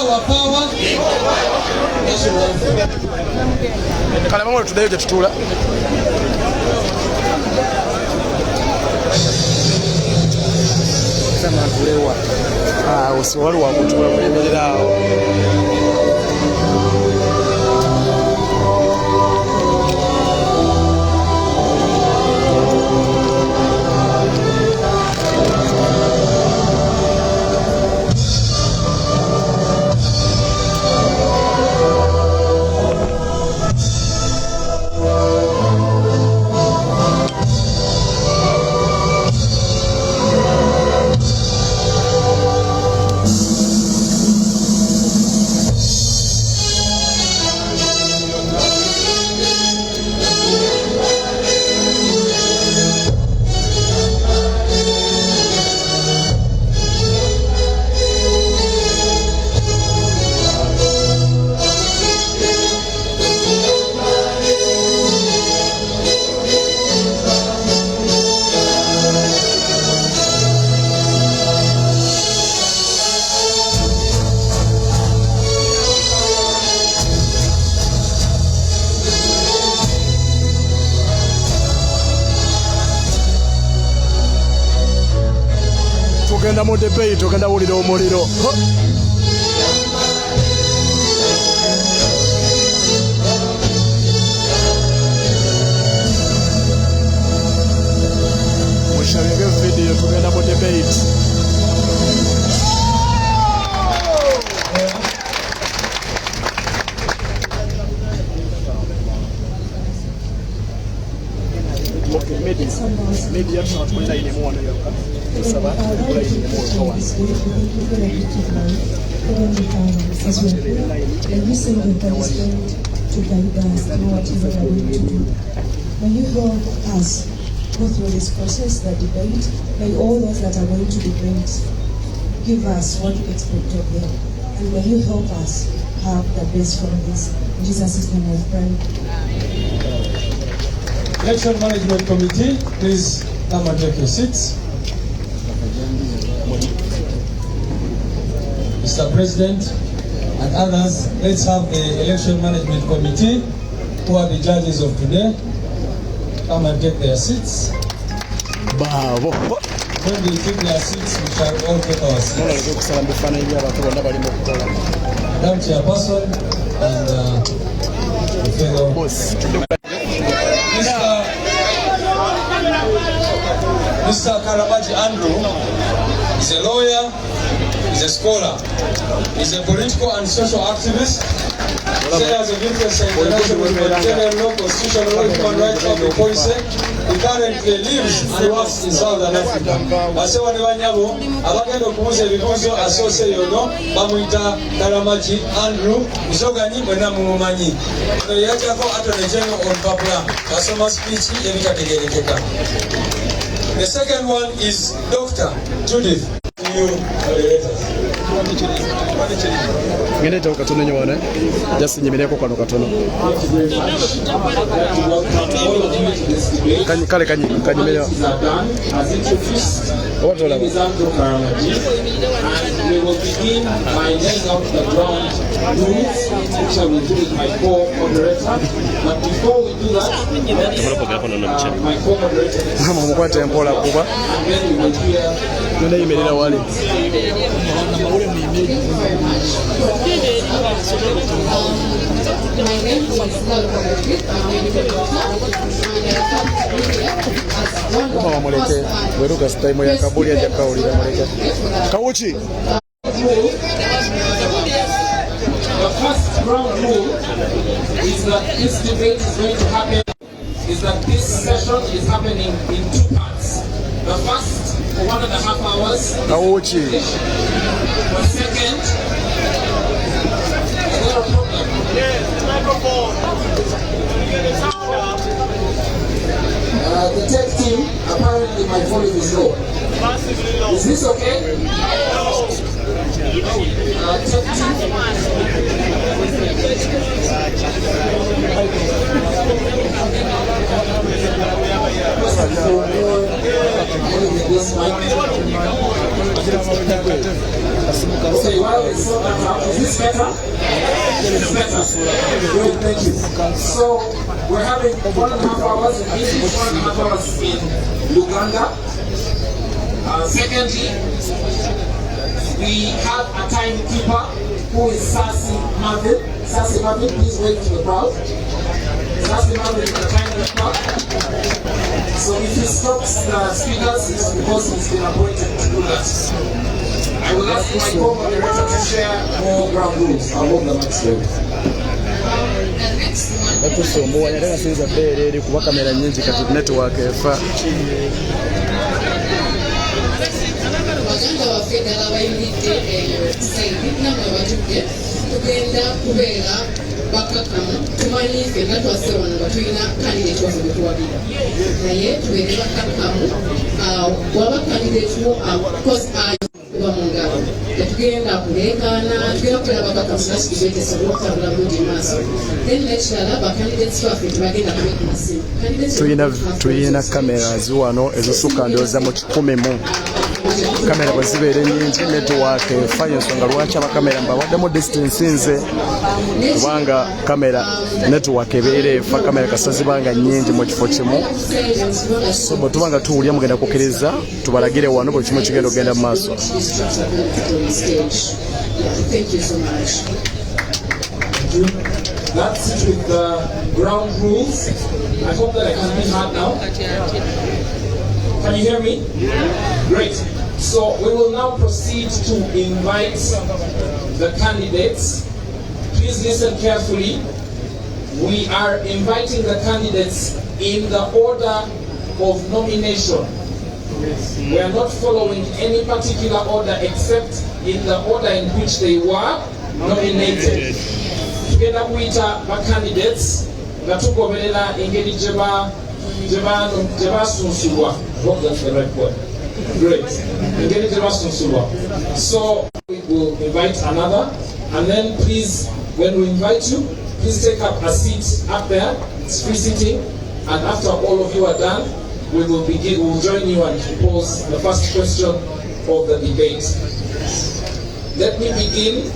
Power, power. National anthem. Kale bamwe tudayo gye tutula. Sama tulewa. Usiwali wa kutula kulemerera awo. Tugenda mu debate, tugenda wulira omuliro. Mushabenge video, tugenda mu debate. Media tunatumia ile mwana yoka. Saba kula ile mwana kwa. May you help us go through this process, the debate. May all those that are going to debate give us what we expect of them. And may you help us have the best from this. In Jesus' name we pray. Election Management Committee, please come and take your seats. Mr. President and others, let's have the Election Management Committee, who are the judges of today, come and take their seats. Bravo. When they take their seats, we shall all take our seats. Madam Chairperson and the fellow boss. Mr. Karamaji Andrew is a lawyer, is a scholar, is a political and social activist, shares of interest in international humanitarian law, constitutional law, human rights, public policy. He currently lives and works in Southern Africa. Basewa ne banyabo abagenda okumuza ebibuuzo asoose yono bamuyita Karamaji Andrew musoganyi mwenna mumumanyi. Ono yakyako attorney general olupapula asoma speech ebitategeerekeka. The second one is Dr. Judith. You moderators. Ngene to katono nyone just nyimireko kwano katono kanyimireko what all about we will begin by laying out the ground rules, which I will do with my co-moderator. But before we do that, my co-moderator mama mukwate mpola kuba and then we will hear none yimirira wali Mama muleke weruka style ya kabuli ya kauli ya muleke Kawuchi. The first ground rule is that this debate is going to happen, is that this session is happening in two parts. The first for 1.5 hours. Kawuchi. The second, is there a problem? Yes, microphone. The tech team, apparently my volume is low. Massively low. Is this okay? No. Tech team. Okay, while it's this better? It's better. Good, thank you. So we're having 1.5 hours in English, 1.5 hours in Luganda. Secondly, we have a timekeeper who is Sasi Marvin. Sasi Marvin, please wave to the crowd. Sasi Marvin is the timekeeper. So if he stops the speakers, it's because he's been appointed to do that. I will ask my co-moderator to share more ground rules. I'll hold the mic straight. Muwonge era sinza beere eri kuba kamera nyingi kati network efa. Baganda waffe ddala bayimiridde sayidi namwe batudde tugenda kubeera bakakamu tumanyi ffenna twasse wano nga tulina kandidate waffe gwe tuwagira naye tubeere bakakamu waba kandidate wo kuba mu ngalo tetugenda kuleekaana tugenda kubeera bakakamu nasi tubetesa olwokutambula bulungi maaso then nekirala bakandidates baffe tebagenda kubeka masimu tuyina cameras wano ezisukka ndowooza mu 100 kamera bwe zibeera ennyingi network efa ensonga lwaki abakamera mbawaddemu distance nze kubanga kamera network ebeera efa kamera kasa zibanga nnyingi mu kifo kimu so bwe tuba nga tuwulya mugenda kukkiriza tubalagire wano buli kimu kigenda okugenda mu maaso. That's it with the ground rules. I hope that I can be heard now. Can you hear me? Great. So we will now proceed to invite the candidates. Please listen carefully. We are inviting the candidates in the order of nomination. We are not following any particular order except in the order in which they were nominated. Tugenda kuyita ba candidates nga tugoberera engeri gye basunsulwa. Hope that's the right word. Great. Engeri gye basunsulwa. So we will invite another, and then please, when we invite you, please take up a seat up there. It's free sitting, and after all of you are done, we will begin. We will join you and pose the first question of the debate. Let me begin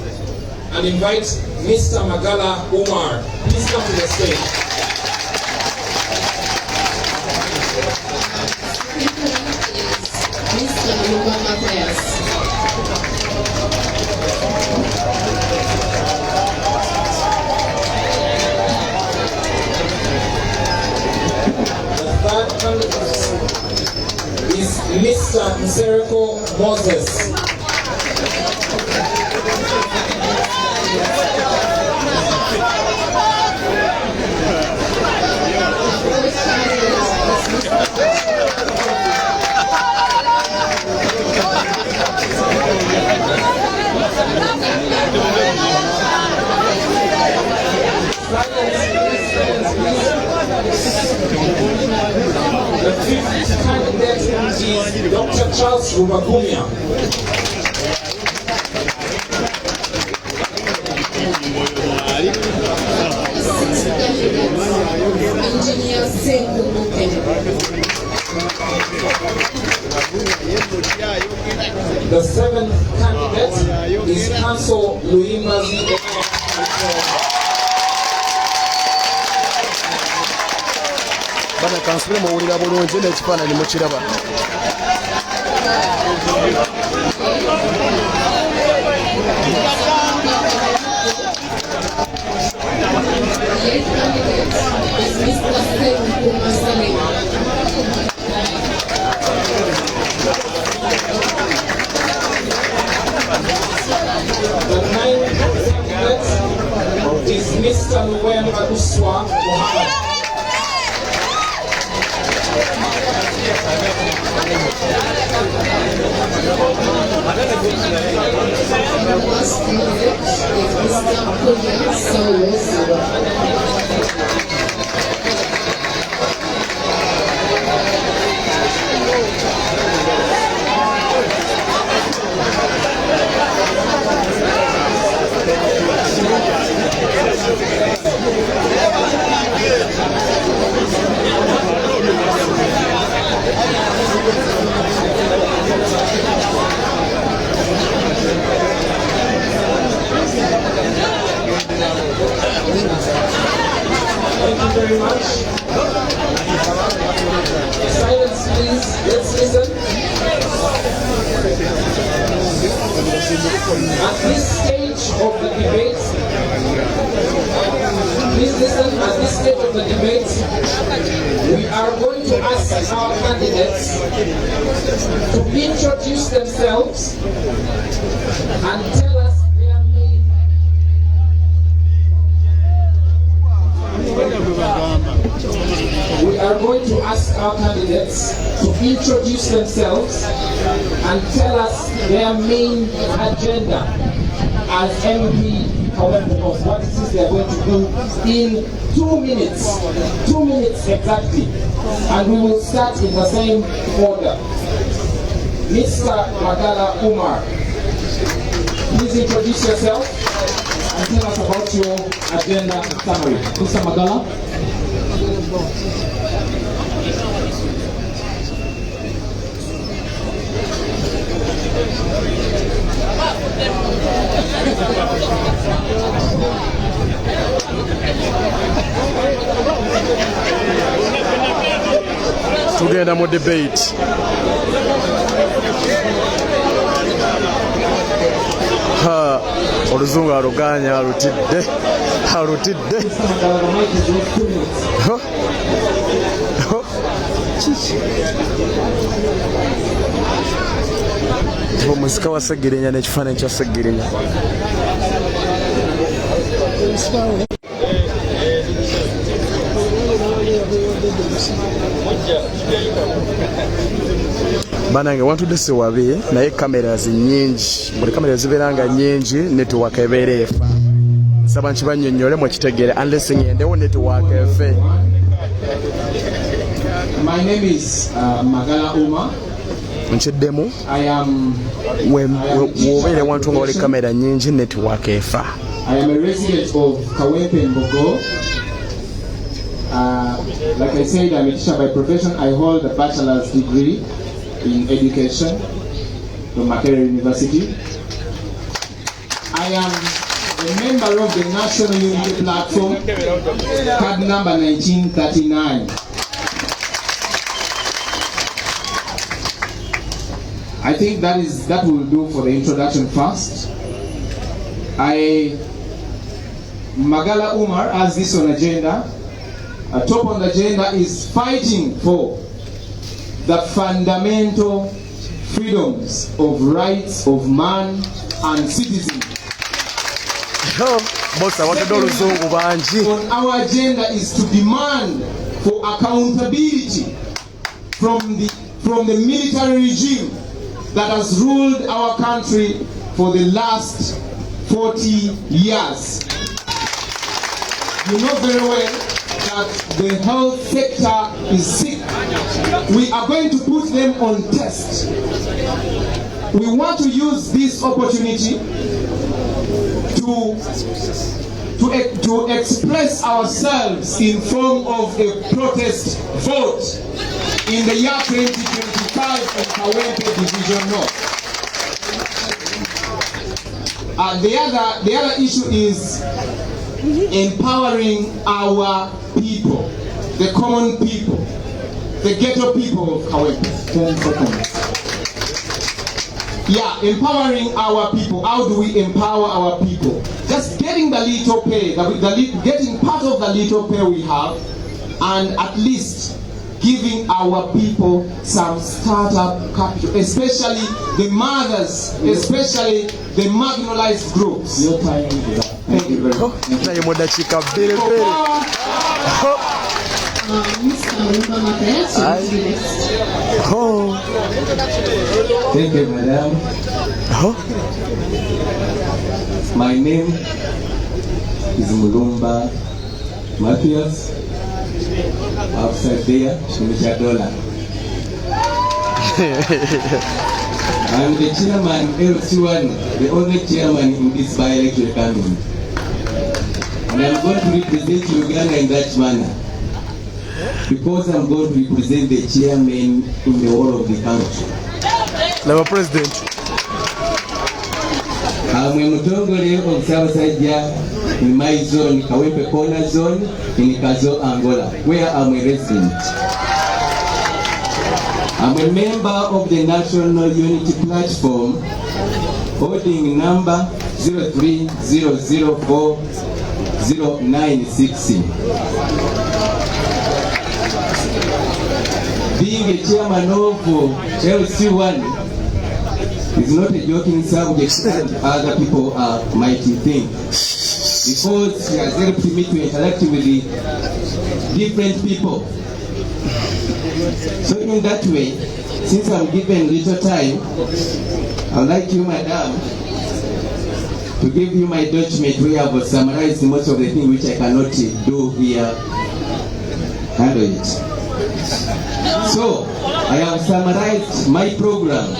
and invite Mr. Magala Umar. Please come to the stage. The third candidate is Mr. Nsereko Moses. The fifth candidate is Dr. Charles Rubagumia. Engineer Sengu The seventh candidate is Council Luimazi. Bana kansule muwulira bulungi n'ekifaananyi mukiraba. The ninth candidate is Mr. Muwonge. very much. Silence, please. Let's listen. At this stage of the debate, please listen. At this stage of the debate, we are going to ask our candidates to introduce themselves and tell us their main. We are going to ask our candidates to introduce themselves and tell us their main agenda as NUP Kawempe North. What it is they are going to do in 2 minutes. 2 minutes exactly. And we will start in the same order. Mr. Magala Umar, please introduce yourself and tell us about your agenda summary. Mr. Magala. Tugenda mu debate. Oluzungu aluganya alutidde. Omusika wa Segerenya n'ekifaananyi kya Segerenya. Banange wantudde siwabi naye kamera nyingi. Buli kamera zibeera nga nyingi network ebeera efa. Nsaba nkibannyonnyole mwekitegere unless ngendewo network efe. My name is Magala Umar. Nchiddemu I am wobeere wantu nga wali kamera nyingi network efa. I am a resident of Kawempe North. Like I said, I'm a teacher by profession. I hold a bachelor's degree in education from Makerere University. I am a member of the National Unity Platform, card number 1939. I think that will do for the introduction first. Magala Umar has this on agenda. Top on the agenda is fighting for the fundamental freedoms of rights of man and citizen. On our agenda is to demand for accountability from the military regime that has ruled our country for the last 40 years. You know very well that the health sector is sick. We are going to put them on test. We want to use this opportunity to express ourselves in form of a protest vote in the year 2025 in Kawempe Division North. The other issue is empowering our people, the common people, the ghetto people of Kawempe. 10 seconds. Yeah, empowering our people. How do we empower our people? Just getting the little pay, getting part of the little pay we have, and at least giving our people some startup capital, especially the mothers, especially the marginalized groups. Your time is up. Thank you very much. Thank you, madam. My name is Mulumba Matthias. Outside there, Shumisha Dollar. I'm the chairman, LC1, the only chairman in this by-election campaign. And I'm going to represent Uganda in that manner. Because I'm going to represent the chairman in the whole of the country. Our president. I'm Mutongole of Southside in my zone, Kawempe Corner zone in Kazo, Angola, where I'm a resident. I'm a member of the National Unity Platform, holding number 030040960. Being a chairman of LC1 is not a joking subject that other people might think, because he has helped me to interact with the different people. So in that way, since I'm given little time, I would like you, madam, to give you my document where I have summarized most of the things which I cannot do here. Handle it. So, I have summarized my program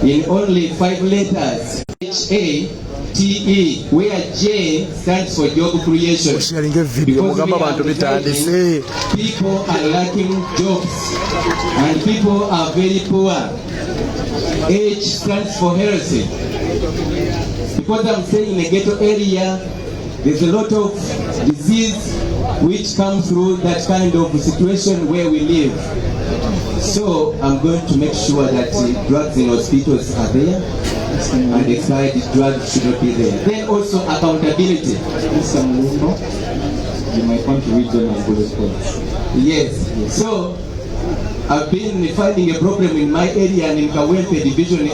in only 5 letters. HATE, where J stands for job creation. Because people are lacking jobs and people are very poor. H stands for healthy. Because I'm staying in a ghetto area, there's a lot of disease which comes through that kind of situation where we live. So I'm going to make sure that drugs in hospitals are there and expired drugs should not be there. Then also accountability. You might want to read them as bullet points. Yes. So I've been finding a problem in my area and in Kawempe division,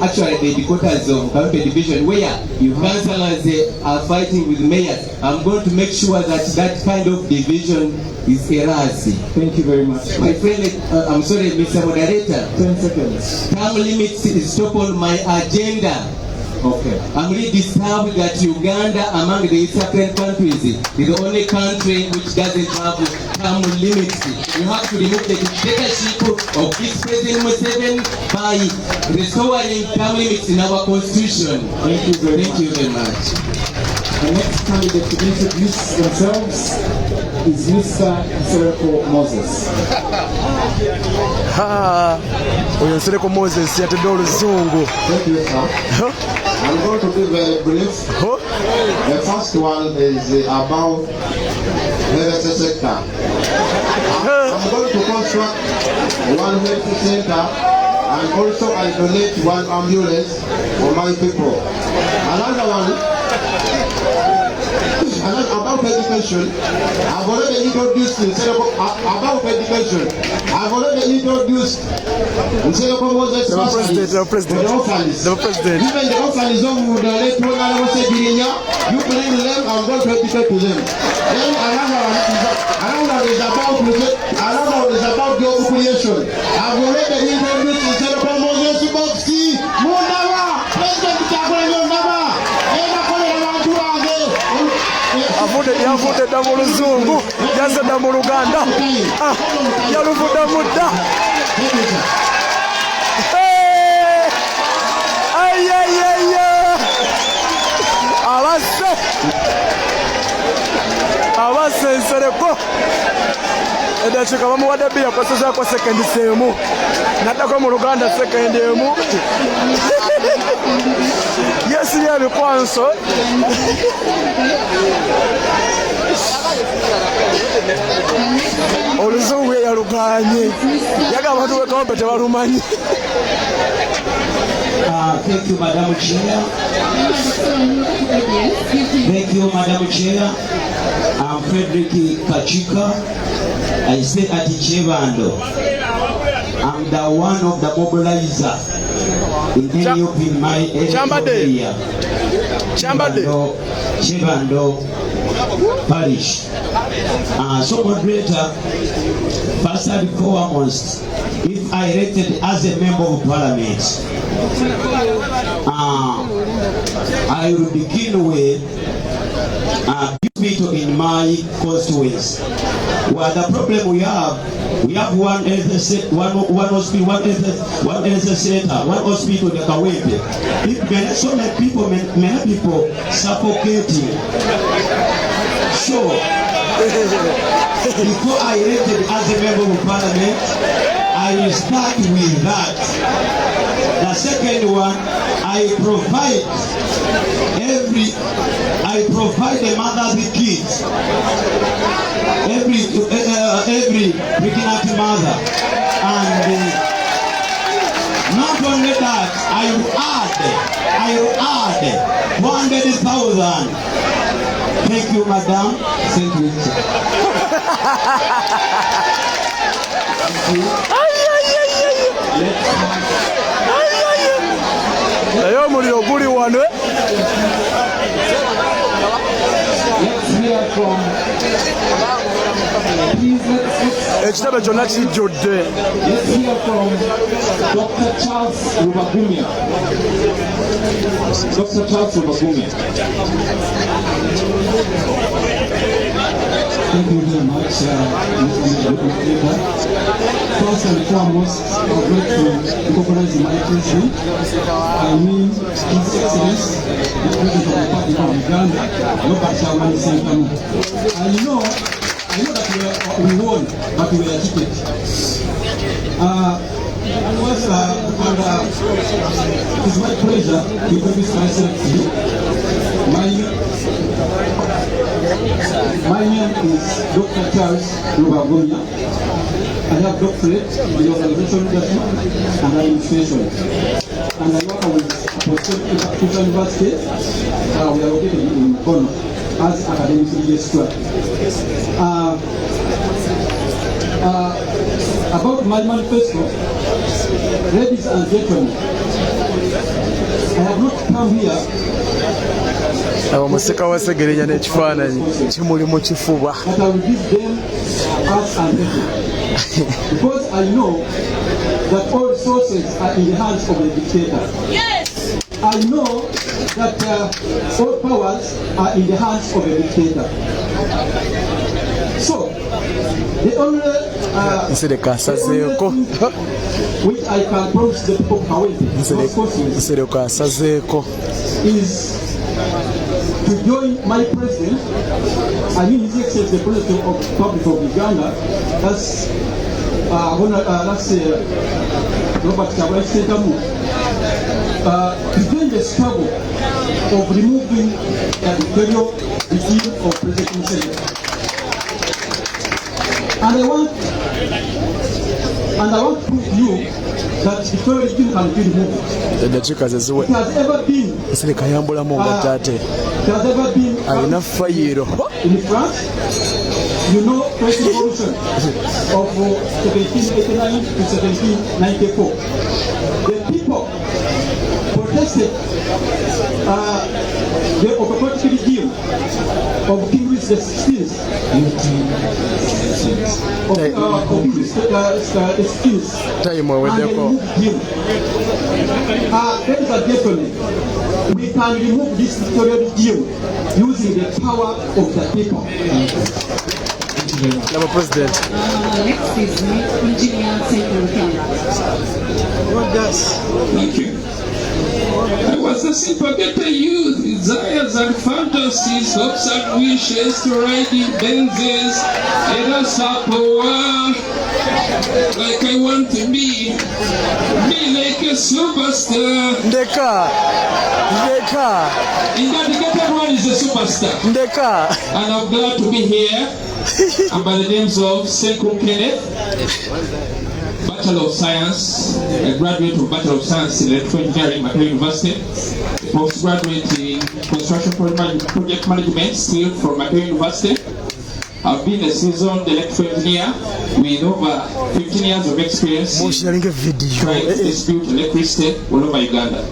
actually the headquarters of Kawempe division, where councillors are fighting with mayors. I'm going to make sure that that kind of division is erased. Thank you very much. My friend, I'm sorry, Mr. Moderator. 10 seconds. Term limits is top on my agenda. Okay. I'm really disturbed that Uganda, among the East African countries, is the only country which doesn't have term limits. We have to remove the dictatorship of this President Museveni by restoring term limits in our constitution. Thank you very much. The next candidate to introduce themselves is Mr. Nsereko Moses. Oyo Nsereko Moses yatedde oluzungu. Thank you, sir. I'm going to be very brief. The first one is about health sector. I'm going to construct one health center and also I donate one ambulance for my people. Another one about education. I've already introduced about education. I've already introduced the orphans. Even the orphans of you bring them, I'm going to educate to them. Then another one is about job creation. I've already introduced the Moses Boxy Mundawa, President Kawempe North. Yavudde dda mu luzungu, yazze dda mu Luganda, yaluvudde mudda. Abasse Nsereko eddakiika bamuwadde bbiya akosezaako sekendi emu, n'addako mu Luganda sekendi emu. Yesiri ebikwanso. Oluzungu yaluganye, yaga abantu b'e Kawempe tebalumanyi. Thank you, Madam Chair. Thank you, Madam Chair. I'm Frederick Kachika. I stay at Chevando. I'm the one of the mobilizer in NUP in my area. Chevando Parish. So moderator, first and foremost, if I elected as a member of Parliament, I will begin with people in my constituents. Well, the problem we have one hospital, one hospital in Kawempe. So many people suffocating. So, before I elected as a member of Parliament, I will start with that. The second one, I I provide the mothers with kids. Every pregnant mother. And not only that, I will add 100,000. Thank you, madam. Thank you. Ekitabo kyonna kijjudde. Let's hear from Dr. Charles Rubagumya. Dr. Charles Rubagumya. Thank you very much, Mr. Leader. First and foremost, I would like to recognize my president. I mean, His Excellency, the President of the Republic of Uganda, Robert Kawempe North. I know that we won, but we were cheated. It is my pleasure to introduce myself to you. My name is Dr. Charles Rubagumya. I have doctorate in organization leadership and administration. And I work with Apostolic University. We are located in Bono as academic registrar. About my manifesto, ladies and gentlemen, I have not come here. Omusika wasegerenya n'ekifaananyi kimuli mu kifuba. But I will give them us and them. Because I know that all resources are in the hands of the dictator. Yes! I know that all powers are in the hands of the dictator. So, the only which I can promise the people of Kawempe is to join my president, I mean His Excellency the President of the Republic of Uganda, that's Robert Kawempe North, to join the struggle of removing the dictatorial regime of President Museveni. And I want to prove to you that the dictatorial regime can be removed. It has ever been in France. You know the revolution of 1789 to 1794. The people protested the autocratic regime of King Louis XVI. Ladies and gentlemen, we can remove this dictatorial regime using the power of the people. Mr. President. Next is Engineer Thank you. I was a simple ghetto youth, desires and fantasies, hopes and wishes to ride in Benzes and a Sapoa. Like I want to be like a superstar. Ndeka. In that the ghetto one is a superstar. Ndeka. And I'm glad to be here. I'm by the names of Sekou Kenneth, Bachelor of Science, a graduate of Bachelor of Science in Electrical Engineering at University, postgraduate in Construction Project Management, still from Macquarie University. I've been a seasoned electrical engineer with over 15 years of experience trying to distribute electricity all over Uganda.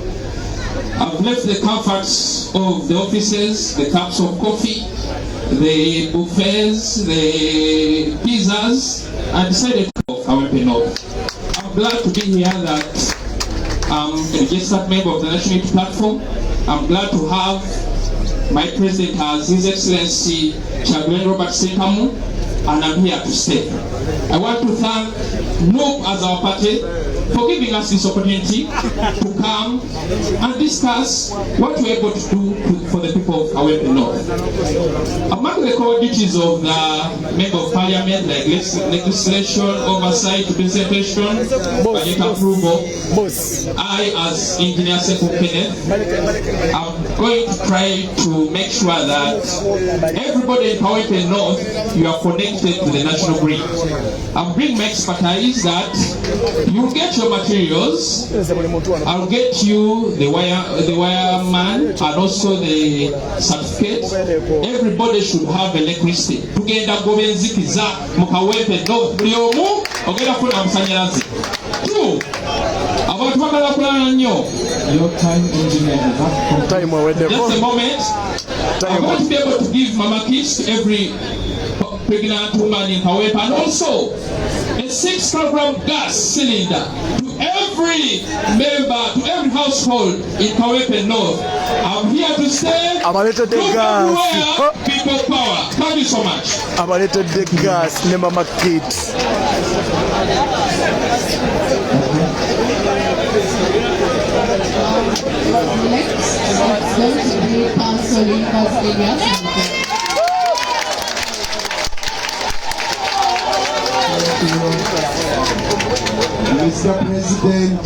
I've left the comforts of the offices, the cups of coffee, the buffets, the pizzas, and decided to go to Kawempe North. I'm glad to be here that I'm a registered member of the National Unity Platform. I'm glad to have my president as His Excellency Chairman Robert Sekamu, and I'm here to stay. I want to thank NUP as our party, for giving us this opportunity to come and discuss what we're able to do for the people of Kawempe North. Among the core duties of the Member of Parliament, like legislation, oversight, presentation, budget approval, I, as Engineer Sekou Kenneth, I'm going to try to make sure that everybody in Kawempe North, you are connected to the national grid. I'll bring my expertise that you get your materials. I'll get you the wire man and also the certificate. Everybody should have electricity. Tugenda gobenzikiza mu Kawempe North. Buli omu ogenda kufuna amasanyalaze. Two, abantu bagala kulala nnyo. Your time, engineer. Just a moment. I want to be able to give mama kids to every pregnant woman in Kawempe, and also a 6 kilogram gas cylinder to every member, to every household in Kawempe North. I'm here to say, people power. Thank you so much. Abaleted the gas, ne mama kids. Next, it's going to be Councillor Pascal. Mr. President,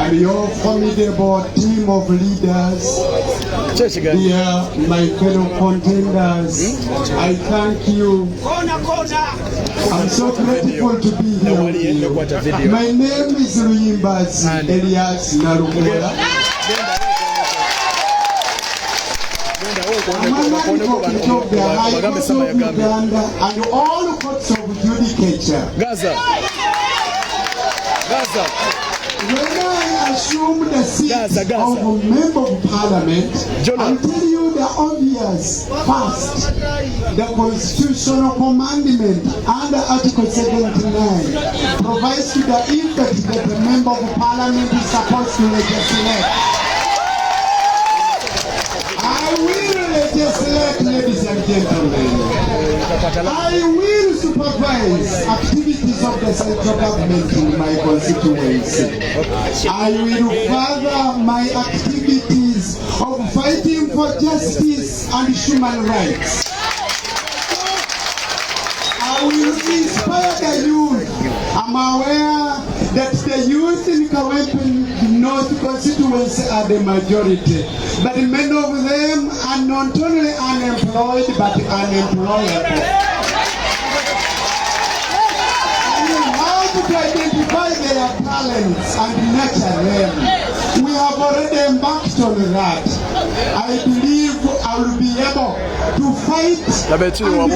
and your formidable team of leaders, dear my fellow contenders, I thank you. I'm so grateful to be here with you. My name is Luyimbazi Elias Narugola. I'm a man of the High Court of Uganda and all courts of judicature. When I assume the seat of a member of parliament, I'll tell you the obvious. First, the constitutional commandment under Article 79 provides to the effect that the member of parliament is supposed to legislate. I will legislate, ladies and gentlemen. I will supervise activities of the central government in my constituency. I will further my activities of fighting for justice and human rights. I will inspire the youth. I'm aware that the youth in Kawempe North constituency are the majority, but many of them are not only unemployed but unemployable. We have to identify their talents and nurture them. We have already embarked on that. I believe I will be able to fight and all the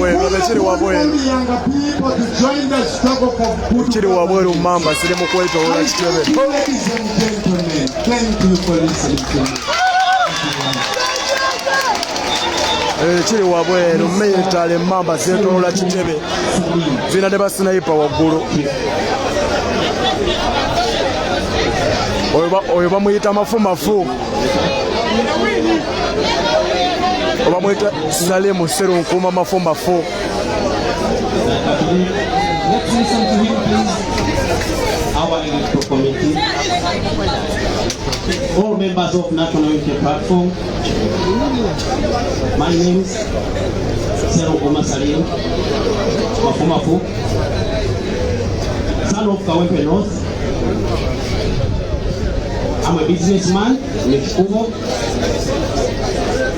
younger people to join the struggle for good government. Ladies and gentlemen, thank you for listening to me. Chiri wabweru metale mamba zetolola kitebe zina ne basniper waggulu oyo bamuyita mafumafu bamuyita Salemu Serunkuma mafumafu. Let's listen to him, please. Our electoral committee, all members of National Unity Platform. My name is Serunkuma Salemu Mafumafu, son of Kawempe North. I'm a businessman in Kubo.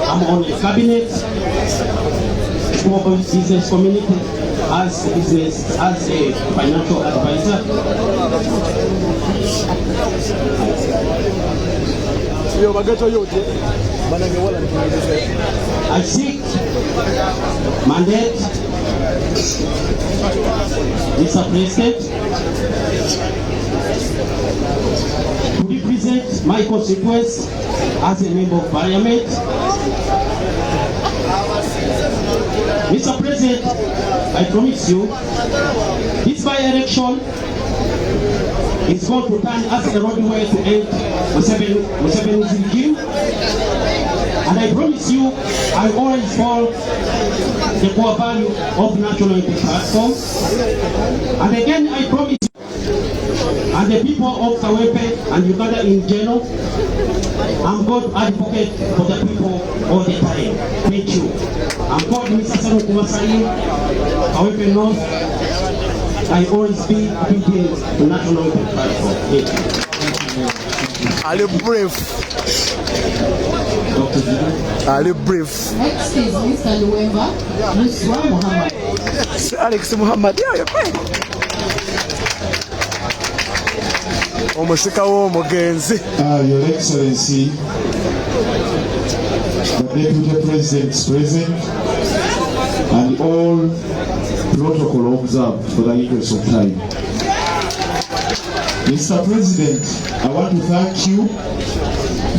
I'm on the cabinet for business community as a financial advisor. I seek mandate, Mr. President, to represent my constituents as a member of Parliament. Mr. President, I promise you, this by-election is going to turn as a roadway to end Museveni's regime. And I promise you, I always follow the core value of National Unity Platform. And again, I promise you, and the people of Kawempe and Uganda in general, I'm going to advocate for the people all the time. Thank you. I'm called Mr. Sanu Kumasai, Kawempe North. I always be obedient to national platform. Thank you. Are you brave? Are you brave? Next is Mr. Luwemba, Muswa Muhammad. Alex Muhammad, yeah, Omusika w'omugenzi. Your Excellency, the Deputy President is present, and all protocol observed for the interest of time. Mr. President, I want to thank you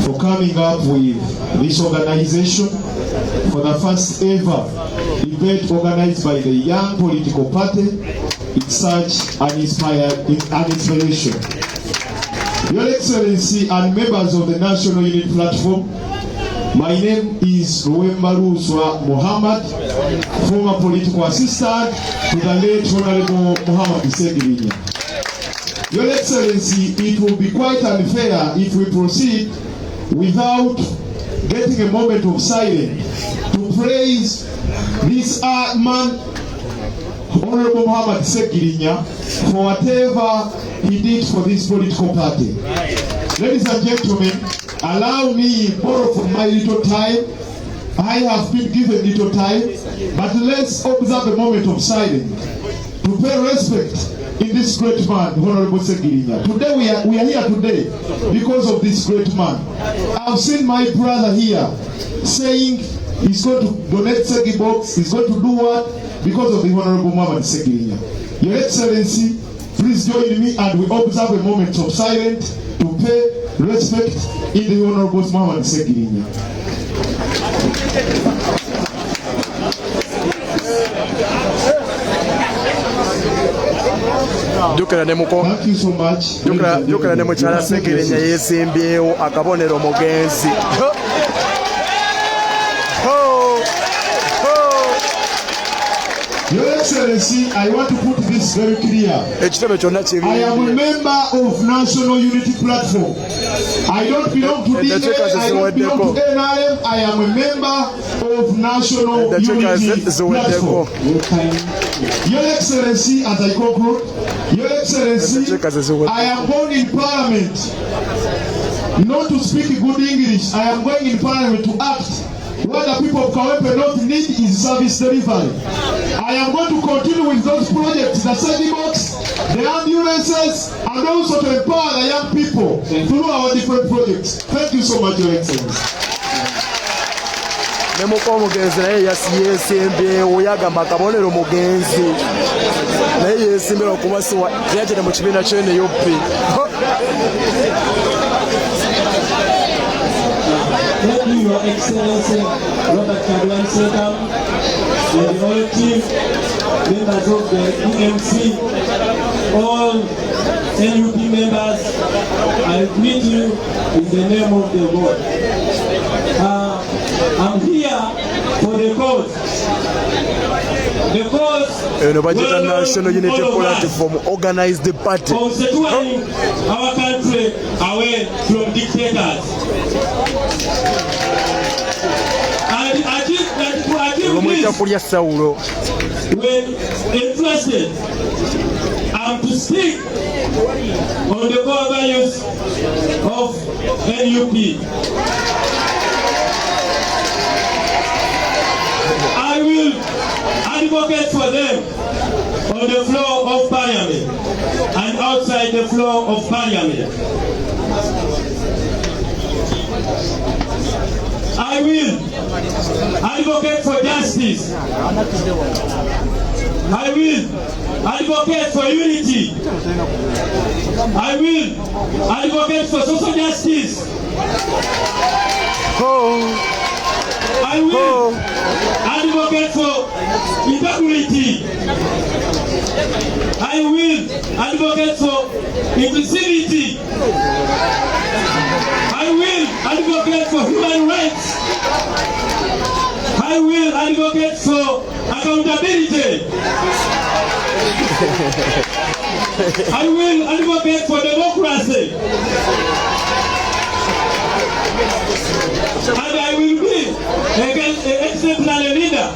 for coming up with this organization for the first ever debate organized by the young political party. It's such an inspiration. Your Excellency and members of the National Unity Platform, my name is Kawempe Muhammad, former political assistant to the late Honorable Muhammad Isegirinya. Your Excellency, it will be quite unfair if we proceed without getting a moment of silence to praise this man, Honorable Muhammad Isegirinya, for whatever he did for this political party. Ladies and gentlemen, allow me borrow from my little time. I have been given little time, but let's observe a moment of silence to pay respect in this great man, Honorable Isegirinya. Today we are here today because of this great man. I've seen my brother here saying he's going to donate Segi box, he's going to do what? Because of the Honorable Muhammad Isegirinya. Your Excellency, please join me and we observe a moment of silence to pay respect in the Honorable Muhammad Isegirinya. Thank you so much. Jukira ne mukyala Isegirinya yeesimbyewo akabonero mugenzi. Your Excellency, I want to put this very clear. I am a member of National Unity Platform. I don't belong to DA, I don't belong to NRM. I am a member of National Unity Platform. Your Excellency, as I conclude, Your Excellency, I am born in Parliament. Not to speak good English, I am going in Parliament to act. What the people of Kawempe North need is service delivery. I am going to continue with those projects, the Segi box, the ambulances, and also to empower the young people through our different projects. Thank you so much, Your Excellency. Nemuko mugenzi naye yeesimbyewo yagamba akabonero mugenzi naye yeesimbyewo okubasiwa yagenda mu kibiina kye NUP. Thank you, Your Excellency, Robert Kavule, and the whole team, members of the EMC, all NUP members. I greet you in the name of the Lord. I'm here for the cause. The cause National Unity Platform organized the party. Of securing our country away from dictators. And achieve this, when interested, I'm to speak on the core values of NUP. I will advocate for them on the floor of Parliament and outside the floor of Parliament. I will advocate for justice. I will advocate for unity. I will advocate for social justice. I will advocate for integrity. I will advocate for inclusivity. I will advocate for human rights. I I will advocate for accountability. I will advocate for democracy. And I will be an exemplary leader.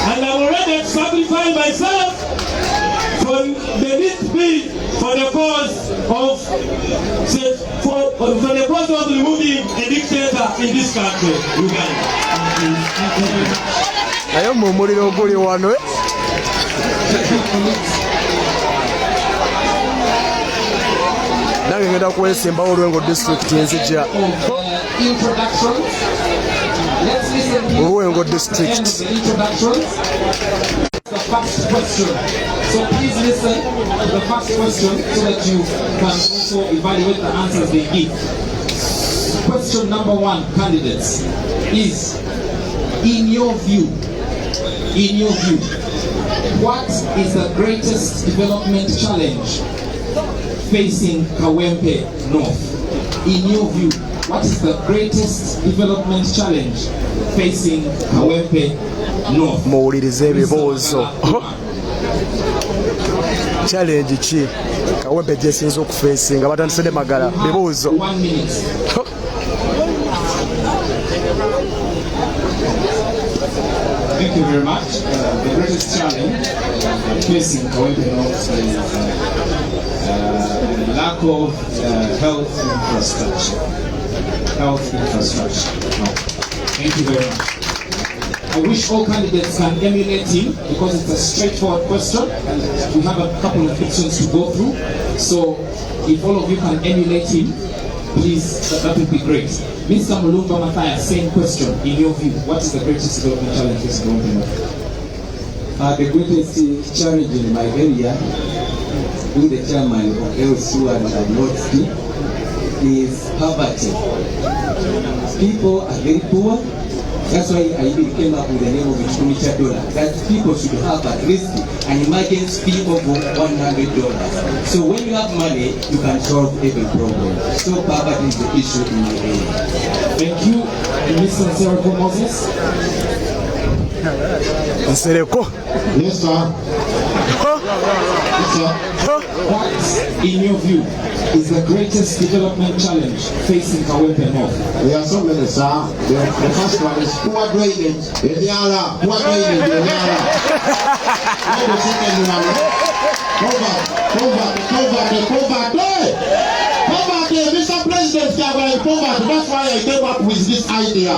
And I'm already sacrificing myself for the need be for the cause of removing a dictator in this country, Uganda. I am Mumurino Guri one way. Nagenda kwesimba Olwengo district enzija. Introduction. Let's listen to Olwengo district. the introduction. The first question. So please listen to the first question so that you can also evaluate the answers they give. Question number 1, candidates, is in your view, what is the greatest development challenge facing Kawempe North? In your view, what is the greatest development challenge facing Kawempe North? Muwulirize ebibuuzo. Challenge ki Kawempe gyesinza okufeesinga batandise magala bibuuzo. 1 minute. Thank you very much. The greatest challenge facing Kawempe North is lack of health infrastructure. No. Thank you very much. I wish all candidates can emulate him because it's a straightforward question. We have a couple of questions to go through. So if all of you can emulate him, please, that would be great. Mr. Mulumba Matthias, same question. In your view, what is the greatest development challenge facing Kawempe North? The greatest challenge in my area, being the chairman of LSU and North is poverty. People are very poor. That's why I even came up with the name of $100, that people should have at least an emergency fee of $100. So when you have money, you can solve every problem. So poverty is the issue in my area. Thank you, Mr. Serako Moses. Sereko. Yes, sir. Yes, sir. What, in your view, is the greatest development challenge facing Kawempe North? There are so many, sir. The first one is poor drainage. Poor drainage. The second one, poverty. Mr. President, poverty. That's why I came up with this idea.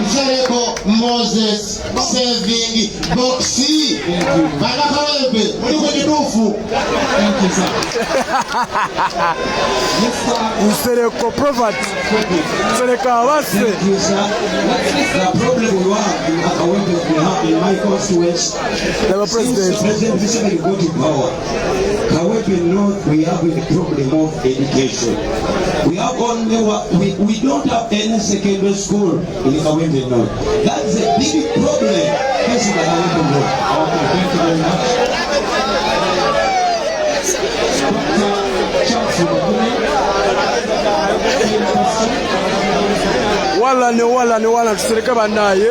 Sereko Moses saving Boxy. Thank you, sir. Sereko poverty. Sereko avase. Thank you, sir. The problem we have in my constituency. President. President recently got to power. Kawempe North, we have the problem of education. We have we don't have any secondary school in Kawempe North. That's a big problem facing the Kawempe North. Okay, thank you very much. Wala tusereka banaye.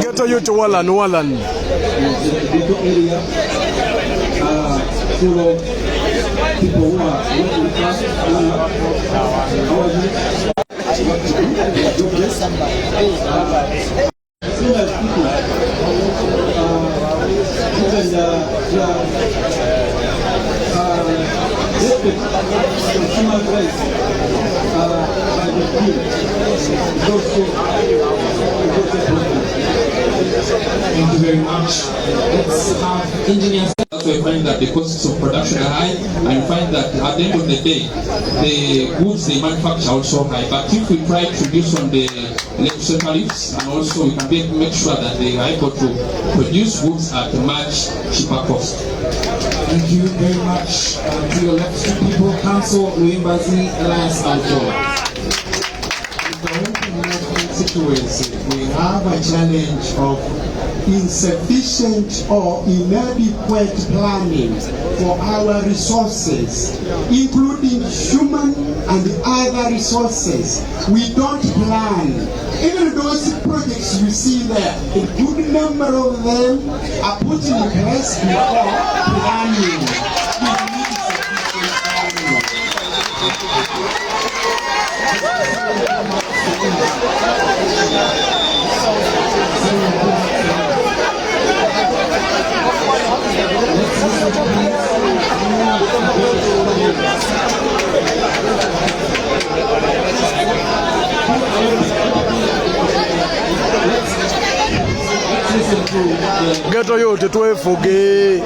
Get to you to Wallan. Full of people who are working class, Thank you very much. Let's have engineers. That's why I find that the costs of production are high, and find that at the end of the day, the goods they manufacture are also high. But if we try to reduce on the electricity tariffs, and also we can make sure that they are able to produce goods at a much cheaper cost. Thank you very much. To your left, two people, Council Luimbazi, Alliance Alcoa. constituency, we have a challenge of insufficient or inadequate planning for our resources, including human and other resources. We don't plan. Even those projects you see there, a good number of them are put in place before planning. We need sufficient Geto yote twefuge.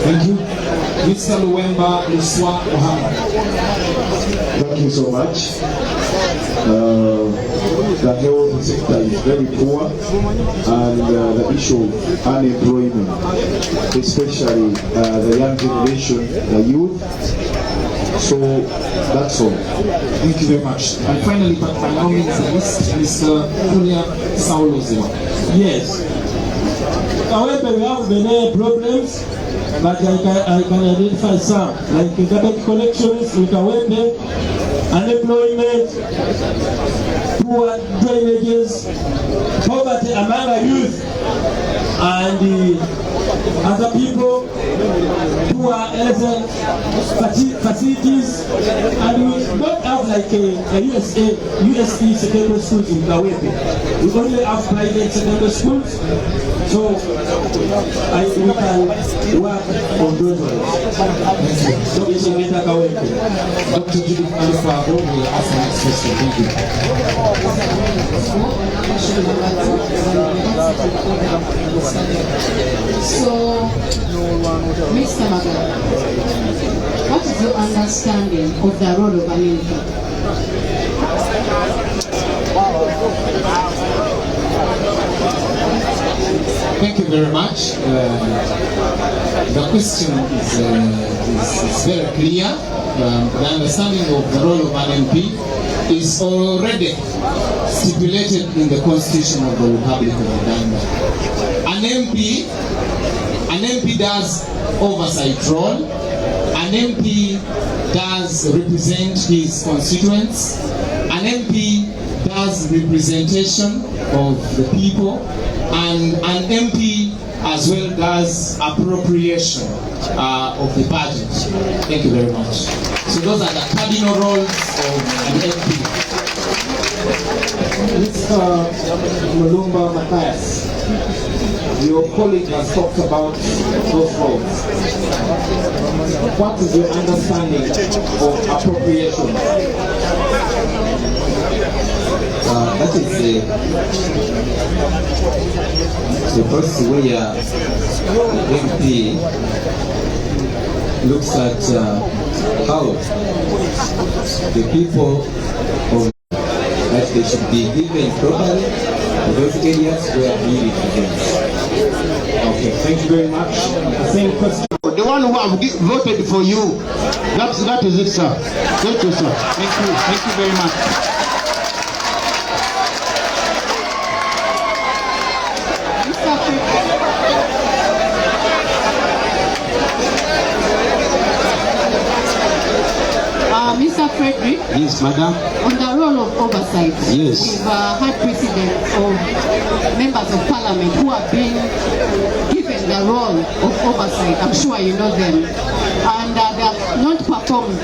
Thank you. Mr. Luwemba Luswa Muhammad. Thank you so much. The health sector is very poor, and the issue of unemployment, especially the young generation, the youth. So that's all. Thank you very much. And finally, but by no means the least, Mr. Julia Saulozima. Yes. However, we have many problems, but I can identify some, like garbage collections in Kawempe, unemployment, poor drainages, poverty among the youth, and other people, poor health facilities, and we don't have like a USP secondary schools in Kawempe. We only have private secondary schools, so we can work on those ones. Dr. Judith Alifabo will ask the next question. Thank you. So, Mr. Magana, what is your understanding of the role of an MP? Thank you very much. The question is very clear. The understanding of the role of an MP is already stipulated in the Constitution of the Republic of Uganda. An MP does oversight role. An MP does represent his constituents. An MP does representation of the people, and an MP as well does appropriation of the budget. Thank you very much. So those are the cardinal roles of an MP. Mr. Mulumba Matthias, your colleague has talked about those roles. What is your understanding of appropriation? That is the first way the MP looks at how the people of that they should be given properly for those areas where need it against. Okay, thank you very much. The same question. The one who have voted for you. That is it, sir. Thank you, sir. Thank you very much. Mr. Frederick? Yes, madam. On the role of oversight, yes. We've had precedents of members of parliament who have been given the role of oversight. I'm sure you know them. And they have not performed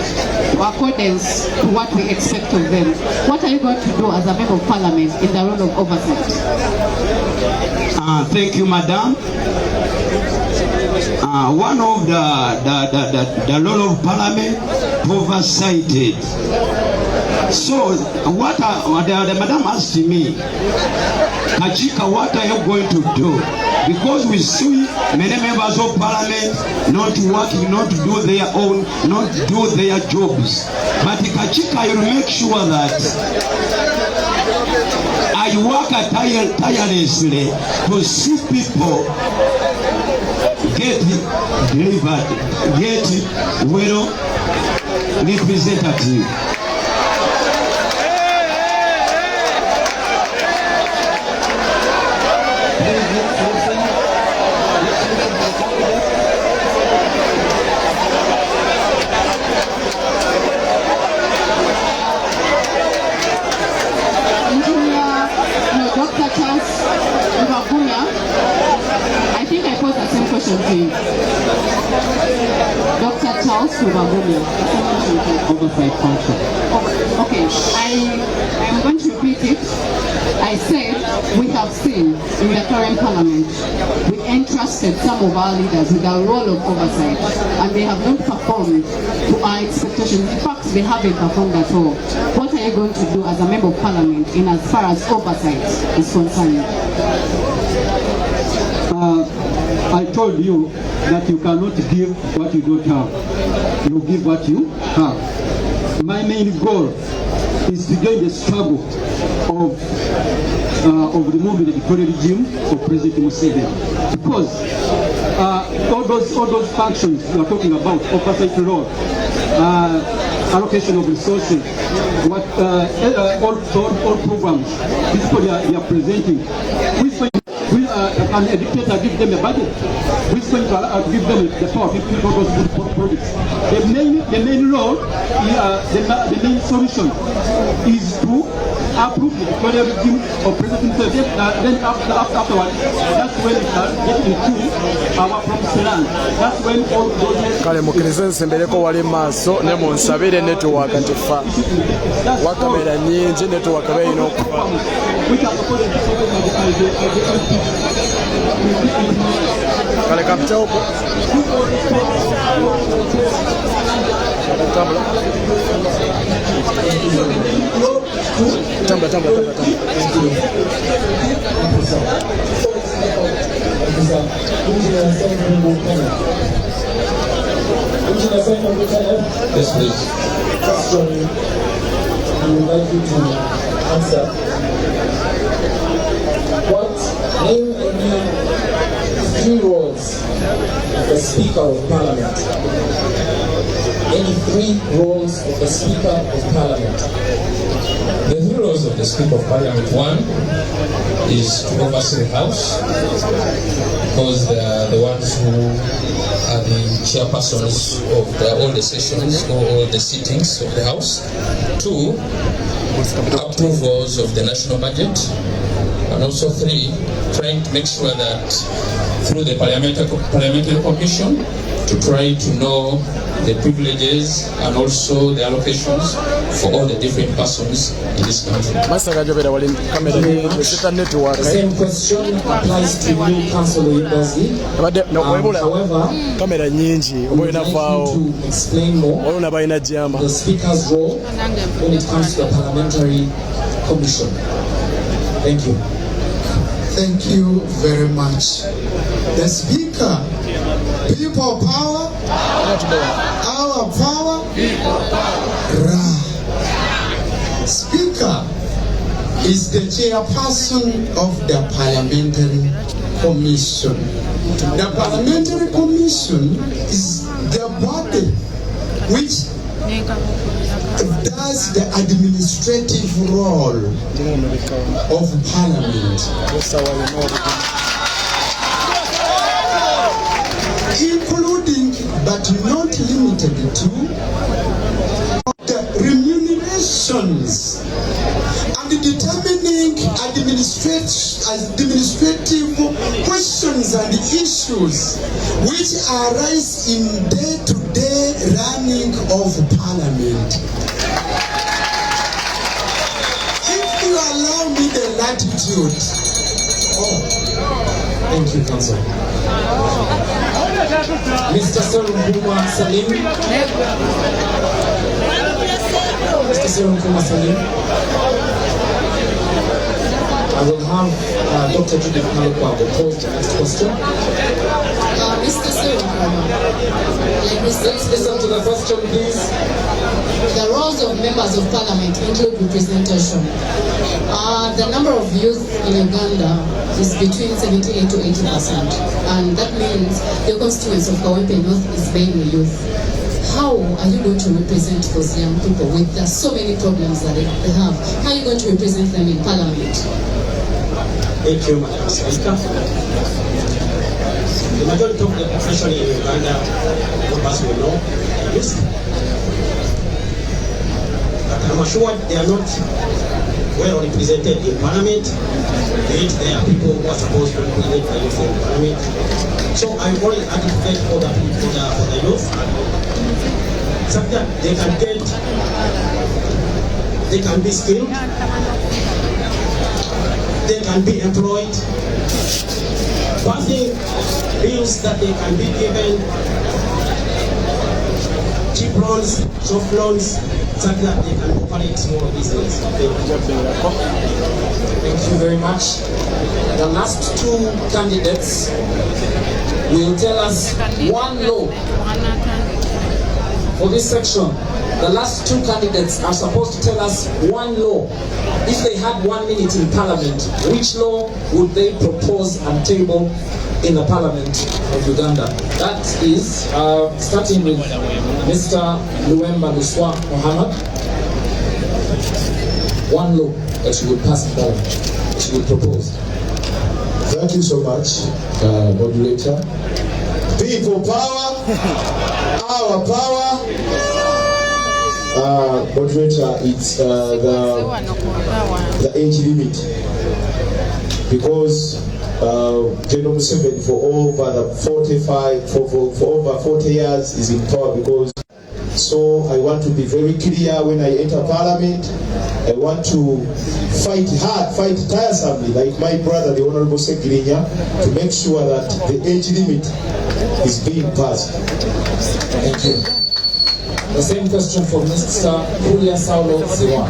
accordance to what we expect of them. What are you going to do as a member of parliament in the role of oversight? Thank you, madam. One of the law of parliament oversighted. So what the madam asked me, Kachika, what are you going to do? Because we see many members of parliament not working, not do their own, not do their jobs. But Kachika, you make sure that I work tirelessly to see people get delivered, get well representative. I think I posed the same question to you. Dr. Charles Kubagumia, Oversight function. Okay, I am going to repeat it. I said we have seen in the current parliament, we entrusted some of our leaders with a role of oversight, and they have not performed to our expectations. In fact, they haven't performed at all. What are you going to do as a member of parliament in as far as oversight is concerned? I told you that you cannot give what you don't have. You give what you have. My main goal is to join the struggle of removing the dictatorial regime of President Museveni. Because all those functions you are talking about, oversight role, allocation of resources, all programs, these people they are presenting. Can a dictator give them a budget? Who is going to give them the power to do those good projects? The main role, the main solution is to approve the dictatorial regime of President Museveni. Then afterwards, that's when it can get into our promised land. That's when all those... Kale mukirizense mbeleko wali maso ne munsabire network ntifa wakamera nyingi network bayi n'okufa kale kapita huko tambla Yes, please. Question I would like you to answer. Name any 3 roles of the Speaker of Parliament. Any 3 roles of the Speaker of Parliament. The 3 roles of the Speaker of Parliament. 1 is to oversee the House, because they are the ones who are the chairpersons of all the sessions or all the sittings of the House. 2, approvals of the national budget. And also 3, trying to make sure that through the parliamentary commission to try to know the privileges and also the allocations for all the different persons in this country. The same question applies to new council members. However, I need to explain more the Speaker's role when it comes to the parliamentary commission. Thank you. Thank you very much. The Speaker, people power, our power, Speaker is the chairperson of the Parliamentary Commission. The Parliamentary Commission is the body which does the administrative role of Parliament, including but not limited to the remunerations and determining administrative questions and issues which arise in day-to-day running of Parliament. If you allow me the latitude. Thank you, Council. Mr. Salim. Mr. Salim. I will have Dr. Judith Malukwago pose the next question. Mr. Salim, let's listen to the question, please. The roles rules of members of parliament include representation. The number of youth in Uganda is between 78 to 80%, and that means the constituency of Kawempe North is mainly youth. How are you going to represent those young people with so many problems that they have? How are you going to represent them in parliament? Thank you, Madam Speaker. The majority of the population in Uganda, all of us will know, is. But I'm assured they are not well represented in Parliament. Yet there are people who are supposed to represent the youth in Parliament. So I only advocate for the youth, so that they can be skilled, they can be employed, passing bills that they can be given cheap loans, soft loans, so that they can operate small business. Thank you very much. The last two candidates will tell us one law for this section. The last two candidates are supposed to tell us one law. If they had 1 minute in Parliament, which law would they propose and table in the Parliament of Uganda? That is, starting with Mr. Luwemba Luswa Mohammed. One law that you would pass in Parliament, that you would propose. Thank you so much, moderator. People power, our power. Moderator, it's the age limit, because General Museveni for over 40 years is in power. Because so I want to be very clear when I enter Parliament. I want to fight hard, fight tiresomely, like my brother, the Honorable Sekirinya, to make sure that the age limit is being passed. Thank you. The same question for Mr. Julia Saulo Siwa.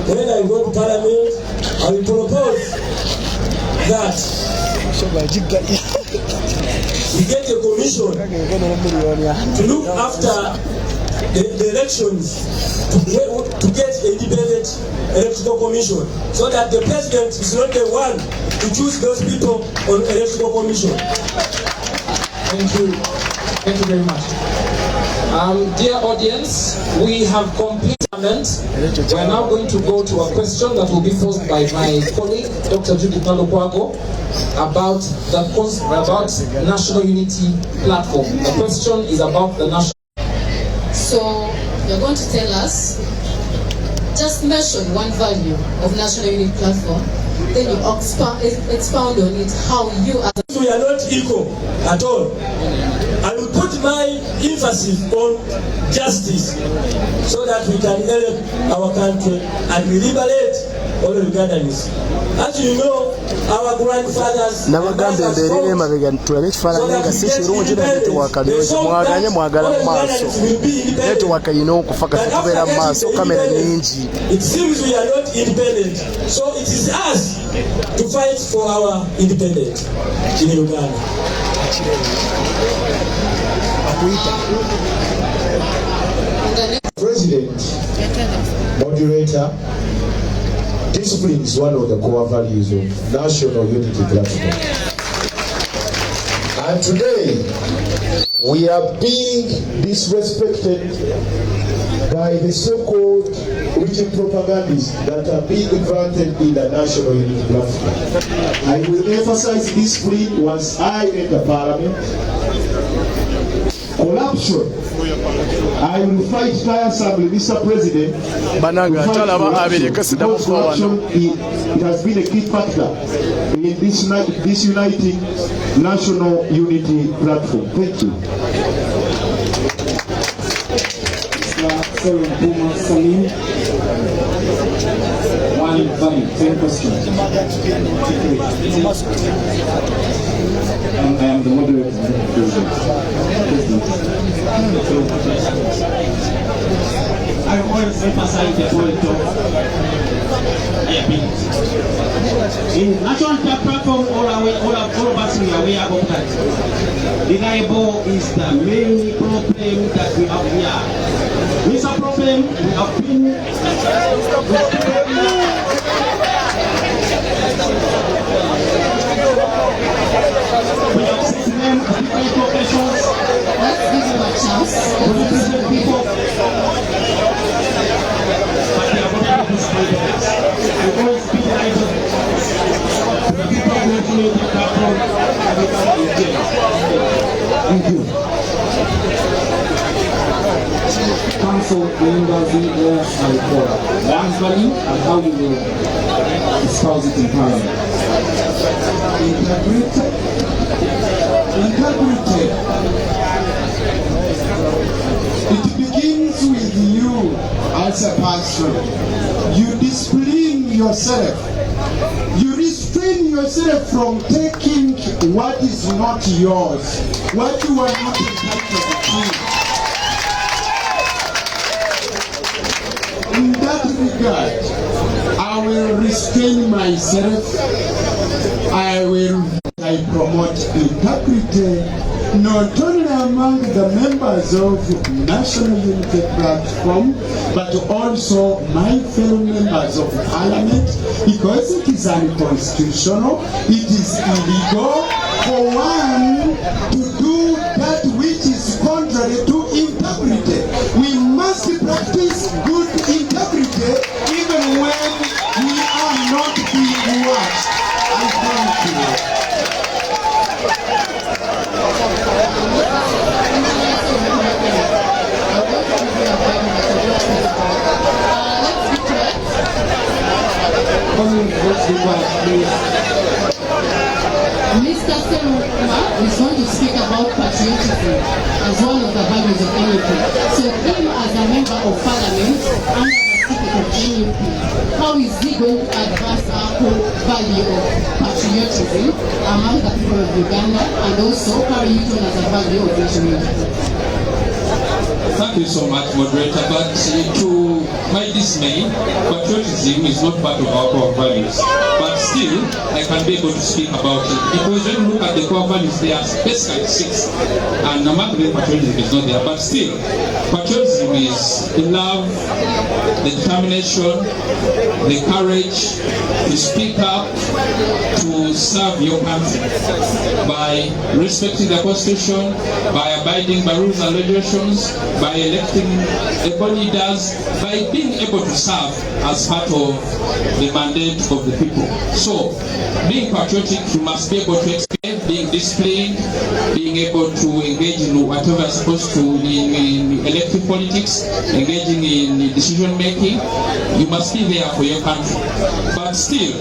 When I go to Parliament, I will propose that we get a commission to look after the elections, to get a independent electoral commission, so that the president is not the one to choose those people on electoral commission. Thank you. Thank you very much. Dear audience, we have completed. We are now going to go to a question that will be posed by my colleague, Dr. Judith Malokwago, about National Unity Platform. The question is about the national. So you're going to tell us, just mention one value of National Unity Platform, then you expound on it, how you are. We are not equal at all. I will put my emphasis on justice, so that we can help our country and we liberate all Ugandans. As you know, our grandfathers n'abaganda emberera emabega tulabe ekifaananyi nga si kirungi na netiwaaka birungi mwaganye mwagala mu maaso netiwaaka yina okufa kati tubeera mu maaso kamera nyingi. It seems we are not independent, so it is us to fight for our independence in Uganda. President, moderator, discipline is one of the core values of National Unity Platform. And today, we are being disrespected by the so-called written propagandists that are being granted in the National Unity Platform. I will emphasize discipline once I enter Parliament. Corruption. I will fight tiresomely, Mr. President. Corruption, it has been a key factor in this uniting National Unity Platform. Thank you. One value, 10 questions. And I am the moderator. I always emphasize the point of ability. In national platform, all of us we are aware of that. Reliable is the main problem that we have here. Mr. Prophet, them, we have been we have sent them to different locations. Let's give them a chance. We represent people. But they are not able to spread it. We always be united. The people who actually take that from everybody in jail. Thank you. Council members in there and for one value and how we will espouse it in Parliament. Integrity. It begins with you as a person. You discipline yourself. You restrain yourself from taking what is not yours, what you are not entitled to. In that regard, I will restrain myself. I promote integrity, not only among the members of National Unity Platform, but also my fellow members of Parliament, because it is unconstitutional, it is illegal for one to do that which is contrary to integrity. We must practice good integrity even when we are not being watched. I thank you. Mr. Serukuma is going to speak about patriotism as one of the values of NUP. So him as a member of Parliament under the ticket of NUP, how is he going to advance our whole value of patriotism among the people of Uganda and also carry it on as a value of nationalism? Thank you so much, moderator. But to my dismay, patriotism is not part of our core values. But still, I can be able to speak about it. Because when you look at the core values, there are basically 6. And among them, patriotism is not there. But still, patriotism is the love, the determination, the courage to speak up, to serve your country by respecting the Constitution, by abiding by rules and regulations, by electing able leaders, by being able to serve as part of the mandate of the people. So, being patriotic, you must be able to explain, being disciplined, being able to engage in whatever is supposed to in elective politics, engaging in decision making. You must be there for your country. But still,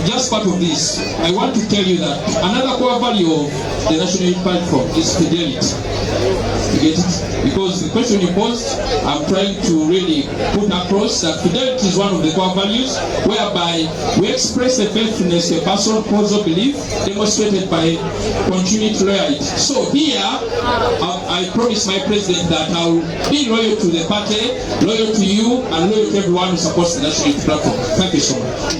just part of this, I want to tell you that another core value of the National Unity Platform is fidelity. You get it? Because the question you posed, I'm trying to really put across that fidelity is one of the core values, whereby we express the faithfulness to a person, cause or belief, demonstrated by continued loyalty. So here, I promise my president that I will be loyal to the party, loyal to you, and loyal to everyone who supports the National Unity Platform. Thank you so much.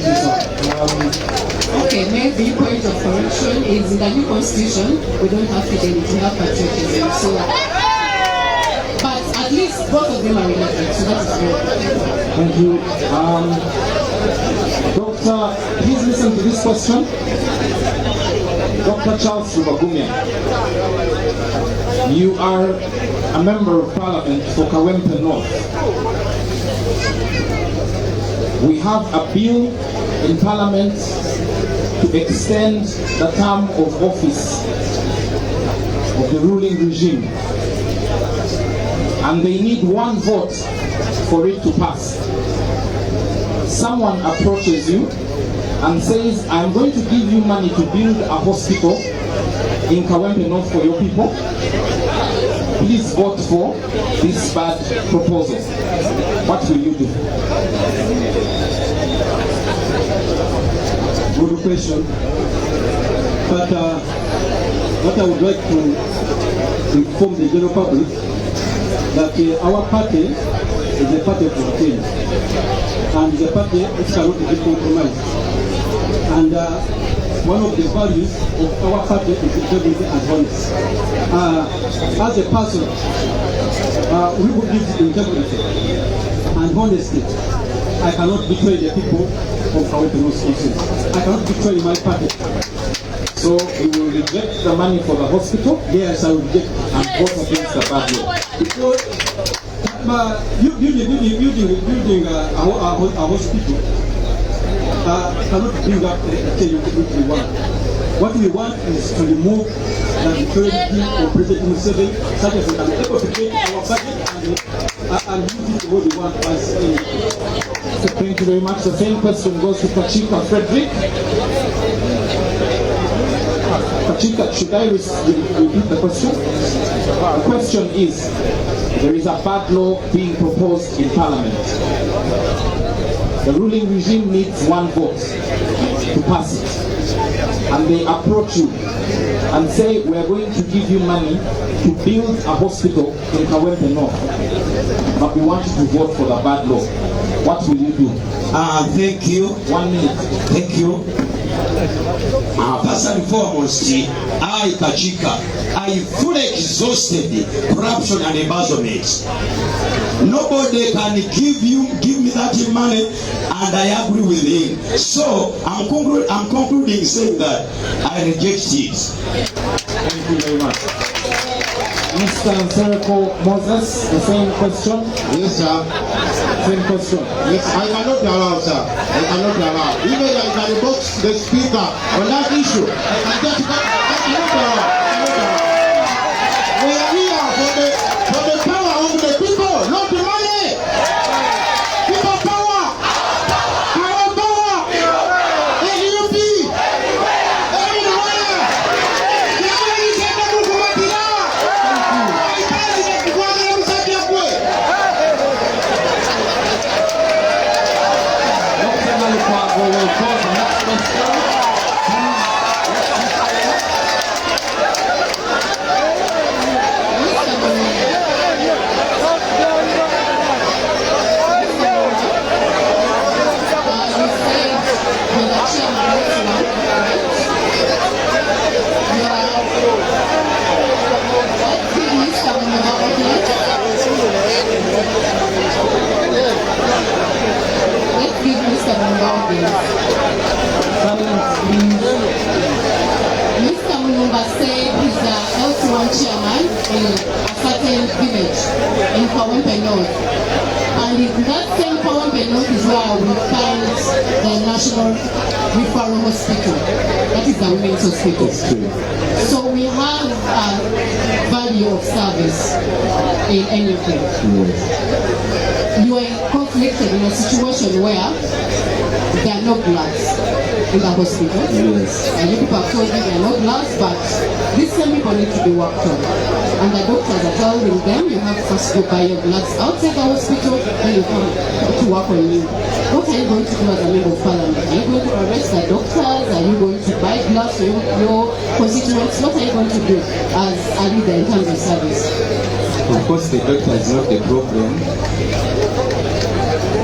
Okay, maybe point of correction is in the new constitution, we don't have fidelity, we have patriotism. So, but at least both of them are related, so that is good. Thank you. Doctor, please listen to this question. Dr. Charles Rubagumya, you are a member of Parliament for Kawempe North. We have a bill in Parliament to extend the term of office of the ruling regime, and they need 1 vote for it to pass. Someone approaches you and says, I'm going to give you money to build a hospital in Kawempe North for your people. Please vote for this bad proposal. What will you do? Good question. But what I would like to inform the general public that our party is a party of change, and the party which cannot be compromised. And one of the values of our party is integrity and honesty. As a person who gives integrity and honesty, I cannot betray the people of Kawempe North constituency. I cannot betray my party. So you will reject the money for the hospital? Yes, I will reject and vote against the bad law. Because building a hospital cannot bring up the change which we want. What we want is to remove the authority of President Museveni, such as we can be able to get our budget and use it the way we want as So thank you very much. The same question goes to Kachika Frederick. Kachika, should I repeat the question? The question is, there is a bad law being proposed in Parliament. The ruling regime needs one vote to pass it. And they approach you and say, we are going to give you money to build a hospital in Kawempe North, but we want you to vote for the bad law. What will you do? Thank you. 1 minute. Thank you. First and foremost, I, Kachika, I fully exhausted corruption and embezzlement. Nobody can give me that money, and I agree with him. So I'm concluding saying that I reject it. Thank you very much. Mr. Sereko Moses, the same question? Yes, sir. Same question. Yes, I cannot be allowed, sir. I cannot be allowed. Even I can box the speaker on that issue. I cannot be allowed. We are here for the power of the people, not the money. People power. Power power. NUP. Everywhere. Mr. Mulumba said he's the L1 chairman in a certain village in Kawempe North. And in that same Kawempe North is where we find the National Referral Hospital. That is the women's hospital. So we have a value of service in anything. You are conflicted in a situation where there are no bloods in the hospital. Yes. And you people have told me there are no bloods, but these same people need to be worked on. And the doctors are telling them you have to first go buy your bloods outside the hospital, then you come to work on you. What are you going to do as a member of parliament? Are you going to arrest the doctors? Are you going to buy bloods for your constituents? What are you going to do as a leader in terms of service? Of course, the doctor is not the problem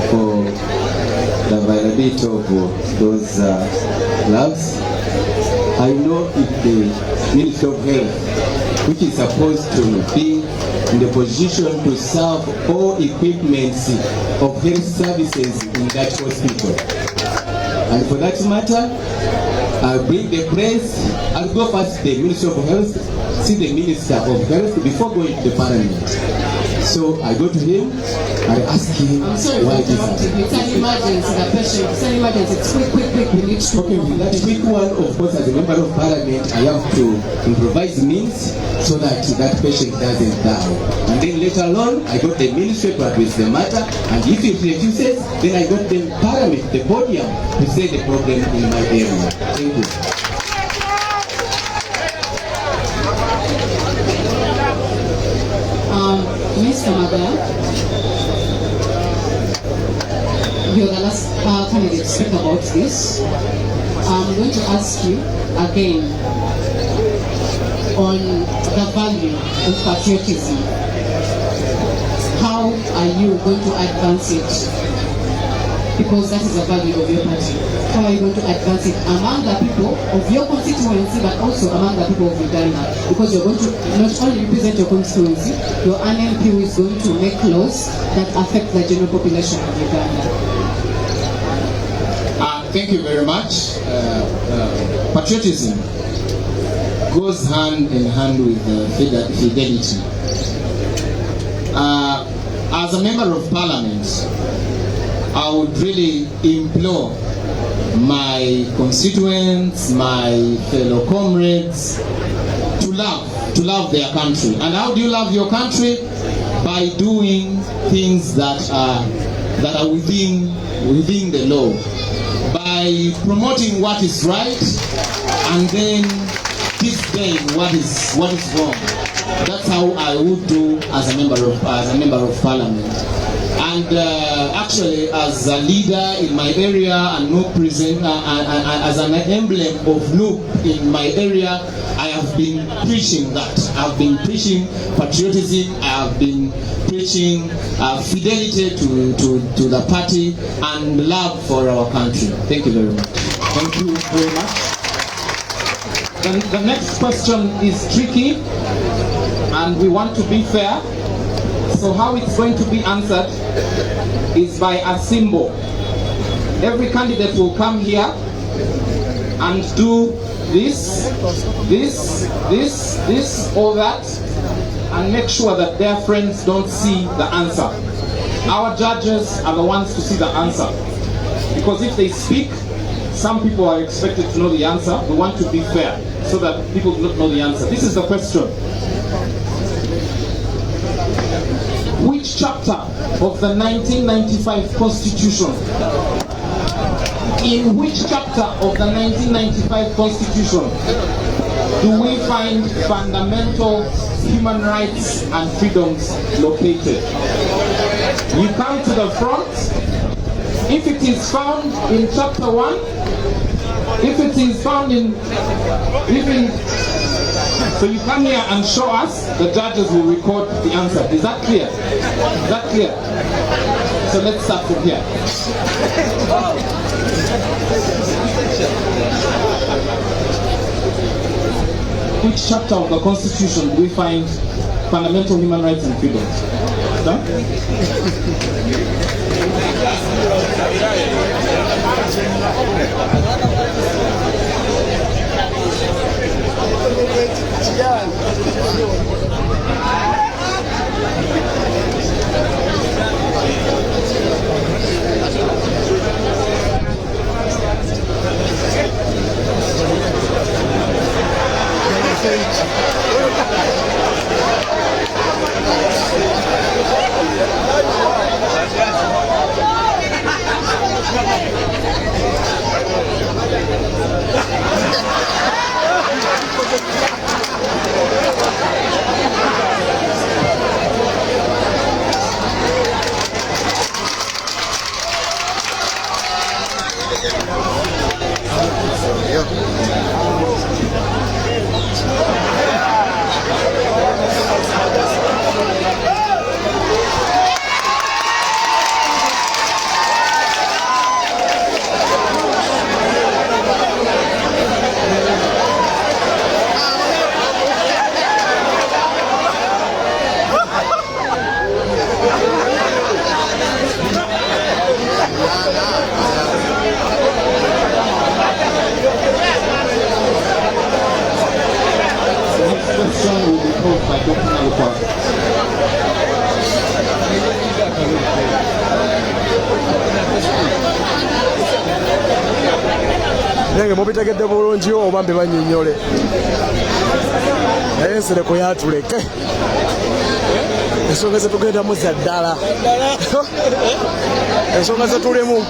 for the availability of those gloves. I know if the Ministry of Health, which is supposed to be in the position to serve all equipments of health services in that hospital, and for that matter, I'll bring the press. I'll go first to the Ministry of Health, see the Minister of Health before going to the Parliament. So I go to him, I ask him why this happened. It's an emergency, the patient, it's an emergency, it's quick, we need to... Okay, with that quick one, of course, as a member of Parliament, I have to improvise means so that that patient doesn't die. And then later on, I got the ministry to address the matter, and if it refuses, then I got the Parliament, the podium, to say the problem in my area. Thank you. Mr. Magala, you're the last candidate to speak about this. I'm going to ask you again on the value of patriotism. How are you going to advance it because that is a value of your party. How are you going to advance it among the people of your constituency, but also among the people of Uganda? Because you're going to not only represent your constituency, your NMP is going to make laws that affect the general population of Uganda. Thank you very much. Patriotism goes hand in hand with fidelity. As a member of parliament, I would really implore my constituents, my fellow comrades, to love their country. And how do you love your country? By doing things that are within the law, by promoting what is right and then displaying what is wrong. That's how I would do as a member of parliament. And actually, as a leader in my area and NUP as an emblem of NUP in my area, I have been preaching that. I've been preaching patriotism. I have been preaching fidelity to the party and love for our country. Thank you very much. Thank you very much. The next question is tricky, and we want to be fair. So how it's going to be answered is by a symbol. Every candidate will come here and do this, or that, and make sure that their friends don't see the answer. Our judges are the ones to see the answer. Because if they speak, some people are expected to know the answer. We want to be fair so that people do not know the answer. This is the question. Which chapter of the 1995 Constitution, in which chapter of the 1995 Constitution do we find fundamental human rights and freedoms located? You come to the front. If it is found in chapter 1, if it is found in so you come here and show us, the judges will record the answer. Is that clear? Is that clear? So let's start from here. Which chapter of the Constitution do we find fundamental human rights and freedoms? Huh? Nenge mubitegedde bulungi oba mbe banyinyole naye ensereko yatuleke ensonga zetugendamu za ddala ensonga zetulimu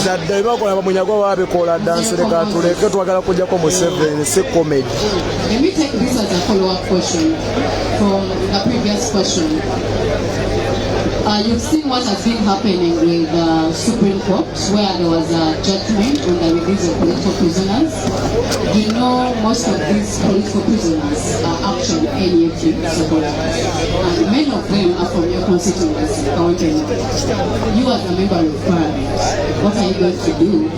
za ddala bakola bamunyagwa babikola dda nsereka atuleke twagala kujjako mu 7 si comedy. Let me take this as a follow-up question from the previous question. You've seen what has been happening with the Supreme Court, where there was a judgment on the release of political prisoners. You know, most of these political prisoners are actually NUP supporters, and many of them are from your constituency, Kawempe North. You as a member of Parliament, what are you going to do?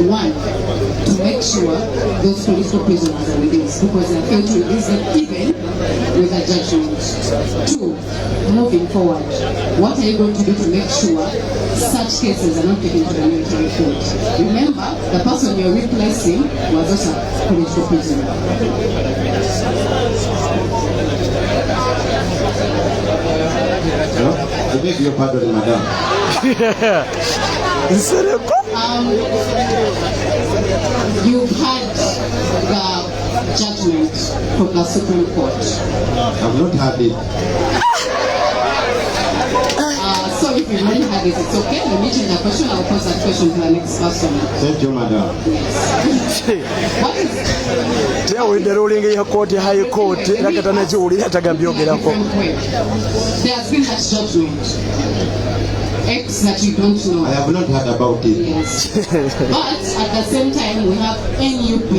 One, to make sure those political prisoners are released, because they are failed to release them even with a judgment. Two, moving forward, what are you going to do to make sure such cases are not taken to the military court? Remember, the person you're replacing was also a political prisoner. I beg your pardon, madam. You've had the judgment from the Supreme Court. I've not had it. So if you've already had it, it's okay. Let me change the question. I'll pose that question to the next person. Thank you, madam. What is teyawulidde ruling ya court ya high court era katana kiwulira tagambyogerako. There has been that judgment. X that you don't know. I have not heard about it. Yes. But at the same time, we have NUP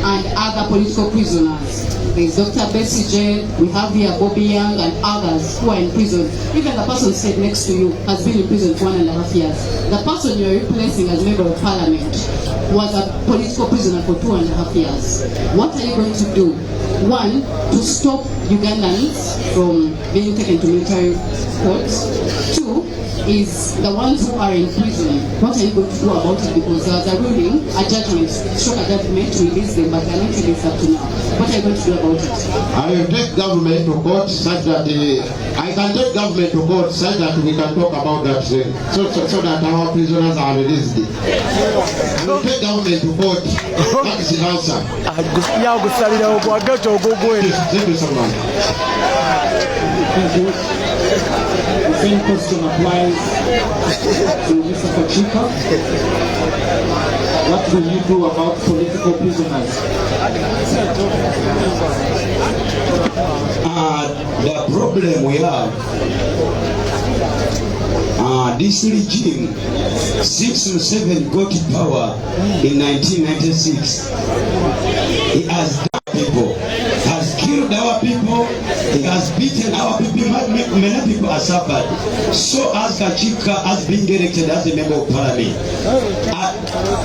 and other political prisoners. There is Dr. Bessie J. We have here Bobiwine and others who are in prison. Even the person sitting next to you has been in prison for 1.5 years. The person you are replacing as member of parliament was a political prisoner for 2.5 years. What are you going to do? One, to stop Ugandans from being taken to military courts. Two, is the ones who are in prison. What are you going to do about it? Because there was a ruling, a judgment, struck a judgment to release them, but they are not released up to now. What are you going to do about it? I will take government to court such that I can take government to court such that we can talk about that so that our prisoners are released. I will take government to court. That is the answer. Thank you so much. Thank you. The same question applies to Mr. Kachika. What will you do about political prisoners? The problem we have, this regime, 6 and 7 got power in 1996. He has done people, has killed our people, he has beaten our people, many people are suffered. So as Kachika has been elected as a member of parliament,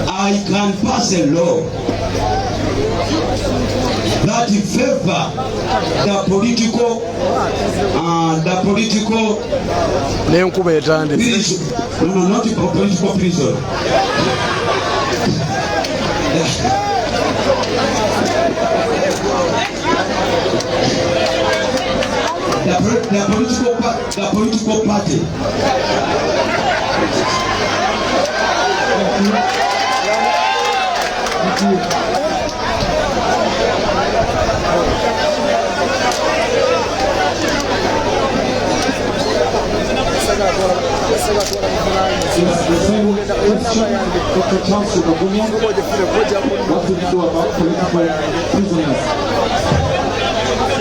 I can pass a law that favor the political prison. No, not the political prison. The political party.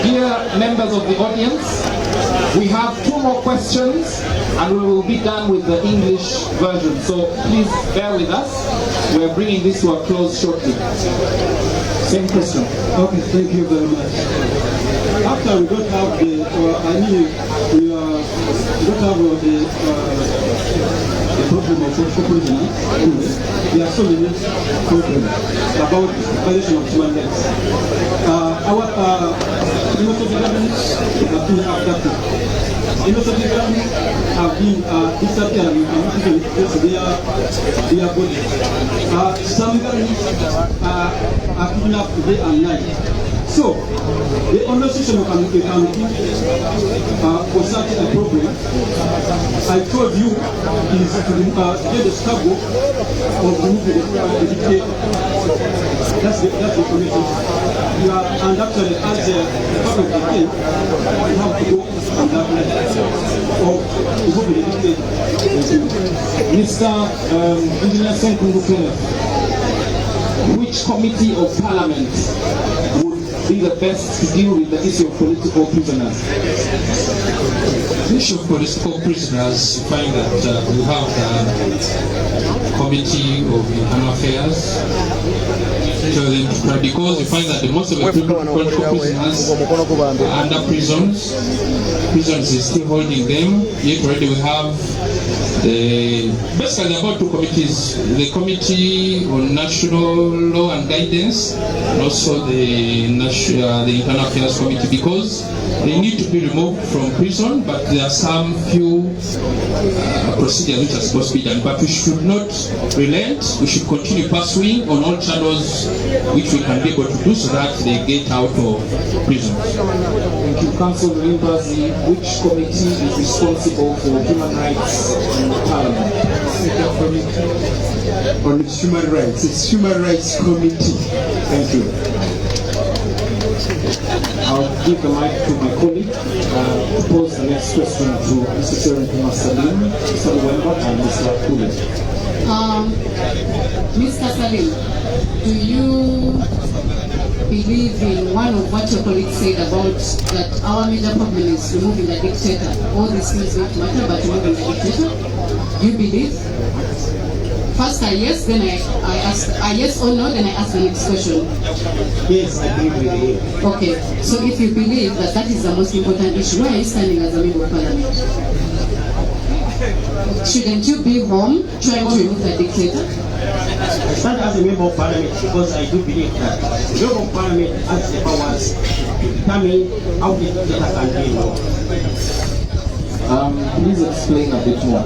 Dear members of the audience, we have 2 more questions and we will be done with the English version. So please bear with us. We are bringing this to a close shortly. Same question. Okay, thank you very much. After we don't have the, we don't have the problem of political prisoners. There are so many problems about violation of human rights. Our innocent governments have been abducted. Innocent governments have been disappearing and their bodies. Some governments are kidnapped day and night. So, the only solution we can do for such a problem, I told you, is to get the struggle of removing the dictator. That's the solution. And actually, as a part of the game, you have to go on that line of removing the dictator. Mr. Engineer Senkungu Kenneth, which committee of parliament would be the best to deal with the issue of political prisoners? The issue of political prisoners, you find that we have the Committee of Internal Affairs, tell them to try, because you find that the most of the people political prisoners are under prisons. Prisons is still holding them. Yet already we have basically about two committees: the Committee on National Law and Guidance, and also the Internal Affairs Committee, because they need to be removed from prison, but there are some few procedures which are supposed to be done. But we should not relent. We should continue pursuing on all channels which we can be able to do, so that they get out of prison. Thank you, Council members. Which committee is responsible for human rights in Parliament? On human rights, it's Human Rights Committee. Thank you. I'll give the mic to my colleague to pose the next question to Mr. Chairman Salim, Mr. Wemba, and Mr. Kavule. Mr. Salim, do you believe in one of what your colleague said about that our major problem is removing the dictator? All these things don't matter, but removing the dictator? Do you believe? First I yes, then I ask a yes or no, then I ask the next question. Yes, I believe with you. Okay, so if you believe that that is the most important issue, why are you standing as a member of Parliament? Shouldn't you be home trying to remove the dictator? I stand as a member of Parliament because I do believe that the member of Parliament has the powers to determine how the dictator can be removed. Please explain a bit more.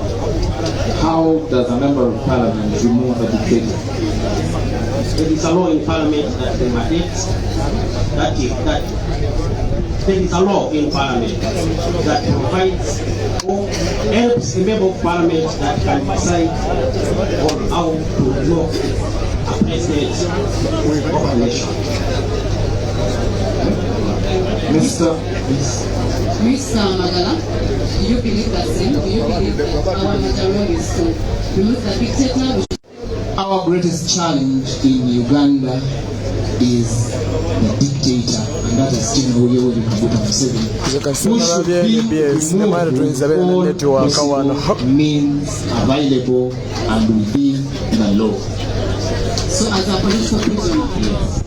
How does a member of Parliament remove a dictator? There is a law in Parliament that mandates that there is a law in Parliament that provides or helps a member of Parliament that can decide on how to remove a president of a nation. Mr. Magala, do you believe that same? Do you believe that our major role is to remove the dictator? Our greatest challenge in Uganda is the dictator, and that is General Yoweri Kaguta Museveni, who should be removed with all possible means available and within the law. So as a political prisoner, yes.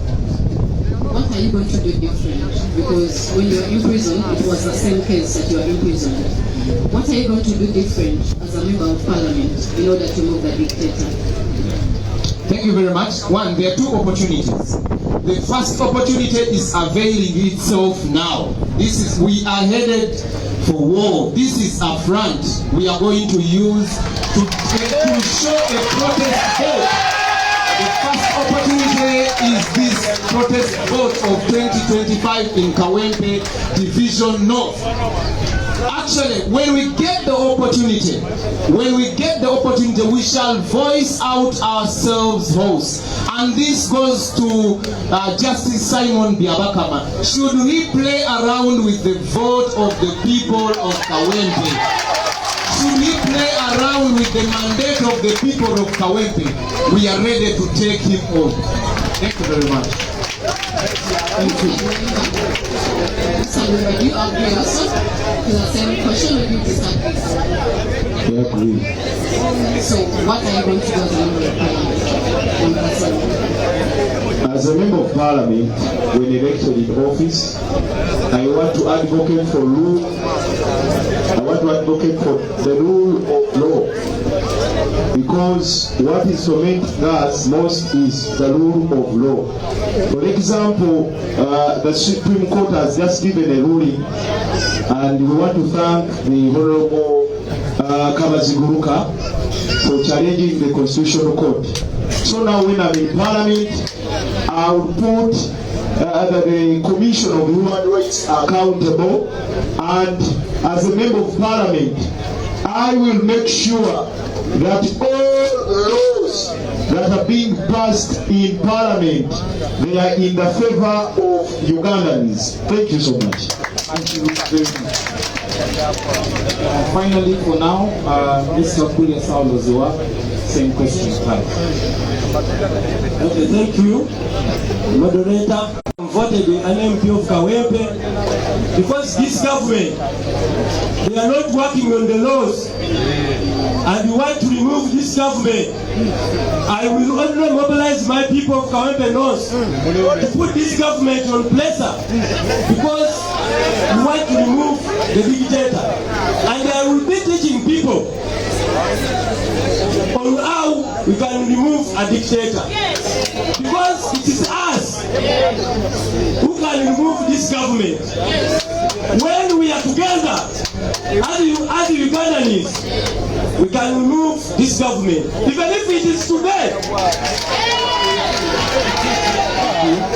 What are you going to do different? Because when you were in prison, it was the same case that you were in prison. What are you going to do different as a member of Parliament in order to remove the dictator? Thank you very much. One, there are two opportunities. The first opportunity is availing itself now. We are headed for war. This is a front we are going to use to show a protest vote. The first opportunity is this protest vote of 2025 in Kawempe Division North. Actually, when we get the opportunity, we shall voice out ourselves voice. And this goes to Justice Simon Biabakama. Should we play around with the vote of the people of Kawempe? Should we play around with the mandate of the people of Kawempe? We are ready to take him home. Thank you very much. Thank you. Do you agree also to the same question, or do you disagree? I agree. So what are you going to do as a member of Parliament? As a member of Parliament, when elected in office, I want to advocate for rule. I want to advocate for the rule of law, because what is tormenting us most is the rule of law. For example, the Supreme Court has just given a ruling, and we want to thank the Honorable Kabaziguruka for challenging the Constitutional Court. So now when I'm in Parliament, I will put the Commission of Human Rights accountable, and as a member of Parliament, I will make sure that all laws that are being passed in Parliament, they are in the favor of Ugandans. Thank you so much. Thank you very much. Finally, for now, Mr. Kulia Sauloziwa, same question. Okay, thank you, moderator. I'm voted an MP of Kawempe because this government, they are not working on the laws and you want to remove this government, I will only mobilize my people of Kawempe North to put this government on pressure because we want to remove the dictator. And I will be teaching people on how we can remove a dictator. Because it is us who can remove this government. When we are together, as Ugandans, we can remove this government. Even if it is today,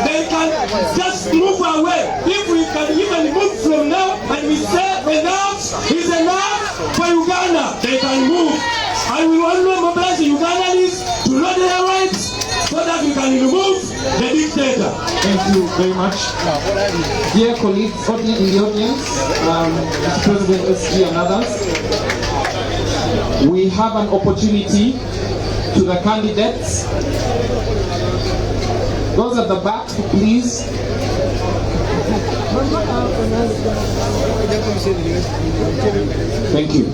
they can just move away. If we can even move from now and we say enough is enough for Uganda, they can move. And we want to mobilize the Ugandans to know their rights so that we can remove the dictator. Thank you very much. Dear colleagues in the audience, Mr. President SG and others, we have an opportunity to the candidates. Those at the back, please. Thank you.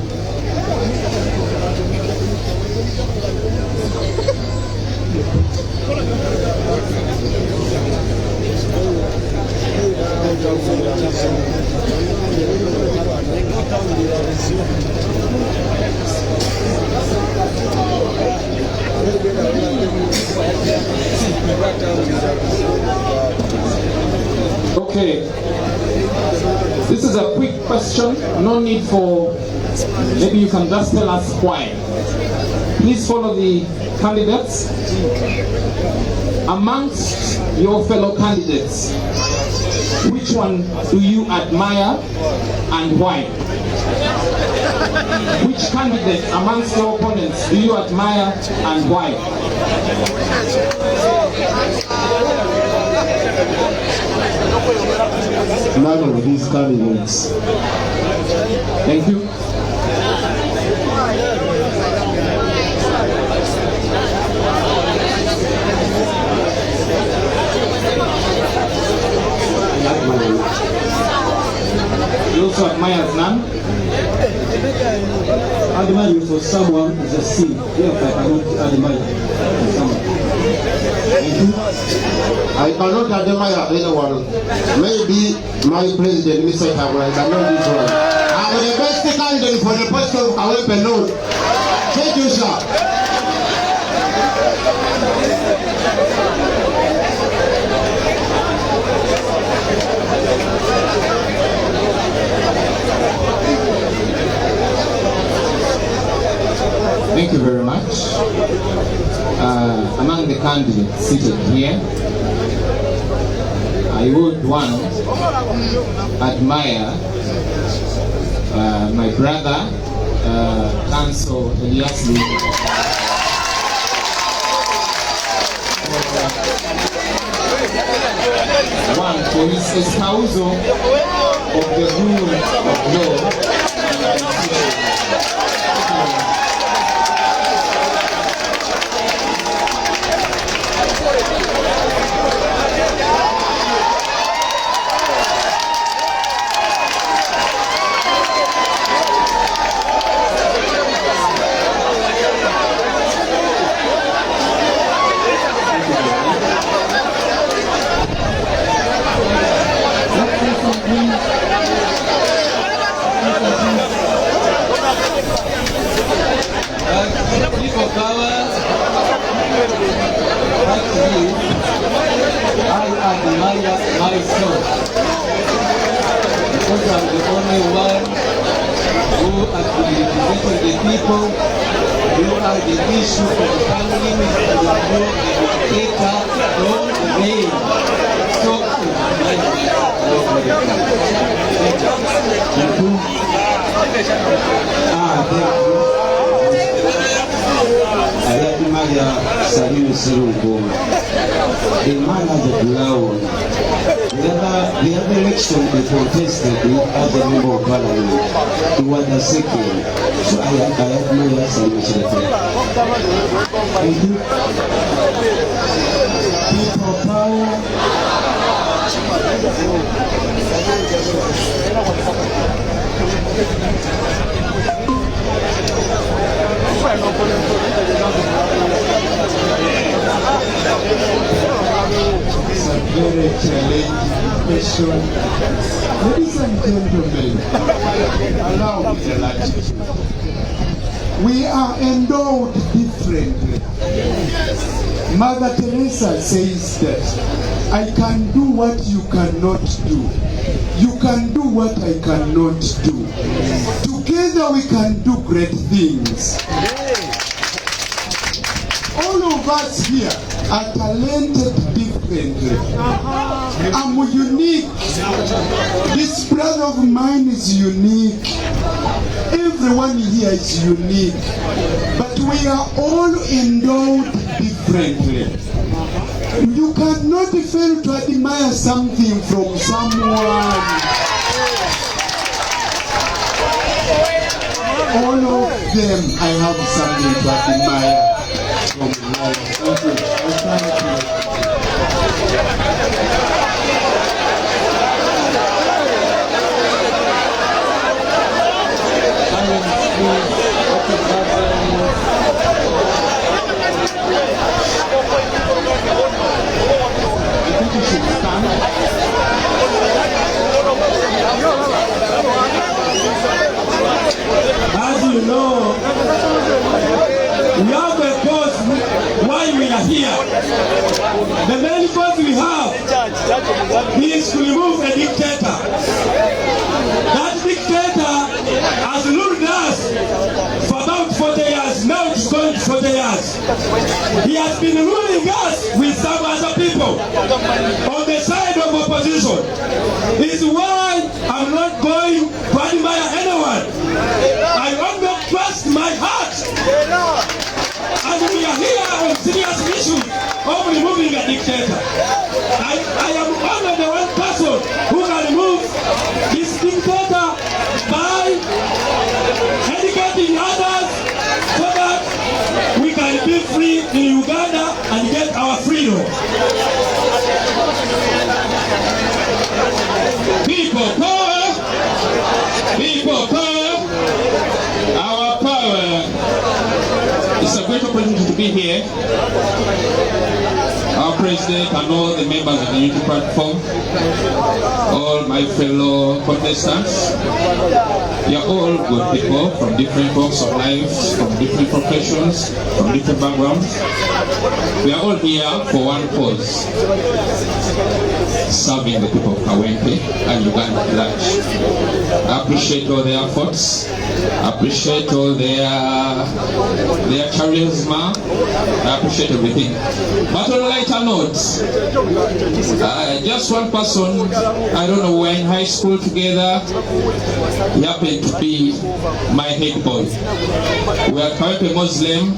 Okay, this is a quick question, no need for, maybe you can just tell us why. Please follow the candidates. Amongst your fellow candidates, which one do you admire and why? Which candidate amongst your opponents do you admire and why? None of these candidates. Thank you. You also admire none? Admire for someone is a sin. Therefore, I cannot admire for someone. I cannot admire anyone. Maybe my president, Mr. Kavule, I cannot this one. I'm the best candidate for the post of Kawempe North. Thank you, sir. Thank you very much. Among the candidates seated here, I would one admire my brother, Council Eliasli, one for his espousal of the rule of law. I admire myself because I'm the only one who has been representing the people. You are the issue of the family, you are not the dictator, don't name. So, I admire Salim Sirungo. The man has a blow. The other election they protested as a member of Parliament. He was the second. So I admire Salim Sirungo. Thank you. People power. question. Ladies and gentlemen, allow me the light. We are endowed differently. Mother Teresa says that I can do what you cannot do. You can do what I cannot do. Together we can do great things. All of us here are talented differently. I'm unique. This brother of mine is unique. Everyone here is unique. But we are all endowed differently. You cannot fail to admire something from someone. All of them, I have something to admire from life. As you know, we have a cause why we are here. The main cause we have is to remove a dictator. That dictator has ruled us for about 40 years. Now it's going to 40 years. He has been ruling us with some other people on the side of opposition. This is why I'm not going to admire anyone. I want to trust my heart. And we are here on serious issues of removing a dictator. I am only the one person who can remove this dictator by educating others so that we can be free in Uganda and get our freedom. People power! People power! Our power! It's a great opportunity to be here. Our president and all the members of the unity platform, all my fellow contestants, you are all good people from different walks of life, from different professions, from different backgrounds. We are all here for one cause: serving the people of Kawempe and Uganda at large. I appreciate all their efforts. I appreciate all their charisma. I appreciate everything. But on a lighter note, just one person, I don't know, we're in high school together. He happened to be my head boy. We are Kawempe Muslim,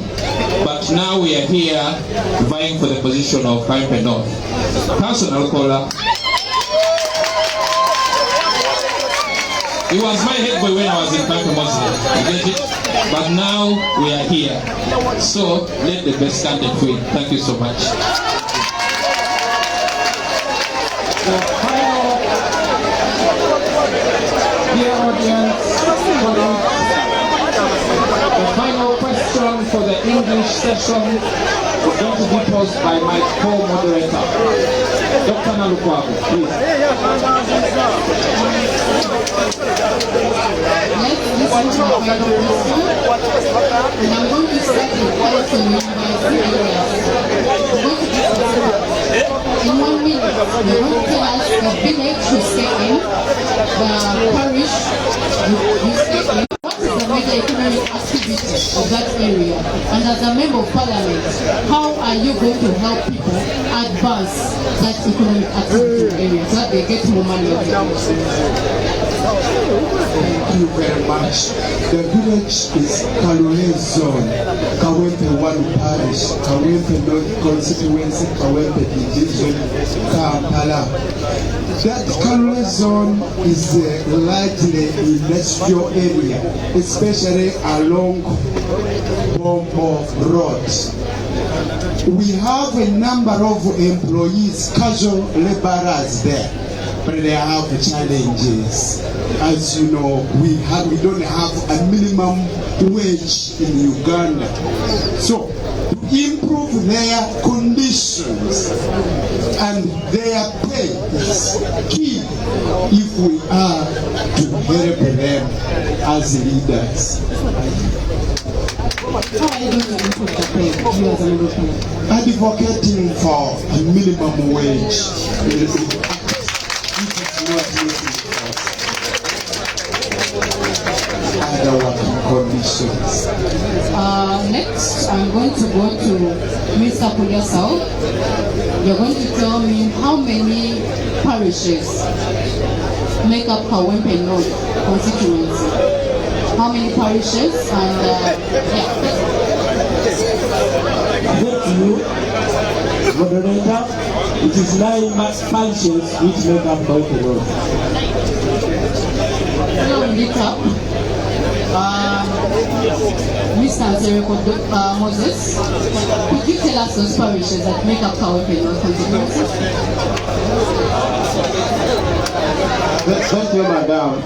but now we are here vying for the position of Kawempe North. Personal caller. He was my head boy when I was in Kawempe Muslim. You get it? But now we are here. So let the best candidate win. Thank you so much. Dear audience, the final question for the English session is going to be posed by my co-moderator, Dr. Nalukwabu, please. Let's listen to the final question, and I'm going to start with also university areas. In 1 minute, you're going to tell us the village you stay in, the parish you stay in. What is the major economic activity of that area? And as a member of parliament, how are you going to help people advance that economic activity area so that they get more money? Thank you very much. The village is Kavule Zone, Kawempe 1 Parish, Kawempe North Constituency, Kawempe Division, Kampala. That Kavule Zone is largely industrial area, especially along Bombo Road. We have a number of employees, casual laborers there, but they have challenges. As you know, we don't have a minimum wage in Uganda. So, to improve their conditions and their pay is key if we are to help them as leaders. How are you going to improve the pay, you as an entrepreneur? Advocating for a minimum wage. It is not other working conditions. Next, I'm going to go to Mr. Pulyasao. You're going to tell me how many parishes make up Kawempe North constituency. How many parishes and Thank you, moderator. It is 9 parishes which make up Kawempe North. Mr. Zereko Moses, could you tell us those parishes that make up Kawempe North constituency? Thank you, madam.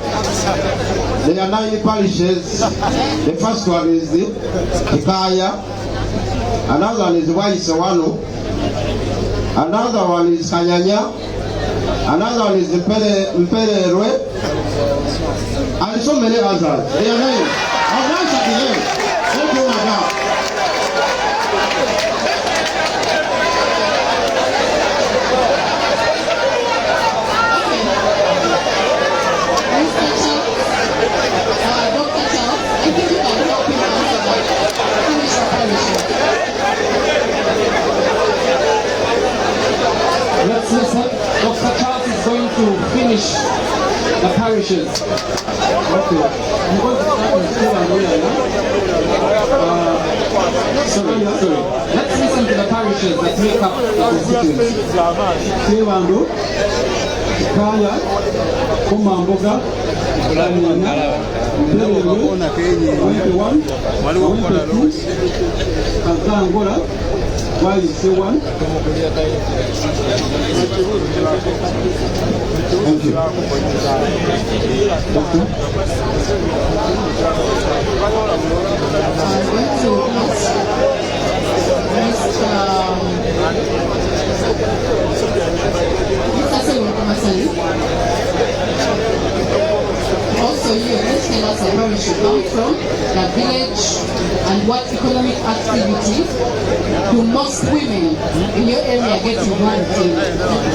There are 9 parishes. The first one is the Hikaya. Another one is Waisawano. Another one is Kanyanya. Another one is Mpererwe. And so many others. They are 9. I'll answer the name. Thank you, madam. Let's listen. Dr. Charles is going to finish the parishes. Okay. I'm going to start with sorry. Let's listen to the parishes that make up the constituency. Kewando, Kaya, Komamboga, Kanyanya, Mpererwe, Kawempe 1, Kawempe 2, Kazangola, Waise 1. Thank you. Doctor? I'm going to also you, let's tell us where we should come from, the village, and what economic activity do most women in your area get involved in?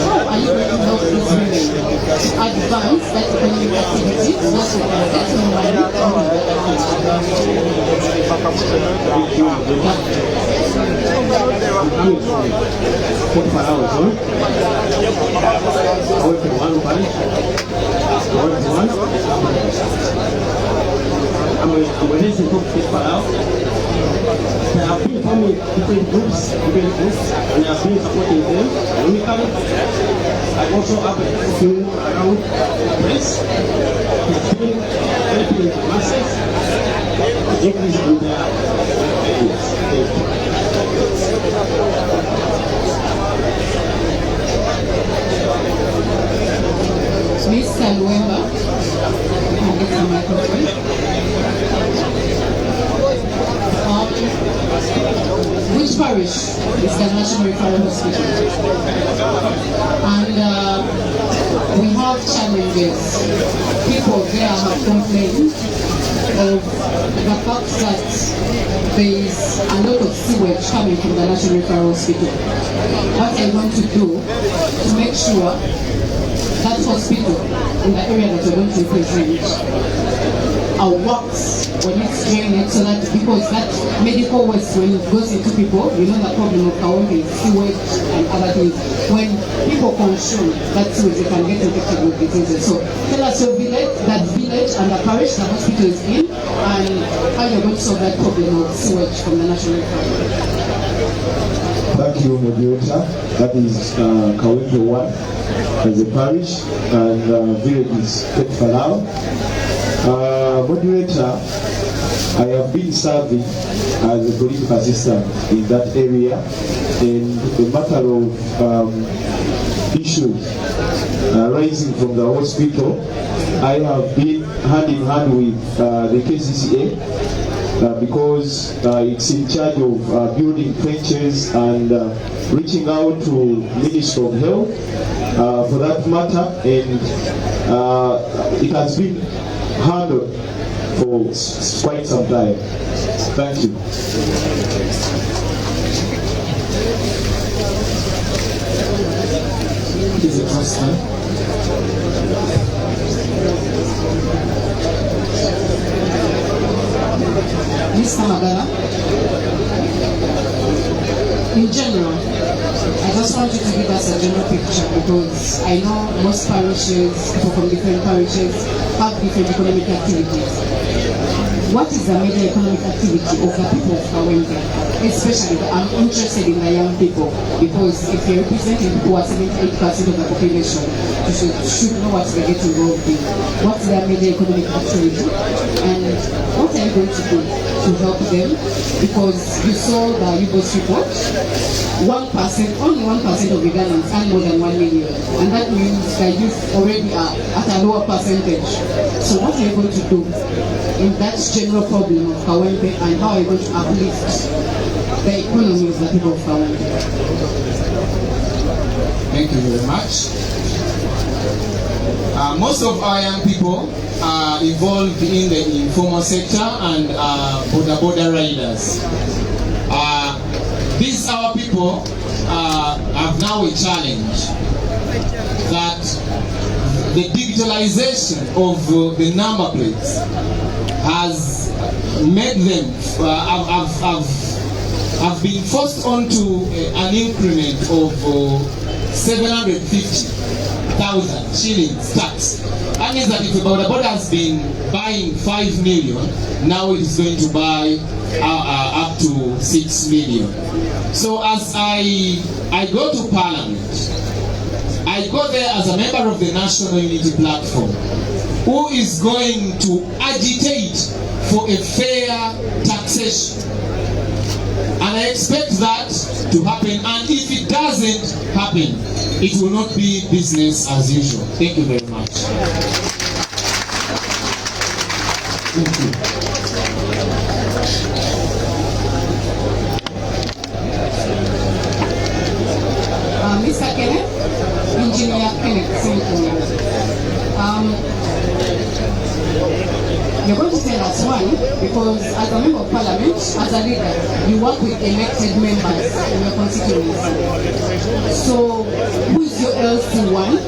How are you going to help these women to advance that economic activity so that we can get more money? I'm releasing people out. They have been forming different groups, and they have been supporting them economically. I also have a few around the place. It's been helping the masses to increase in their ideas. Mr. Luemba, I'll get the microphone. Which parish is the National Referral Hospital? And we have challenges. People there have complained of the fact that there is a lot of sewage coming from the National Referral Hospital. What I want to do to make sure that hospital in the area that we're going to represent works when it's drained, so that because that medical waste, when it goes into people, you know the problem of Kawempe, sewage and other things. When people consume that sewage, they can get infected with diseases. So tell us your village, that village and the parish the hospital is in, and how you're going to solve that problem of sewage from the national referral. Thank you, moderator. That is Kawempe 1 as a parish, and village is Petfalau. Moderator, I have been serving as a political assistant in that area, and a matter of issues arising from the hospital, I have been hand in hand with the KCCA because it's in charge of building trenches and reaching out to Ministry of Health for that matter, and it has been handled for quite some time. Thank you. Is it first time? Mr. Magala, in general, I just want you to give us a general picture, because I know most parishes, people from different parishes, have different economic activities. What is the major economic activity of the people of Kawempe? Especially, I'm interested in the young people, because if you're representing people who are 78% of the population, you should know what they get involved in. What's their major economic activity? And what are you going to do to help them? Because you saw the UBOS report, 1%, only 1% of Ugandans earn more than 1 million. And that means the youth already are at a lower percentage. So what are you going to do in that general problem of Kawempe, and how are you going to uplift the economy of the people of Kawempe? Thank you very much. Most of our young people are involved in the informal sector and border riders. These our people have now a challenge that the digitalization of the number plates has made them have been forced onto an increment of 750,000 shillings tax. That means that if a border has been buying 5 million, now it is going to buy up to 6 million. So as I go to Parliament, I go there as a member of the National Unity Platform, who is going to agitate for a fair taxation. And I expect that to happen, and if it doesn't happen, it will not be business as usual. Thank you very much. Thank you. Mr. Kenneth, Engineer Kenneth, you're going to tell us one, because as a member of Parliament, as a leader, you work with elected members in your constituency. So, who is your LC1?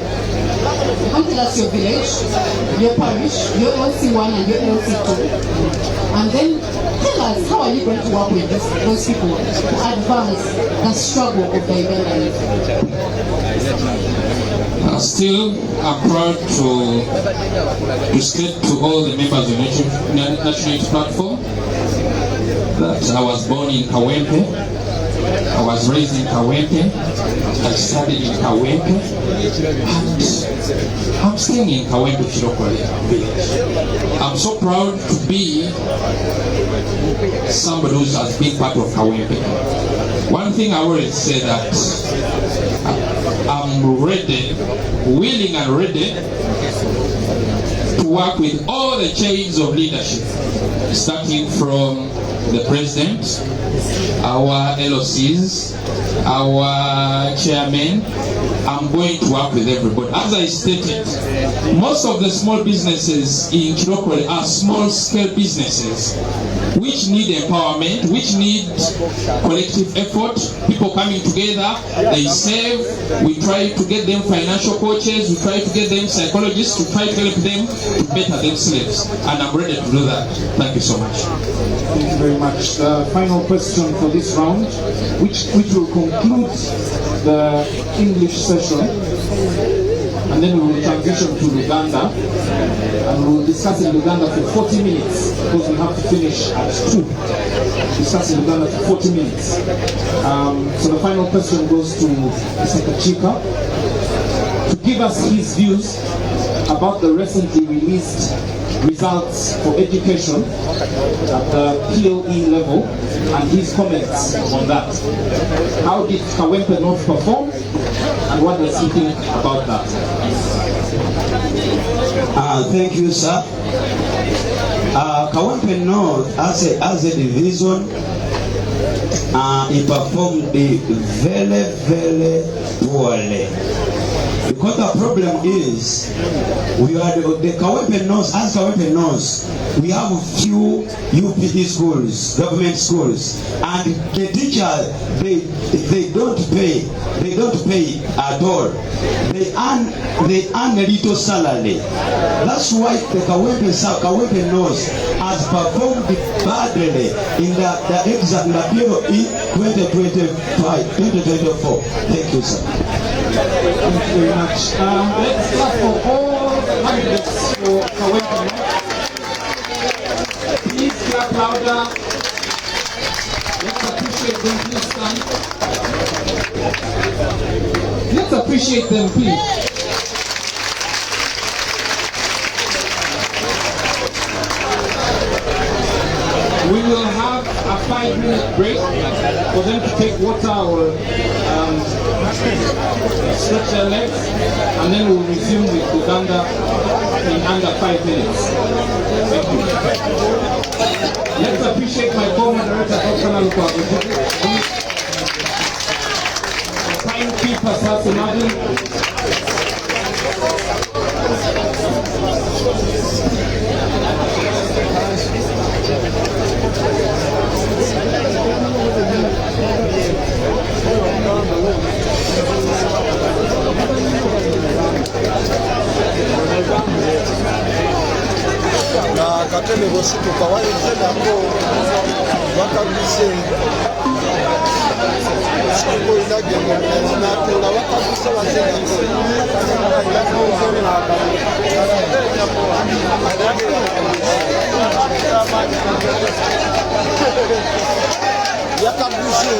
You can tell us your village, your parish, your LC1 and your LC2. And then tell us, how are you going to work with those people to advance the struggle of the Ugandans? Still, I'm proud to state to all the members of the National Unity Platform that I was born in Kawempe, I was raised in Kawempe, I studied in Kawempe, and I'm staying in Kawempe village. I'm so proud to be somebody who has been part of Kawempe. One thing I always say that I'm ready, willing and ready to work with all the chains of leadership, starting from the president, our LOCs, our chairman. I'm going to work with everybody. As I stated, most of the small businesses in Kirokole are small-scale businesses which need empowerment, which need collective effort, people coming together, they save, we try to get them financial coaches, we try to get them psychologists, we try to help them to better themselves, and I'm ready to do that. Thank you so much. Thank you very much. The final question for this round, which will conclude the English session, and then we will transition to Uganda, and we will discuss in Uganda for 40 minutes, because we have to finish at 2. Discuss in Uganda for 40 minutes. So the final question goes to Mr. Kachika to give us his views about the recently released results for education at the PLE level, and his comments on that. How did Kawempe North perform, and what does he think about that? Thank you, sir. Kawempe North as a division, he performed very poorly. Because the problem is, we are the Kawempe North, as Kawempe North, we have few UPE schools, government schools, and the teachers, they don't pay at all. They earn a little salary. That's why the Kawempe North has performed badly in the exam, the POE 2024. Thank you, sir. Thank you very much. Let's clap for all candidates for Kawempe North. Please clap louder. Let's appreciate them, please stand. Let's appreciate them, please. We will have a 5-minute break for them to take water or stretch their legs, and then we'll resume with Uganda in under 5 minutes. Thank you. Let's appreciate my former director, Dr. Naluka. Timekeeper, Sasa Madin. Na katene bosiku kwa tena ko wakabise siku inage na tuna wakabise wazee yakabuse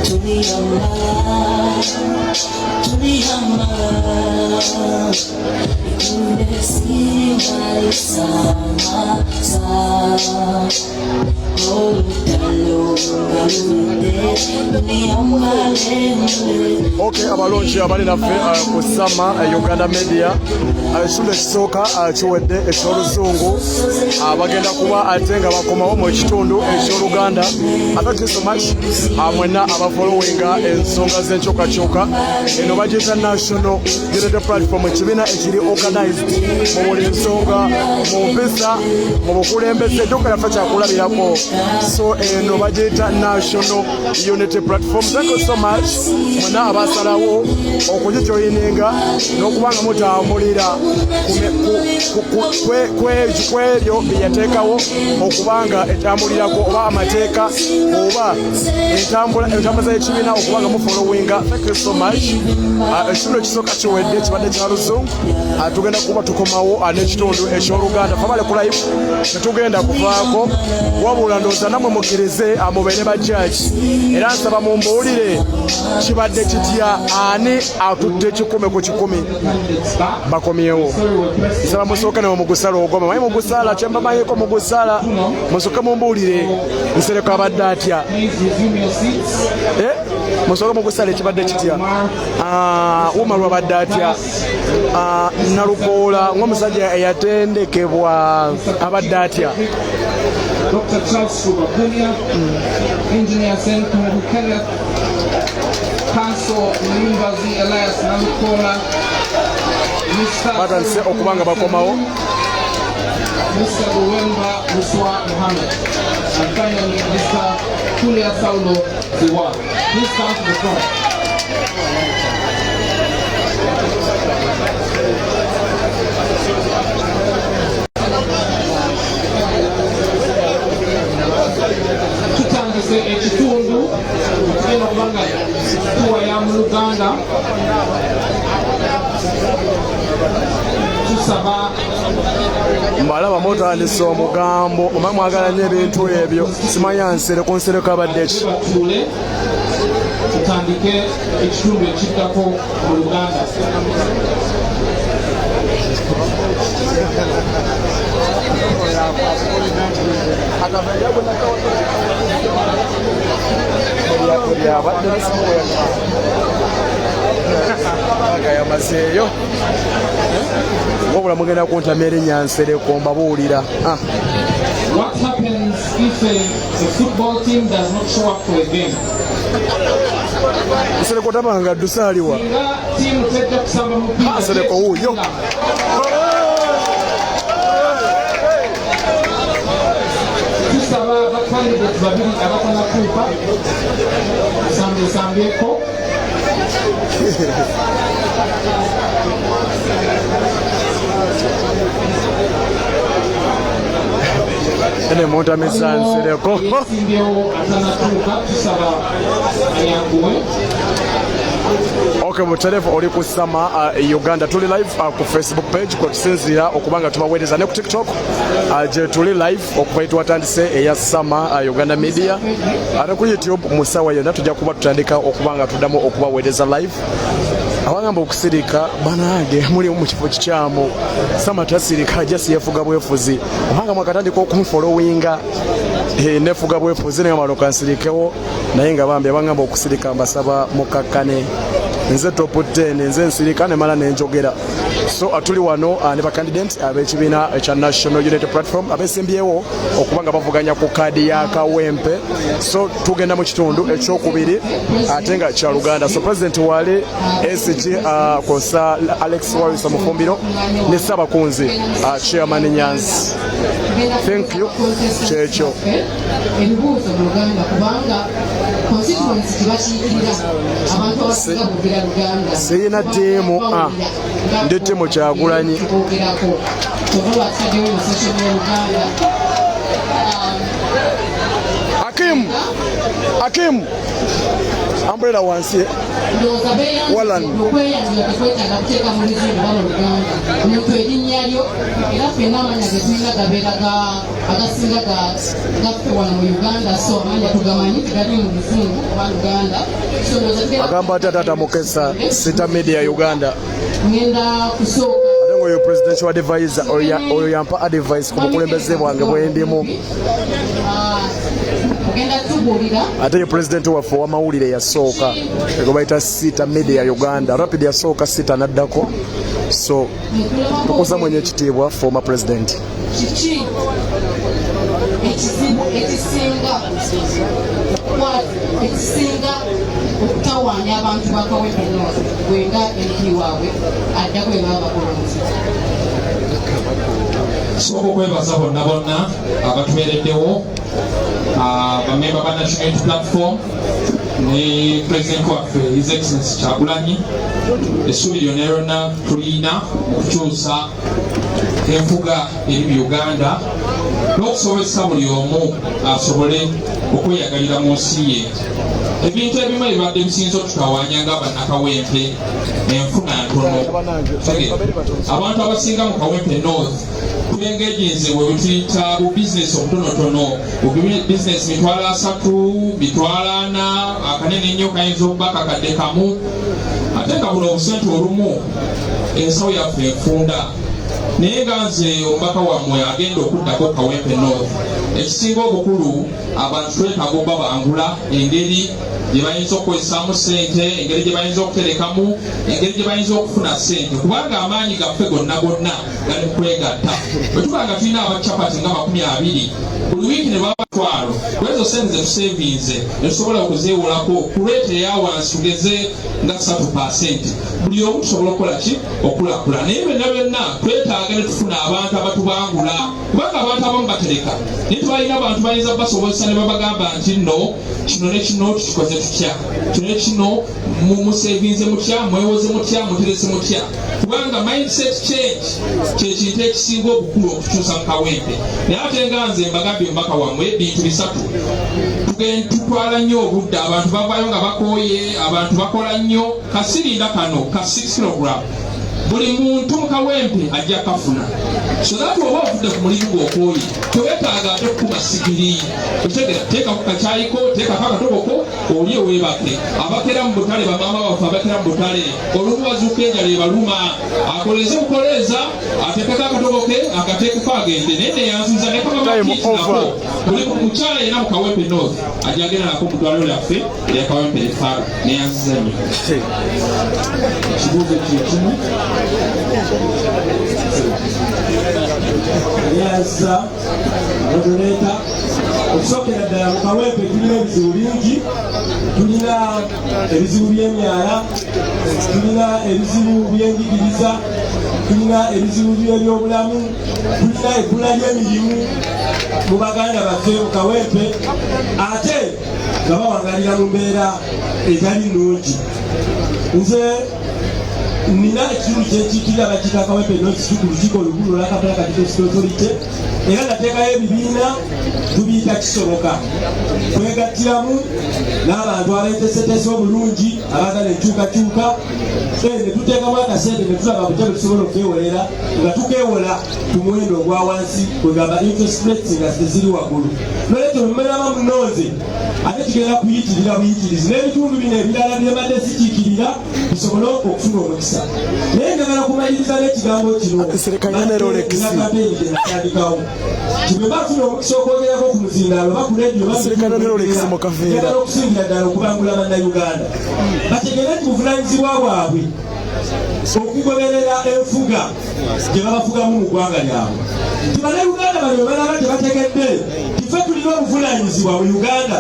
Tuli Okay, abalonji abali naffe kusama Uganda Media ekisula ekisooka kiwedde eky'oluzungu abagenda kuba ate nga bakomawo mu kitundu eky'oluganda. Thank you so much mwenna abafollowinga ensonga z'enkyukakyuka eno bagiyita National Unity Platform, ekibiina ekiri organized mu buli nsonga mu mpisa mu bukulembeze edduuka yaffe kyakulabirako, so eno bagiyita National Unity Platform. Thank you so much mwenna abasalawo okugijoyininga n'okubanga mutambulira kwebyo byeyateekawo okubanga etambulirako oba amateeka oba entambuza y'ekibiina okubanga mufollowinga. Thank you so much. Ekitundu ekisooka kiwedde kibadde kya luzungu, tugenda kuba tukomawo n'ekitundu eky'oluganda fabale ku live tetugenda kuvaako wabula ndowooza nammwe mukkirize mubeere bajjaji era nsaba mumbuulire kibadde kitya, ani atudde 10 ku 10 bakomyewo. Nsaba musooke nawe mugusala ogoma maye mugusala kyembamanyeko mugusala musooke mumbuulire nsereko abadde atya musooke mugusala ekibadde kitya Umaru abadde atya Nalukoola ng'omusajja eyatendekebwa abadde atya Dr. Charles Rubakunya, Engineer Senku Kenneth, Council Mlimbazi Elias Nalukoola, batanse okubanga bakomawo Mr. Luwemba Muswa Mohammed, and finally Mr. Kulia Saulo Ziwa. Please come to the front. Tutangise ekitundu tugenda kubanga tuwa ya mu Luganda tusaba mbalaba motandise omugambo oba mwagala nnyo ebintu ebyo simanya nsere ku nsere kabadde ki tutandike ekitundu ekiddako mu Luganda. yamazeeyo wabula mugenda kuntamya erinnya Nsereko mbabuulira. What happens if a football team does not show up for a game? Nsereko tabanga ddusaaliwa. Team tejja kusamba mupiira. Nsereko wuuyo. Tusaba abakandidates babiri abatannatuuka sambyeko. Ene montamisa Nsereko. Okay, mutelefu oli ku Sama Uganda tuli live ku Facebook page kwa tusinzira okubanga tubaweereza ne ku TikTok je tuli live okuva twatandise eya Sama Uganda Media ate ku YouTube musawa yonna tujja kuba tutandika okubanga tuddamu okubaweereza live. Abagamba okusirika banange muli mu kifo kikyamu Sama tasirika jasi yefuga bwefuzi obanga mwakatandika okumfollowinga nefuga bwefuzi ne maloka nsirikewo naye nga bambi abagamba okusirika mbasaba mukakkane nze top 10 nze nsirika ne mala nenjogera. So atuli wano ne bakandidate ab'ekibiina ekya National Unity Platform abesimbyewo okubanga bavuganya ku kaadi ya Kawempe. So tugenda mu kitundu ekyokubiri ate nga kya Luganda. So President wale SG kosa Alex Wawisa Mufumbiro ne Sabakunzi Chairman Nyanzi. Thank you. Checho. Ebibuuzo mu Luganda kubanga constituency tibakiyirira abantu abasinga bogera Luganda. Sirina ttiimu ndi ttiimu Kyagulanyi. Hakim umbrella wansi Walan okweyanjula tekwetaaga kuteeka mu lizimba mu Luganda omuntu erinnya lyo era ffenna amanya ge tulina gabeera agasinga gaffe wano mu Uganda so amanya tugamanyi tegali mu luzungu oba Luganda agamba ate Taata Mukesa Sita Media Uganda ngenda kusooka oyo presidential advisor oyo yampa advice ku bukulembeze bwange bwendimu ate ye president waffe w'amawulire yasooka ego bayita Sita Media Uganda rapid yasooka Sita naddako so tukuza mwenye ekitiibwa former president. Kiki ekizibu ekisinga okutawaanya abantu ba Kawempe North bwenga MP waabwe addako bwe baba bakolonzi. Soko kwebaza bonna abatubeereddewo bamemba ba National Unity Platform ne President waffe His Excellency Kyagulanyi essuubi lyonna lyonna tulina okukyusa enfuga eri mu Uganda n'okusobozesa buli omu asobole okweyagalira mu nsi ye. Ebintu ebimu ebibadde bisinza okututawaanya nga bannakawempe enfuna ntono. Abantu abasinga mu Kawempe North tulengejenze bwe tuyita bu business obutonotono business mitwalo 3 mitwalo 4 akanene ennyo kayinza okuba kakadde kamu ate nga buno obusente olumu ensawo yaffe enfunda naye nga nze omubaka wammwe agenda okuddako Kawempe North ekisinga obukulu abantu twetaaga okuba bangula engeri gye bayinza okukozesaamu ssente engeri gye bayinza okuterekamu engeri gye bayinza okufuna ssente kubanga amaanyi gaffe gonna gali mu kwegatta bwe tuba nga tulina abacapati nga 20 buli wiiki ne baba twalo kwezo ssente ze tusevinze ne tusobola okuzeewolako kuleeta eyawansi tugeze nga 3%. Buli omu tusobola okukola ki okulakulana naye byonna twetaaga ne tufuna abantu abatubangula kubanga abantu abamu batereka naye tubalina abantu bayinza basobozesa ne babagamba nti nno kino ne kino tukikoze tutya kino ne kino musevinze mutya mwewoze mutya muterese mutya kubanga mindset change kyekintu ekisinga obukulu okukyusa mu Kawempe. Naye ate nga nze mbagambye omubaka wammwe ebintu bisatu tutwala nnyo obudde abantu bavaayo nga bakooye abantu bakola nnyo kasirinda kano ka 6 kg buli muntu mu Kawempe ajja kafuna so that oba ovudde ku mulimu gw'okooyi tewetaaga ate kukuba sigiri otegera teeka ku kakyayiko teekako akatoboko olye weebake abakera mu butale bamaama baffe abakera mu butale olumu bazuuka enjala ebaluma akoleze bukoleeza ateekeko akatoboke akateekeko agende naye neyanziza nekamabakiitinako buli mukyala yena mu Kawempe North ajja agenda nako mu ddwaliro lyaffe erya Kawempe Referral neyanziza nnyo ekibuuzo kyekimu Yes, moderator. Okusookera ddala mu Kawempe tulina ebizibu bingi, tulina ebizibu by'emyala, tulina ebizibu by'enjigiriza, tulina ebizibu by'ebyobulamu, tulina ebbula ly'emirimu mu baganda baffe mu Kawempe ate nga bawangalira mu mbeera etali nnungi. Nze nina ekitundu kyekiikirira bakiyita Kawempe North ku lukiiko olukulu olwa Kampala Capital Authority era nateekayo ebibiina tubiyita kisoboka kwegattiramu n'abantu abeeteeseteese obulungi abaagala enkyukakyuka ne tuteekamu akasente ne tulaba butya bwe tusobola okwewolera nga tukeewola ku muwendo ogwa wansi kwegamba interest rates nga teziri waggulu noleeto mumeraba munonze ate tugenda kuyitirira buyitirizi n'ebitundu bino ebirala byebadde sikiikirira bisobole okufuna omukisa naye njagala kumaliriza n'ekigambo kino natandikawo kibwe bafuna omukisa okwogerako ku muzindaalo baku rediyo bagala okusingira ddala okubangula bannayuganda bategere nti buvunanyizibwa bwabwe okugoberera enfuga gye babafugamu mu ggwanga lyabwe tibannayuganda bano balaba tebategedde ife tulina obuvunanyizibwa mu Uganda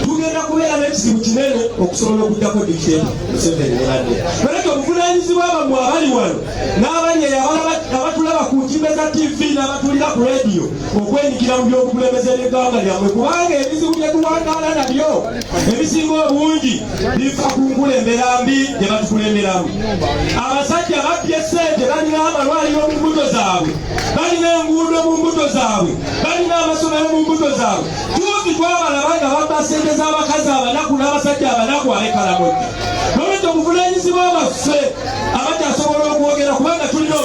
tugenda kubeera n'ekizibu kinene okusobola okuddako dictator Museveni muladde baleke obuvunanyizibwa bamwe abali wano n'abanyeri abatulaba ku ntimbe za TV n'abatulira ku rediyo okwenyikira mu by'obukulembeze by'eggwanga lyammwe kubanga ebizibu bye tuwangaala nabyo ebisinga obungi bifa ku nkulembera mbi gye batukulemberamu abasajja babbye ssente balina amalwaliro mu mbuto zaabwe balina enguudo mu mbuto zaabwe balina amasomero mu mbuto zaabwe tuuti twabalaba nga babba ssente z'abakazi abanaku n'abasajja abanaku abekalamoja nolwekyo obuvunanyizibwa baffe abatasobola okwogera kubanga tulina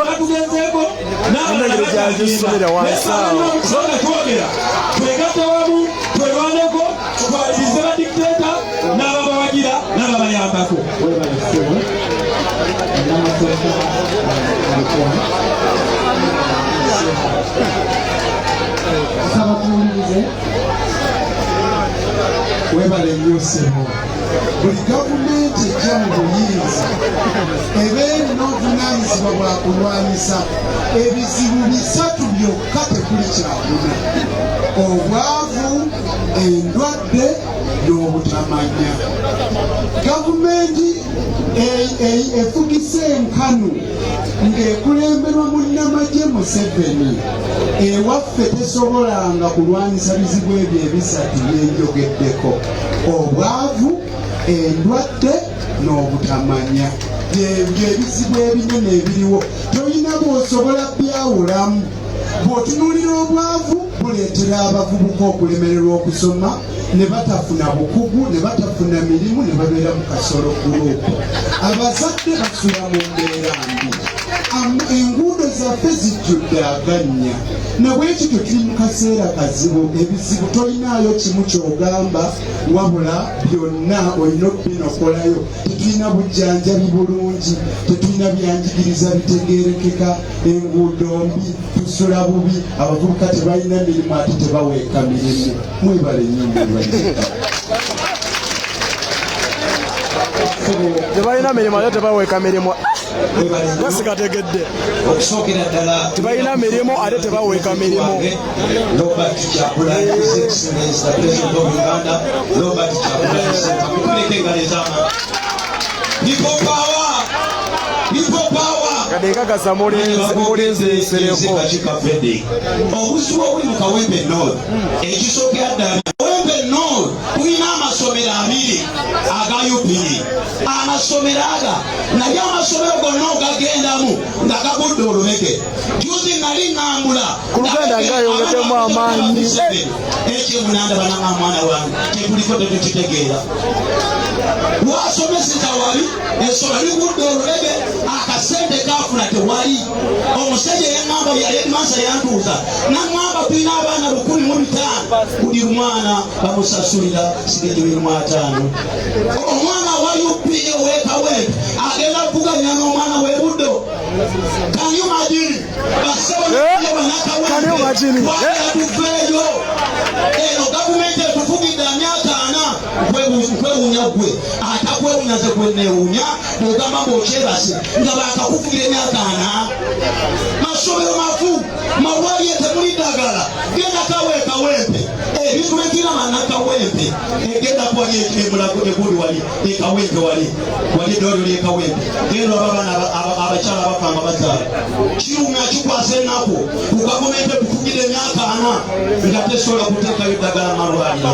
batugenzeeko n'abalaaga twogera twegatte wamu twerwaneko twalirize badikiteeta n'ababawagira n'ababayambako webale nnyo ssebo buli gavumenti ejja mu buyinza ebeeri n'obuvunanyizibwa bwa kulwanyisa ebizibu bisatu byokka tekuli kyakuna: obwavu, endwadde n'obutamanya. Gavumenti efugisa enkanu ng'ekulemberwa munnamagye Museveni ewaffe tesobolanga kulwanyisa bizibu ebyo ebisatu byenjogeddeko: obwavu, endwadde n'obutamanya. Byebizibu ebinene ebiriwo tolina bw'osobola byawulamu. Bw'otunuulira obwavu buleetera abavubuka okulemererwa okusoma, ne batafuna bukugu, ne batafuna mirimu, ne babeera mu kasolo gurupu. Abazadde basula mu mbeera mbi. Enguudo zaffe zijjudde agannya. Nabwekityo tuli mu kaseera kazibu. Ebizibu tolinaayo kimu ky'ogamba, wabula byonna olina okubinokolayo. Tetulina bujjanjabi bulungi, tetulina byanjigiriza bitegeerekeka, enguudo mbi, tusula bubi, abavubuka tebalina mirimu ate tebaweeka mirimu. Mwebale nnyo tebalina mirimu ate tebaweeka mirimu. Gasikategedde okusookera ddala tebalina mirimu ate tebaweeka mirimu. Robert Kyagulanyi His Excellency the President of Uganda, Robert Kyagulanyi tuleke engalo ezaama. People power! People power! Kadekagasa mulinzi nsereko obuzibu obuli mu Kawempe North ekisookera ddala Kawempe North tulina amasomero abiri aga UP. Amasomero aga naye amasomero gonna ogagendamu nga gagudde olumeke. Juzi nali ŋŋambula ku Luganda ngayongeddemu amaanyi. ye munanda bananga mwana wange kyetuliko tetukitegeera wasomeseza wali essola ligudde olulebe akasente kafuna tewali omusajja yaŋŋamba yalemaasa yantuuza naŋŋamba tulina abaana 105 buli mwana bamusasulira $5,500 omwana wa UPA ow'Ekawempe agenda kuvuganya n'omwana w'Ebuddo. Can you imagine? Banakawempe eno gavumenti etufugidde emyaka 4 kwewuunya gwe atakwewunya ze gwenewuunya bwogamba ng'okyebase nga bakakufugira emyaka 4 masomero mafu malwalye temuli ddagala genda Kawempe ebintu bekira manakawempe egenda kwali emulago eguli wali ekawempe wali eddwaliro ly'ekawempe genda abaana abakyala abafanga bazaala kirumya kikwasa ennaku ku gavumenti etufugidde emyaka 4 nga tesobola kuteekayo eddagala malwaliro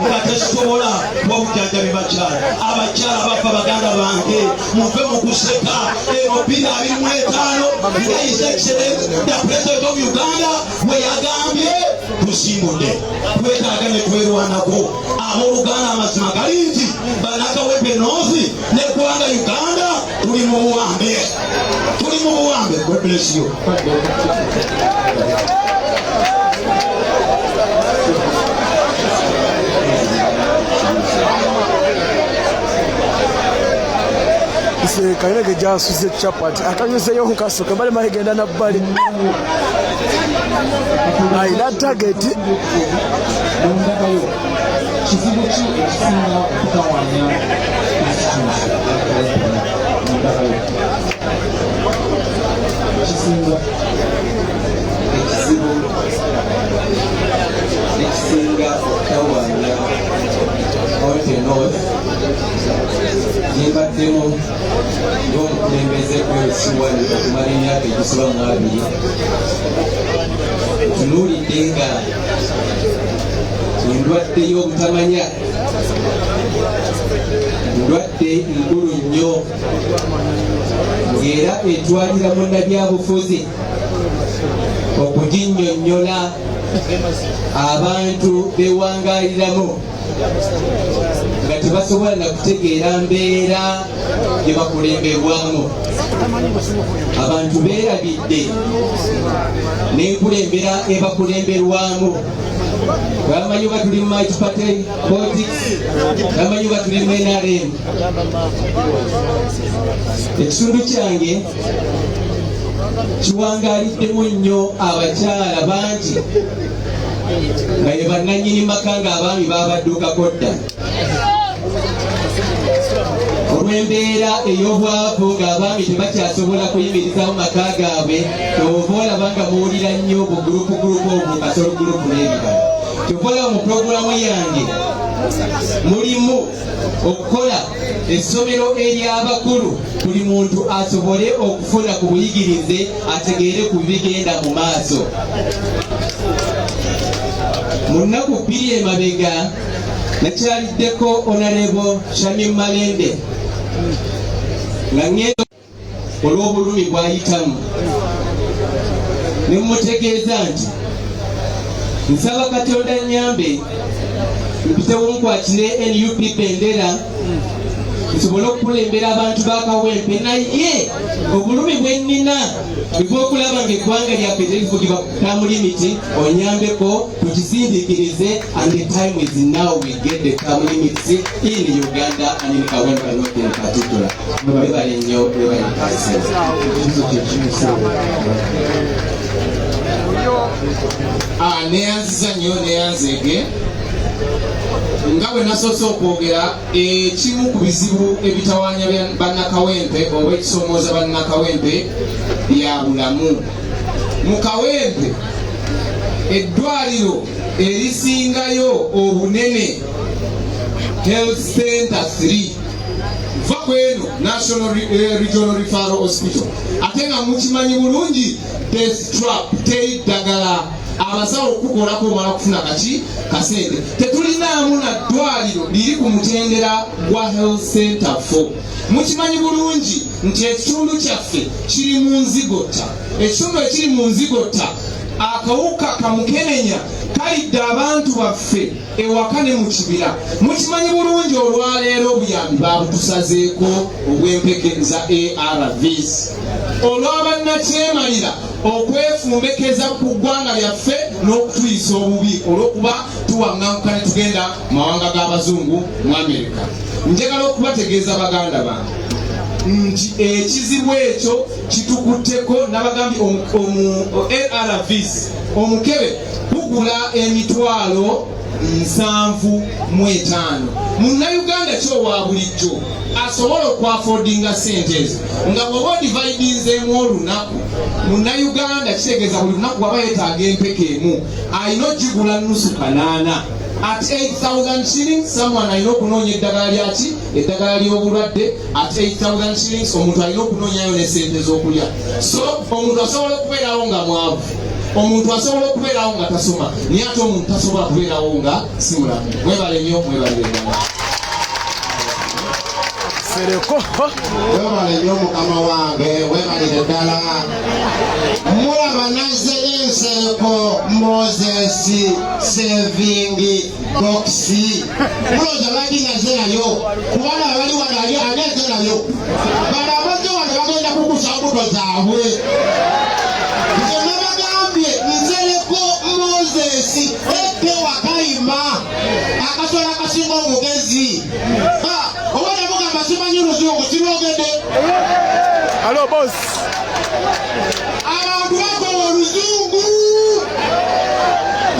nga tesobola kubabujjanjabi bakyala abakyala bafa baganda bange muve mu kuseka eno 2025 nga His Excellency the President of Uganda we yagambye tusimbudde twetaaga ne twerwanako abooluganda amazima gali nti Kawempe North n'eggwanga Uganda tuli mu buwambe. God bless you. Kairege jasuze chapati akanyuzeyo nkasuka bali mahigenda na bali aina target kizibu ki ekisinga okutawanya ekizibu ekisinga okutawanya Kawempe North nimbaddemu ng'omukulembeze gw'olusiwani okumala emyaka egisoba mu 2 tunuulidde nga endwadde y'obutamanya ndwadde nkulu nnyo ng'era etwalira munnabyabufuzi okuginnyonnyola abantu bewangaaliramu nga tebasobola na kutegeera mbeera gye bakulemberwamu. Abantu beerabidde n'enkulembera ebakulemberwamu. Bamanyi ba tuli multi-party politics, bamanyi ba tuli mu NRM. Ekitundu kyange kiwangaaliddemu nnyo abakyala bangi nga ye bannannyini maka ng'abaami baabadduukako dda olw'embeera ey'obwavu ng'abaami tebakyasobola kuyimirizamu maka gaabwe. Kyova olaba nga muwulira nnyo bugurupu obwo kasolo gurupu n'ebirala. Kyova olaba mu pulogulamu yange mulimu okukola essomero ery'abakulu buli muntu asobole okufuna ku buyigirize ategeere ku bigenda mu maaso. Mu nnaku 2 emabega nakyaliddeko Honorable Shamim Malende nga ngendo olw'obulumi bw'ayitamu ne mmutegeeza nti nsaba Katonda nnyambe mpitewo nkwatire NUP bendera nsobole okukulembera abantu ba Kawempe, naye obulumi bwe nnina bw'okulaba ng'eggwanga lyaffe terifugibwa term limit onyambeko tukisindiikirize, and the time is now we get the term limits in Uganda and in Kawempe North in particular. Bebale nnyo bebale kasi neyanziza nnyo neyanzeege nga bwe nasoose okwogera ekimu ku bizibu ebitawaanya bannakawempe oba ekisoomooza bannakawempe bya bulamu. Mu Kawempe eddwaliro erisingayo obunene Health Center 3 va kweno National Regional Referral Hospital, ate nga mukimanyi bulungi death trap teri ddagala abasawo okukolako omala kufuna kasente. Tetulinaamu na ddwaliro liri ku mutendera gwa Health Center 4. Mukimanyi bulungi nti ekitundu kyaffe kiri mu nzigota. Ekitundu ekiri mu nzigota akawuka kamukenenya kalidde abantu baffe ewaka ne mu kibira. Mukimanyi bulungi olwaleero obuyambi babutusazeeko obw'empeke za ARVs olw'abannakyemalira okwefumbekeza ku ggwanga lyaffe n'okutuyisa obubi olw'okuba tuwaŋŋanguka ne tugenda mawanga g'abazungu mu Amerika. Njagala okubategeeza baganda bange nti ekizibu ekyo kitukutteko n'abagambye ARVs omukebe gugula emitwalo 75. Munnayuganda kyowa bulijjo asobola okwafoodinga sente ezo nga bw'oba odividinzeemu olunaku. Munnayuganda kitegeeza buli lunaku waba yeetaaga empeke emu alina ogigula nnusu 8. At 8,000 shillings someone alina okunoonya eddagala lyaki eddagala ly'obulwadde. At 8,000 shillings omuntu alina okunoonyayo ne sente z'okulya. So omuntu asobola okubeerawo nga mwavu, omuntu asobola okubeerawo nga tasoma, naye ate omuntu tasobola kubeerawo nga si mulamu. Mwebale nnyo, mwebale nnyo. Webale nnyo mukama wange, webalire ddala. Mulaba nazze ensereko Moses saving box. Mulowooza lwaki nazze nayo? Kubanga abali wano ali azze nayo. Bano abazze wano bagenda kukusa mbuto zaabwe. Nze nabagambye nsereko Moses eke wakayima akasola akasinga omugezi. Obona mugamba simanyi luzungu sirwogedde. Hello boss. Abantu bakola oluzungu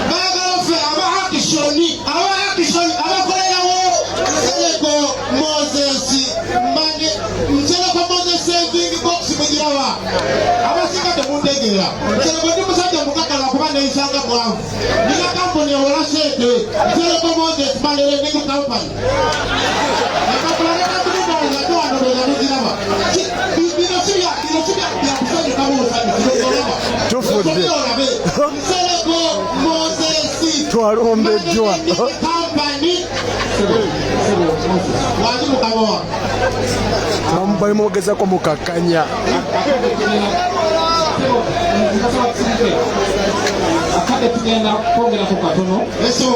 baagala ffe aba akishoni abakolerawo nsereko Moses saving box mugiraba abasinga temuntegeera. Nsereko ndi musajja mukakala kuba neyisanga mwavu. Nina kampuni ewola sente nsereko Moses Lending Company. Twalombeddwa bamugezako mukakanya. Akade tugenda kwongerako katono.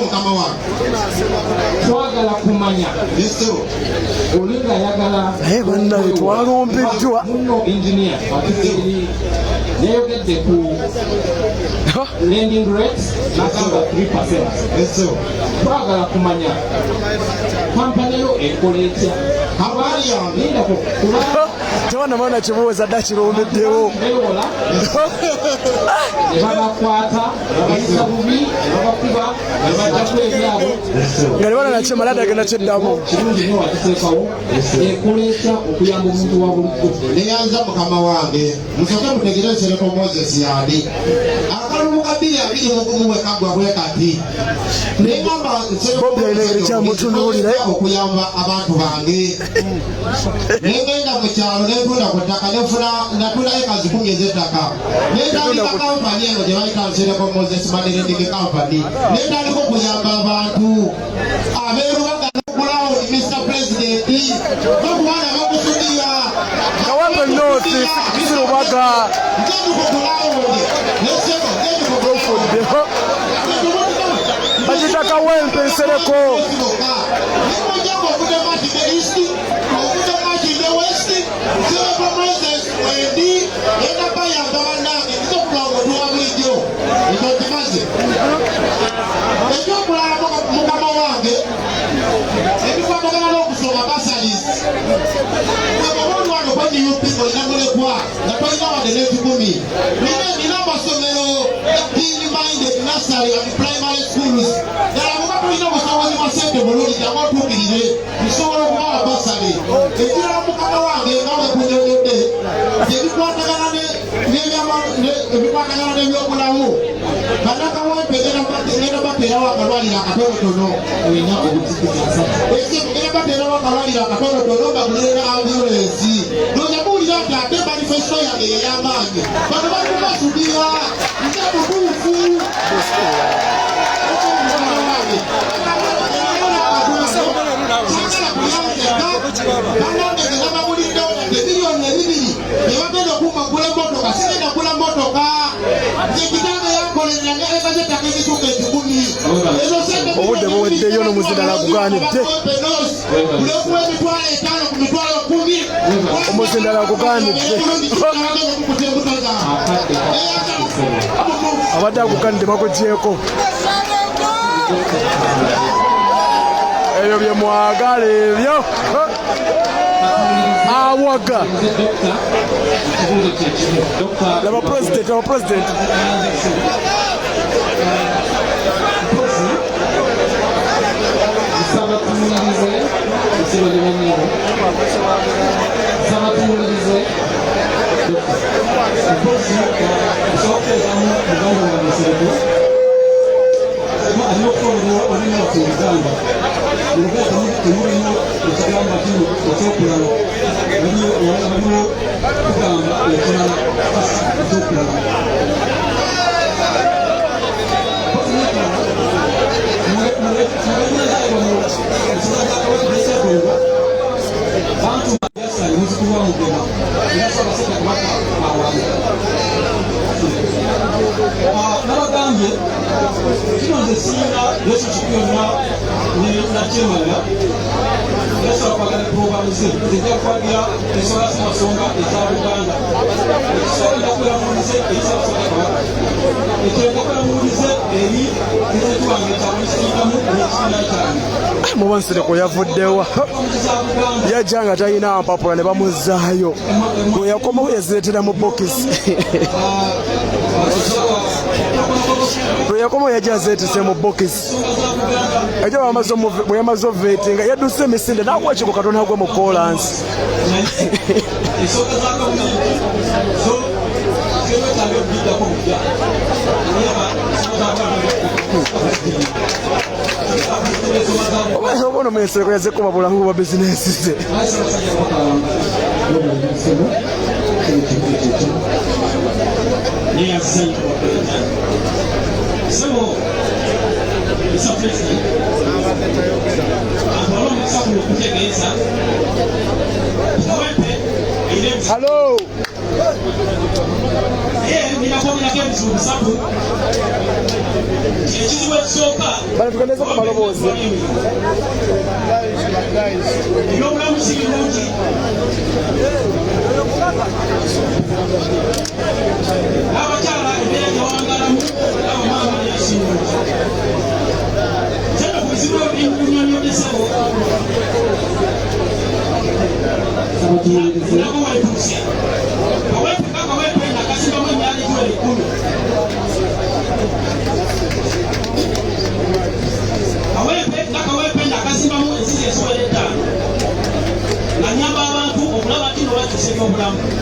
Mukama wange twagala kumanya olinga ayagala bannaye twalombeddwa muno engineer wakiseeri neyogedde ku lending rate n'agamba 3%. Twagala kumanya kampani yo ekola etya tewana maana kibuuza dda kirombeddewo nebabakwata babayisa bubi babakuba nebajjaku ebyabo nga nebana nakimala dagenda kyeddamu kirungi nyo wakiteekawo ekola etya okuyamba omuntu wa bulijjo. neyanza mukama wange musooke mutegerezereko Moses yali akalulu ka 221 wekagwa bwe kati negamba ekyamutunuulire okuyamba abantu bange. Negenda mu kyalo netunda ku ttaka natunda eka 10 ez'ettaka netandika kampani eno gye bayita nsereko Moses Lending Company. Netandika okuyamba abantu abeerubaga n'okulawo Mr. President n'okubana bakusudira Kawempe North Sirubaga bagita Kawempe Nsereko mukama wange ebikwatagana n'okusoma basalis webabonu wano kwa NUP olinamulekwa nga tolina wadde n'ekikumi. Nina amasomero being minded nursery and primary schools ddala muba tulina obusobozi bwa sente bulungi jangu otuukirire tusobola okubawa basale. Ekirala mukama wange nga bwe kunyonyodde ebikwatagana n'ebyobulamu bannakawempe genda bateerawo akalwaliro akatonotono olina obutikisa genda bateerawo akalwaliro akatonotono bagulera ambulensi noja buwulira nti ate manifesto yange yey'amaanyi bano bakubasubira nze mutuufu banangegeza babuliddewo nadde miliyoni 2 nebagenda okumakula emotoka sigenda kula motoka nze kitange yankolerera eka zettaka ezituuka 10 toddeyo n'omuzindala akugaanidde omuzindala akugaanidde abadde akugaanidde bakugyeko ebyo bye mwagala ebyo awaga laba president nabagambye kino nze singa yesu kikyonna nakyemala yasobola kwagala puroguramu ze zijja kukwagira ensonga z'amasonga eza buganda ekisooka njakweramuulize erisabasonga kabaka ekyenjakweramuulize eri ezetuwange ekyamulisikiramu n'ekibiina kyange mubansireko yavuddewa yajja nga talina mpapula ne bamuzaayo bwe yakomawo yazireetera mu bokisi bwe yakomawo yajja azireetese mu bokisi ejja bwe yamaze oveetinga yadduse emisinde n'akuwa ekiko katonda agwe mu kolansi obona omwesereko yazze kuba bulamu bwa bizinesi ze Hello. Bana tukaneza kwa malobozi.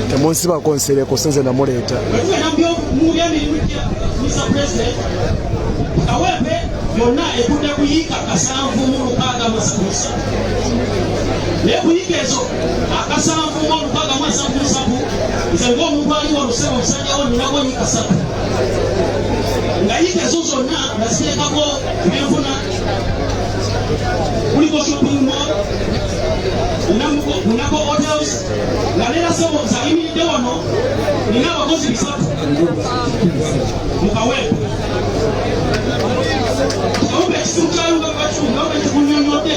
temunsi bakonsereko sinze namuleeta Kawempe yonna ekudde kuyiika kasanvu mu lukaaga mu ssatu naye kuyiika ezo akasanvu mu lukaaga mu ssatu nze ng'omuntu aliwo olusebo omusajjawo ninawo yiika ssatu nga yiika ezo zonna naziteekako ebyenfuna kuliko shopping mall ninako hotels nga neera sebo zayimiridde wano nina abakozi 3 mu Kawempe Kawempe ekitundu kyayo nga bwekyo nga bwe kikunyonyodde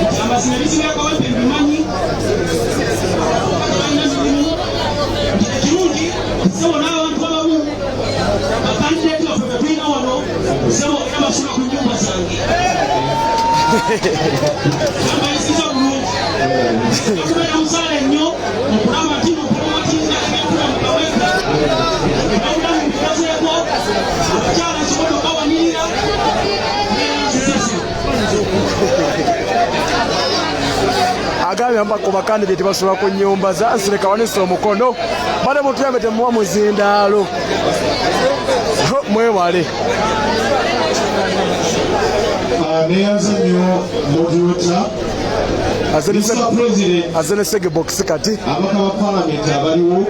nti amazina ebizibu ya Kawempe mbimanyi alina mirimu nti ekirungi sebo n'abantu abamu bakandideeti baffe be tulina wano sebo era basula ku nnyumba zange ambayisiza bulungi akubeera musaala ennyo okulaba nti nokulomatinga ebyentula mu Kawempe ebawulamu bikozeeko abakyala kimotoka wanirira agambye ku bakandideti basula ku nnyumba zansireka wanisa omukono bale mutuyambe temuwa muzindaalo mwewale neyanza nnyo moderator azene segebox kati abaka ba palamenti abaliwo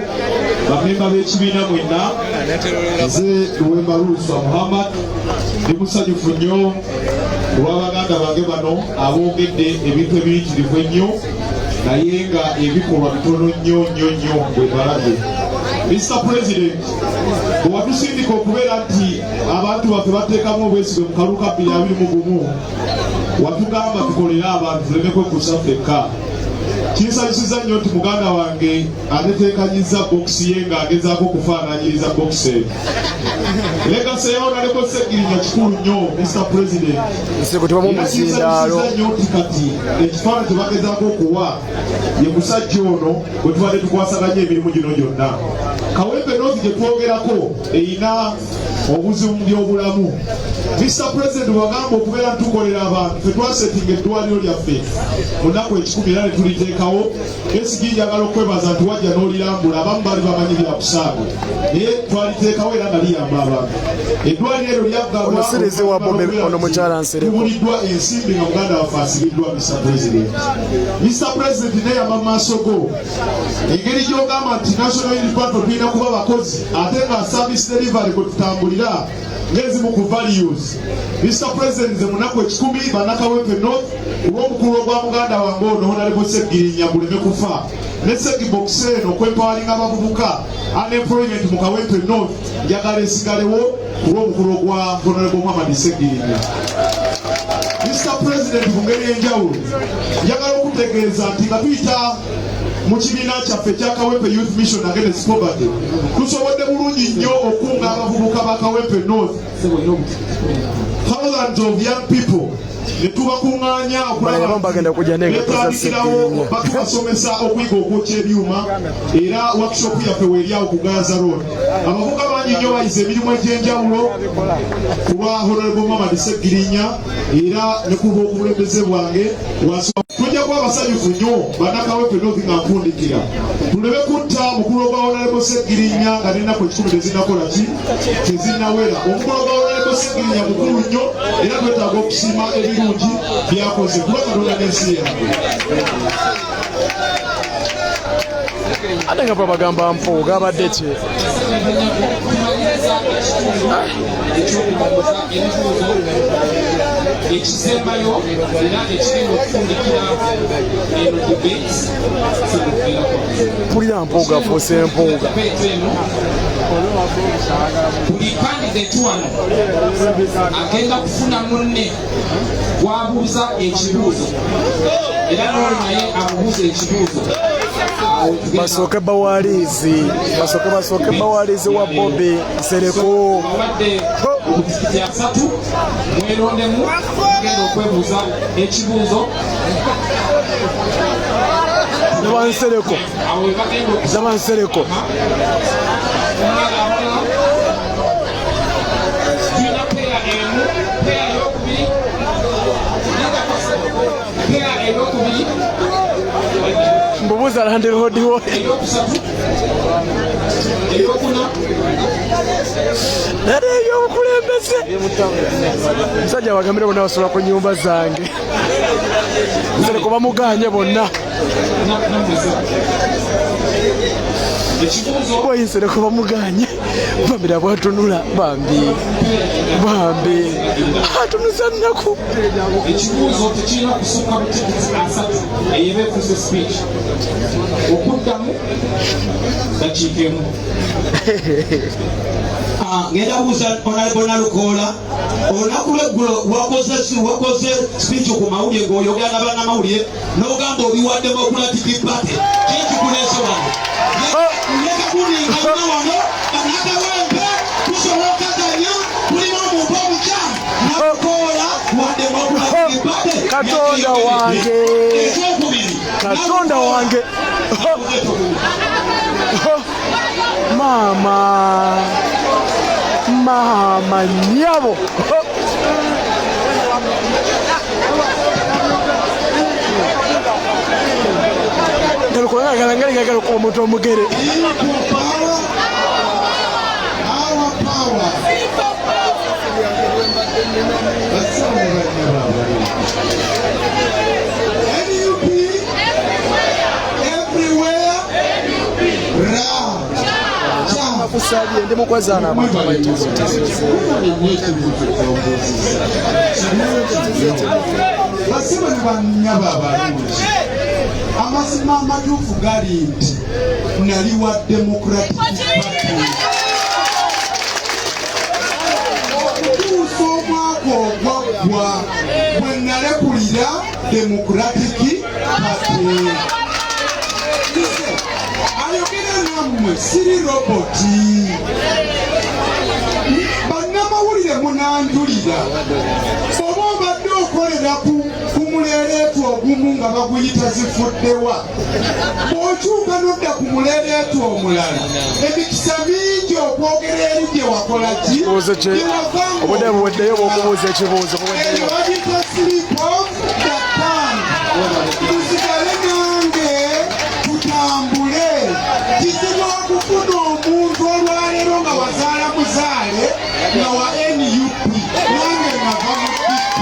bamemba b'ekibiina mwenna nze luwemba luuswa muhammad ndi musanyufu nnyo olw'abaganda bange bano aboogedde ebintu ebiyitirivu ennyo naye nga ebikolwa bitono nnyo nnyo nnyo bwe balabye Mr. President, owatusindika okubeera nti abantu baffe bateekamu obwesige mu kaluka 2021 watugamba tukolere abantu tuleme kwekuusa ffekka. Kinsanyusiza nnyo nti muganda wange ateteekanyiza bokisi ye ng'agezaako okufaananyiriza bokisi eyo. Legasi yawo naleko Ssegirinya kikulu nnyo, Mr. President. Era kinsanyusiza nnyo nti kati ekifaananyi kye bagezaako okuwa ye musajja ono bwe tubadde tukwasaganya emirimu gino gyonna. Kawempe North gye twogerako erina obuzibu mu byobulamu. Mr. President wagamba okubeera ntukolera abantu ffe twasetinga eddwaliro lyaffe mu nnaku 10 era ne tuliteekawo. Esigi njagala okwebaza nti wajja n'olirambula abamu bali bamanyi bya kusaaga naye twaliteekawo era nga liyamba abantu. Eddwaliro eryo lyaggalwabuliddwa ensimbi nga muganda waffe asibiddwa. Mr. President, Mr. President neyama mu maaso go engeri gy'ogamba nti National Unity Platform tulina kuba bakozi ate nga service delivery kwe tutambulira ng'ezimu ku values. Mr. President, nze munaku 10 bannakawempe North olw'omukulu ogwa muganda wange ono Honorable Ssegirinya guleme kufa ne Ssegibokisi eno okwempawalinga abavubuka unemployment mu Kawempe North njagala esigalewo olw'omukulu ogwa Honorable Muhammad Ssegirinya. Mr. President, mu ngeri enjawulo njagala okutegeeza nti nga tuyita mu kibiina kyaffe ekya Kawempe Youth Mission Against Poverty tusobodde bulungi nnyo okunga abavubuka ba Kawempe North, thousands of young people netubakuŋŋaanya okulabetandikirawo batubasomesa okuyiga okwokya ebyuma era workshop yaffe weeryawo ku Gaza Road. Abavubuka bangi nnyo bayize emirimu egy'enjawulo ku lwa Honorable Muhammad Ssegirinya era ne kuba obukulembeze bwange tujja kuba basanyufu nnyo bannakawempe North nga mpundikira tuleme kutta mukulu ogwa Honorable Ssegirinya nga n'ennaku 10 tezinakola ki tezinawera. Omukulu ogwa Honorable Ssegirinya mukulu nnyo era twetaaga okusiima ebirungi byakoze kuba Katonda n'ensi yange. ate nga bagamba mpuuga abadde ki ekisembayo era ekiri mu kufundikira eno debate pulira mpuuga afuuse empuuga. buli kandidate wano agenda kufuna munne gwabuuza ekibuuzo era n'oli naye amubuuza ekibuuzo basooke bawalizi wa Bobi Nsereko obudisiti 3 mwerondemu agenda okwebuuza ekibuuzo Nabansereko tulina peya emu, peya eyokubiri, peya eyokubiri, mbubuuza landiroodiwo eyokusatu, eyokuna, nare ey'obukulembeze musajja bagambire bonna basobola ku nyumba zange Nsereko bamuganye bonna Nsereko bamuganye bambira bwatunula bambi atunuza nnaku ekibuuzo tekirina kusukka butekisi 3 eyeba efuse speech okuddamu dakiika emu. ngenda kubuuza Honorable Nalukoola olunaku lweggulo wakoze speech ku mawulire ng'oyogera na bannamawulire n'ogamba obiwa Democratic Party kikuleese wano leka kuningana wano bannakawempe tusobola okukaganya tulina omuntu omukyamu Nalukoola wa Democratic Party Katonda wange mama nyabo ngala kuba omuntu omugere kusabye ndi mukwazana abantu abayitizo basiba ne bannyaba abalungi amazima amatuufu gali nti nali wa Democratic Party okutuusa omwaka ogwaggwa bwe nalekulira Democratic Party. Ayogera nammwe siri roboti. Bannamawulire munanjulira oba obadde okolera ku muleereetu ogumu nga baguyita zifuddewa, bw'okyuka n'odda ku muleereetu omulala emikisa mingi okwogera eri gye wakola ki obudde buweddeyo bw'okubuuza ekibuuzo eyo bagiyita slip of the tongue. Tusigale nange tutambule. Kizibu okufuna omuntu olwaleero nga wazaala muzaale nga wa NUP nange nava mu PP.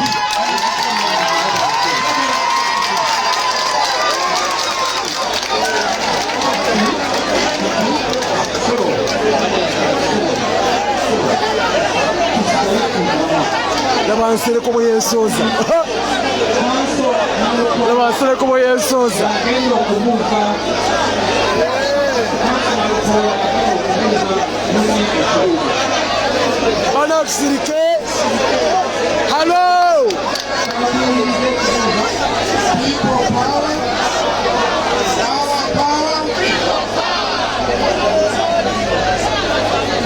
Labansereko bwe yensooza. Labansereko bwe yensooza. Bana tusirike. Hello.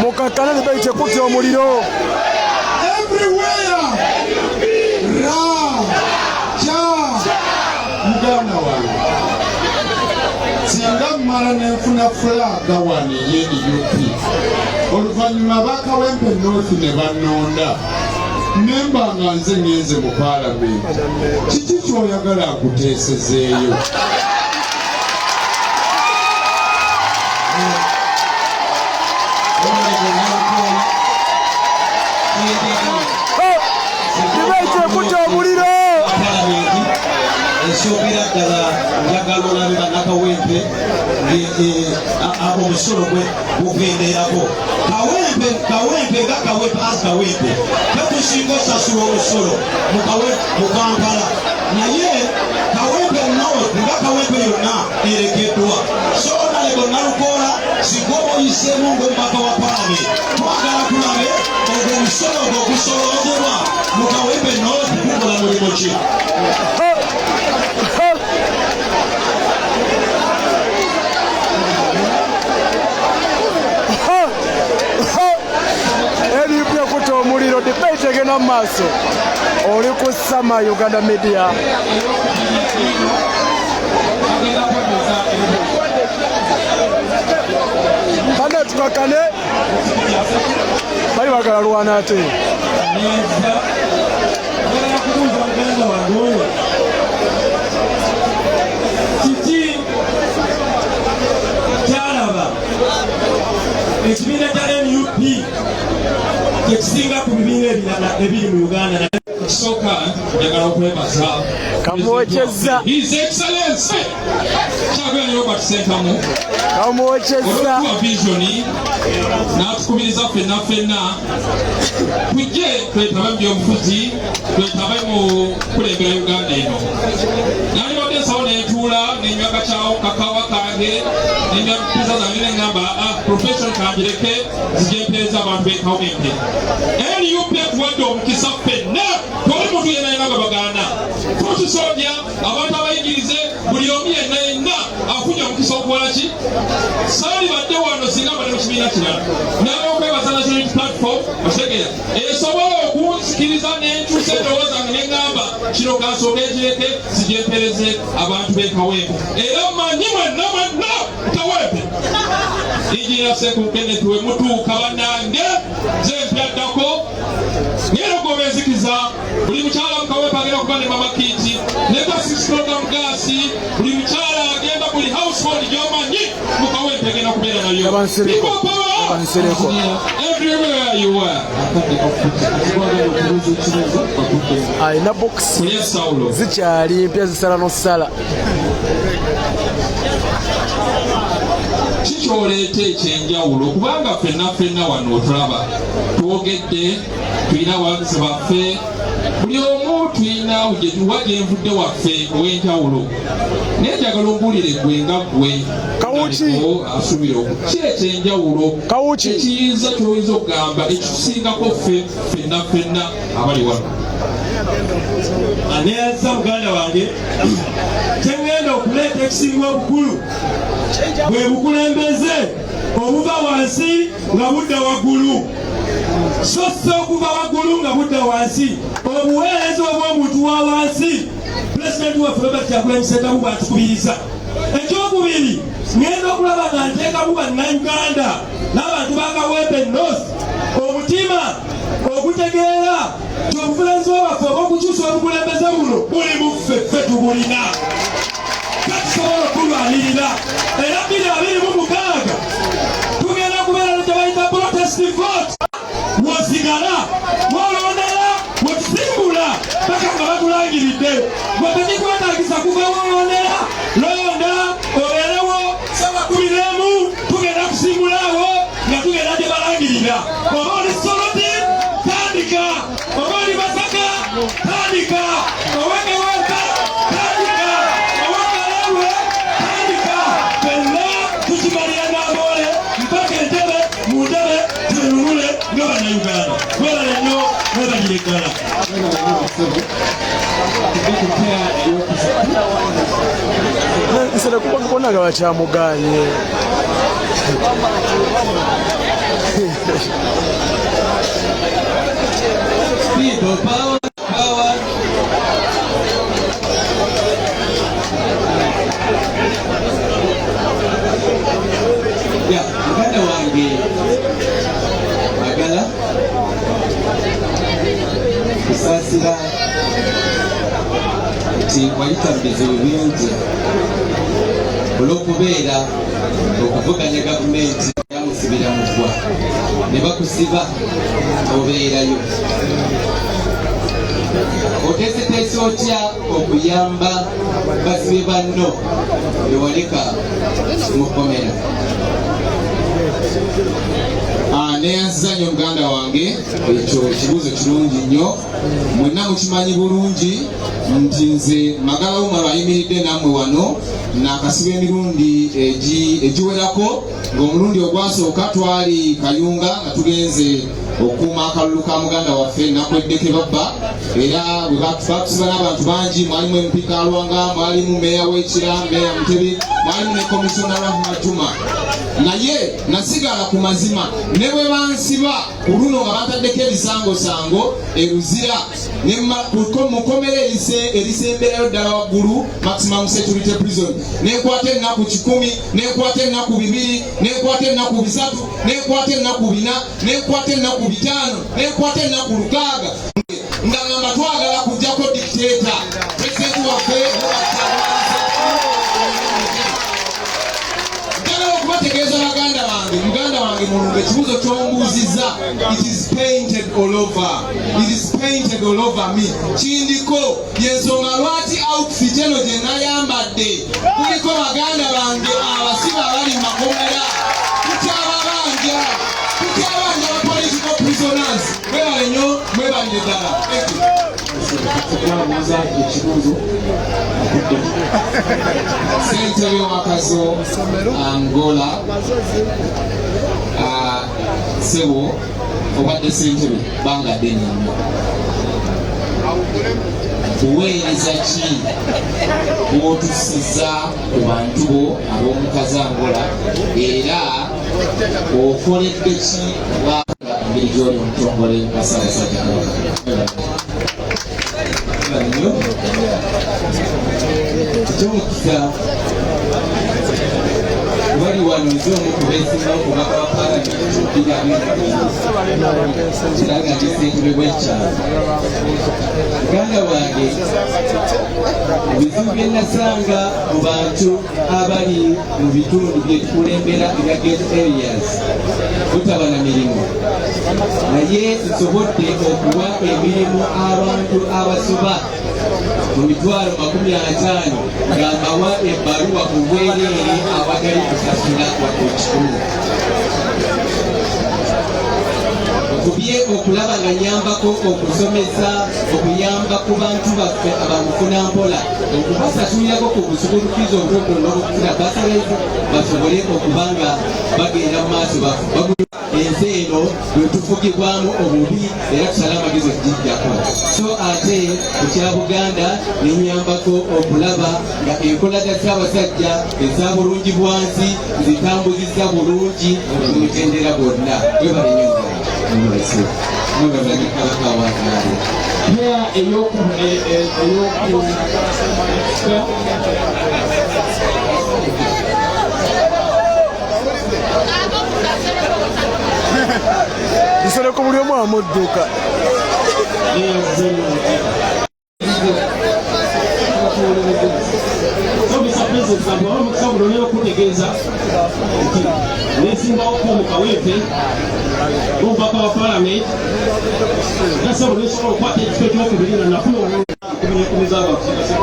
Mukakana ne bayite kutya omuliro. Everywhere. Ra. Cha. Muganda wange. Singa mmala nenfuna fulaga wano ey'NUP. Oluvannyuma ba Kawempe North ne bannonda. Memba nga nze ngenze mu Parliament. Kiki ky'oyagala akuteesezeeyo? Ensombera ddala njagala olabe bannakawempe omusolo gugenderako. Kawempe nga Kawempe tetusinga osasula omusolo mu Kampala, naye Kawempe North nga Kawempe yonna erekeddwa. So Honorable Nalukoola singa oba oyiseemu ng'omubaka wa Parliament, twagala tulabe ogwo omusolo ogwo ogusolozebwa mu Kawempe North gukola mulimu ki? NUP okuta omuliro debate egenda mu maaso. Oli ku Sama Uganda Media. Bana tukakane bali bagala lwana ate. Kiki kyalaba ekibiina kya NUP kyekisinga ku bibiina ebirala ebiri mu Uganda. Kisooka njagala okwebaza kamwokyezza His Excellency Kyagulanyi Robert Sentamu kamwokyezza olw'okuwa visioni n'atukubiriza ffenna tujje twetabe mu byobufuzi, twetabe mu kulembera Uganda eno. Nalibadde ensawo neetuula nenywa kakyawo kakawa kange nenywa pizza zange neŋŋamba profession kangireke zijempereza abantu b'e Kawempe. NUP etuwadde omukisa ffenna, toli muntu yenna yenna nga bagaana. Tutusoonya abantu abayigirize buli omu yenna afunye omukisa okukola ki? Saalibadde wano singa mbadde mu kibiina kirala. Naye okwebaza National Unity Platform otegeera esobola okunsikiriza n'enkyusa endowooza zange neŋŋamba kino kansooke ekireke zijempereze abantu b'e Kawempe. Era mmanyi mwenna Kawempe Engineer Sekunkene tuwe mutuuka bannange nze mpyaddako ngera ogobenzikiza buli mukyala mu Kawempe agenda okuba ne mama kiti ne gas program gaasi buli mukyala agenda buli household gy'omanyi mu Kawempe agenda kubeera nayo. Everywhere you are. Alina box zikyali mpya zisala n'osala. Kikyoleeta ekyenjawulo kubanga ffenna wano otulaba twogedde, tulina abawagizi baffe, buli omu tulina gye nvudde waffe ow'enjawulo naye njagala ombuulire gwe nga gwe asuubira ki ekyenjawulo ekiyinza kyoyinza okugamba ekitusingako ffenna abali wano. Aneeza muganda wange kyengenda okuleeta ekisinga obukulu bwe bukulembeze obuva wansi nga budda waggulu, so okuva waggulu nga budda wansi. Obuweereza obw'omuntu wa wansi pulezidenti waffe Robert Kyagulanyi Ssentamu bw'atukubiriza. Ekyokubiri, ngenda okulaba nga nteekamu bannayuganda n'abantu ba Kawempe North omutima okutegeera nti obuvunaanyizibwa bwaffe obw'okukyusa obukulembeze buno buli mu ffe tubulina, tetusobola okulwanirira. Era 2026 tugenda kubeera ne kye bayita protest vote. Wosigala wolondera wetusimbula paka nga bakulangiridde wetekikwetagisa kuva wolondera londa obeerewo sawa 11 tugenda kusimbulaawo nga tugenda gye balangirira. Oba oli Soloti tandika, oba oli Masaka tandika, owegeweka tandika, owekalewe tandika. Fenna tukimalira Namboole mpaka Entebbe mu Ntebbe twenunule nga bannayuganda. Mwebale nnyo, mwebagire ddala. Nsere kubona nga bakyamuganye. People power. Ya, muganda wange magala kusaasira nti wayita mu bizibu bingi olw'okubeera okuvuganya gavumenti yamusibira mu ggwa ne bakusiba obeerayo. Oteeseteese otya okuyamba basibe banno bewaleka mu kkomera? Neyanzizanya omuganda wange, ekyo kibuuzo kirungi nnyo. Mwenna mukimanyi bulungi nti nze Magala Umar ayimiridde nammwe wano nakasiba emirundi egiwerako, ng'omulundi ogwasooka twali Kayunga nga tugenze okuuma akalulu ka muganda waffe Nakweddeke Babba, era bwe batusiba n'abantu bangi, mwalimu MP Kalwanga, mwalimu meya w'Ekira, meya Mutebi, mwalimu ne komisona Rahma Juma. Naye nasigala ku mazima ne bwe bansiba ku luno nga bataddeko ebisangosango eruzira mu kkomera erisemberayo ddala waggulu maximum security prison, nekwata ennaku 10, nekwata ennaku 2, nekwata ennaku 3, nekwata ennaku 4, nekwata ennaku 5, nekwata ennaku 6 nga ngamba twagala kujjako dictator president waffe okubategeeza muganda wange mulungu ekibuuzo ky'ombuuzizza, it is painted all over me. Kindiko yensonga lwaki outfit eno gye nayambadde kuliko baganda bange abasibe abali mu makomera, tukyababanja ba political prisoners. Mwebale nnyo, mwebalire ddala. Ssentebe w'Akazo Angola Sebo obadde ssentebe bangadde nnyo. Buweereza ki bw'otusiza ku bantu bo ab'omukazi Angola, era okoledde ki engeri gy'oli omutongole wa Ssaabasajja nnyo ekyomukisa bali wano nze omu ku beesinga okubaka wa Parliamentary kiraga nti ssentebe bw'ekyalo. Muganda wange, ebizibu bye nasanga mu bantu abali mu bitundu bye tukulembera ebya ghetto areas butaba na mirimu, naye nsobodde okuwa emirimu abantu abasoba mu 50,000 nga mbawa ebbaluwa ku bwereere abatali kusasula wadde ekikulu. nkubye okulaba nga nyambako okusomesa okuyamba ku bantu baffe abamufuna mpola okubasasulirako ku busugulukizo obutono obukufuna basalaivu basobole okuba nga bagenda mu maaso ensi eno bwetufugibwamu obubi era tusale amagezi okugijjako so ate ku kya Buganda nenyambako okulaba nga enkola za Ssaabasajja eza bulungi bwansi zitambuzizza bulungi mu mitendera bonna webale nnyo Bisereko buli omu amudduka. nesimbawo mu Kawempe n'omubaka wa Parliament nasaba nesobola okukwata ekifo ekyokubiri nga nafuna okumi z'abafuzi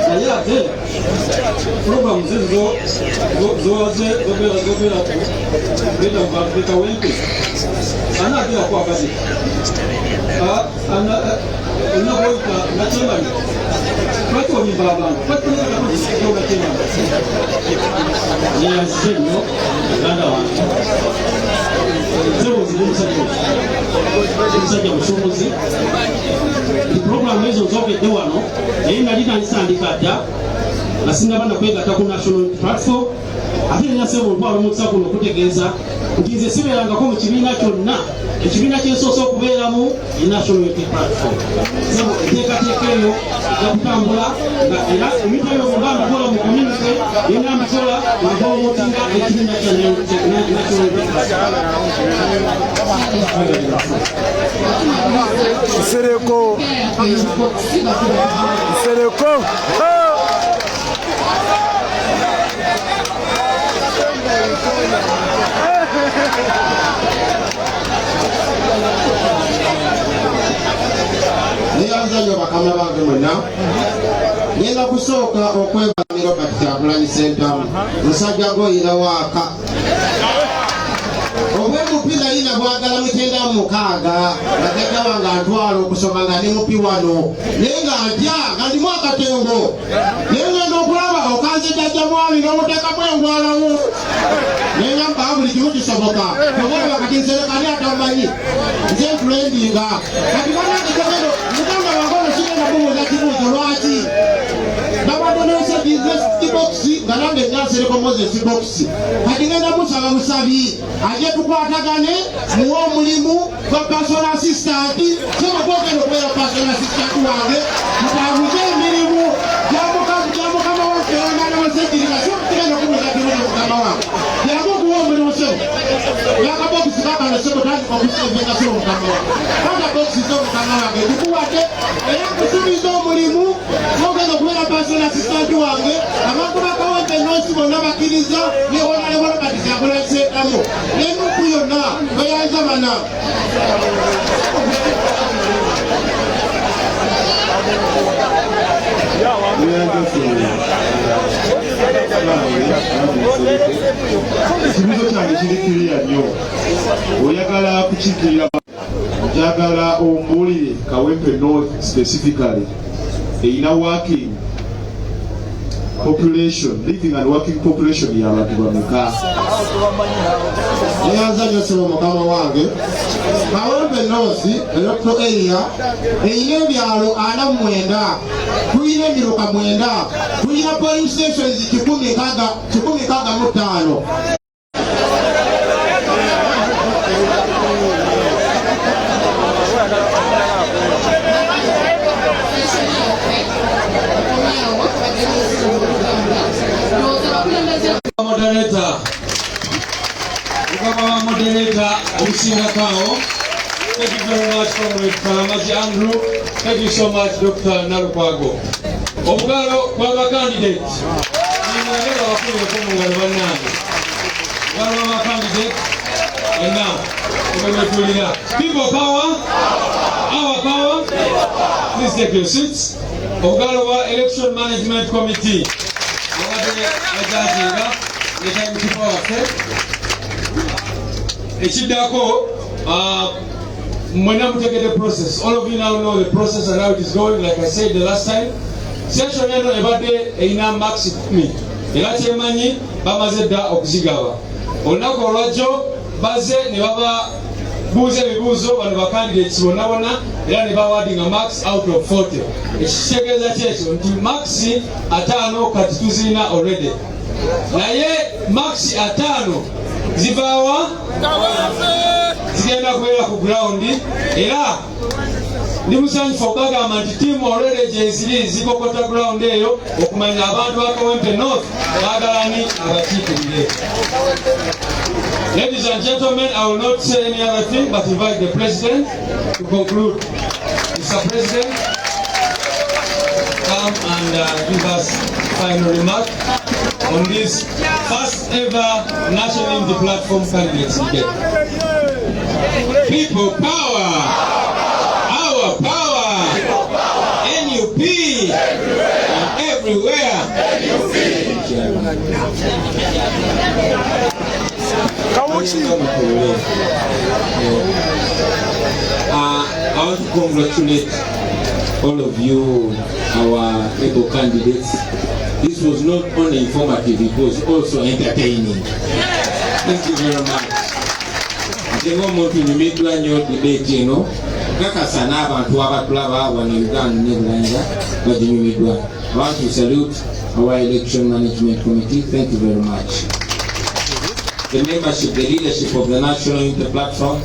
naye ate programu zezo zowaze zobeera genda mu bantu Kawempe ana agirako abazzi onaboyita nakyemani lwaki obimba abantu nakyemani yeyazize nnyo uganda wange zebozire omusajja musomozi programu ezo zogedde wano naye nali nanisandika dda nasinga bana kwegatta ku national platform ate ninasaba ontwala omukisa guno okutegeeza nti nze sibeerangako mu kibiina kyonna ekibiina kyensoose okubeeramu enational unity platform sebo enteekateeka eyo ejja kutambula nga era ebintu ebyo nga mbikola mu community byonna mbikola ngaboomotinga ekibiina kya national unity Sereko niyanzanyo bakama bange mwena ngenda kusooka okwebaza Robert Kyagulanyi Ssentamu musajja goyira waaka obwemupiira yina bwagala mutenda mukaaga bagajja wange antwala okusoma nga ne mupi wano naye nga ntya nga ndimu akatengo naye ngenda okulaba okanze jjajja mwami n'omuteekamu engwalawo naye nga mpaa buli kimu kisoboka obolaba kati nserekani atamanyi nze nkulendinga kati banange jogero muganda wange ono sigenda kumubuuza kibuuzo lwaki babadonesa bizinesi boxi nga nange nyansereko Moses boxi kati ngenda musaba busabi aje tukwatagane muwe omulimu gwa personal assistant sema kwogenda okubeera personal assistant wange mutambuze emirimu gyamukama waffe onanawasekirira so tugenda okumuuza kibuuzo mukama wange yange okuwa omulimu sebo yakabokisi kakano sebo tandika okusevenga sebo mukama wange kanga bokisi zo mukama wange tukuwadde era kusubiza omulimu nogenda okubeera personal assistant wange abantu ba Kawempe North bonna bakkiriza ne honorable Robert Kyagulanyi Ssentamu ne NUP yonna bayanza bana ekibuzo kyange kiri kiriya nnyo oyagala kukiikirira njagala ombuulire Kawempe North specifically eyina working population, living and working population ya abantu bameka. Neyanza sebo mukama wange Kawempe North electoral area eyina ebyalo 49 tuyina emiruka 9 tuyina polling stations 165. Moderator, thank you very much, Comrade Kalamaji Andrew. Thank you so much, Dr. Narukwago. Obugalo kwa candidate. Candidate. And now, people power, our power. Please take your seats. Ogalowa Election Management Committee. The process. All of you now know the process and how it is going. Like I said the last time, session ebadde ina max me. Era kyemanyi bamaze dda okuzigaba. Olunaku olwajjo baze ne baba buuza ebibuuzo bano ba candidates bonna era ne bawadinga max out of 40. Ekitegeeza kyekyo nti max 5 kati tuzirina already. Naye max 5 zivaawa zigenda kubeera ku ground era ndi musanyufu okubagamba nti team already gyeziri zikokota ground eyo okumanya abantu ba Kawempe North baagalani abakiikirire. Ladies and gentlemen, I will not say any other thing but invite the President to conclude. Mr. President, come and give us final remark on this first ever National Unity Platform candidates debate. People power! Our power! NUP! Everywhere! I want to congratulate all of you, our able candidates. This was not only informative, it was also entertaining. Thank you very much. Njengo muntu nyumidwa nyo debate eno kakasa n'abantu abatulaba wano Uganda ne Bulanja baginyumiddwa. I want to salute our election management committee. Thank you very much. The membership, the leadership of the National Unity Platform,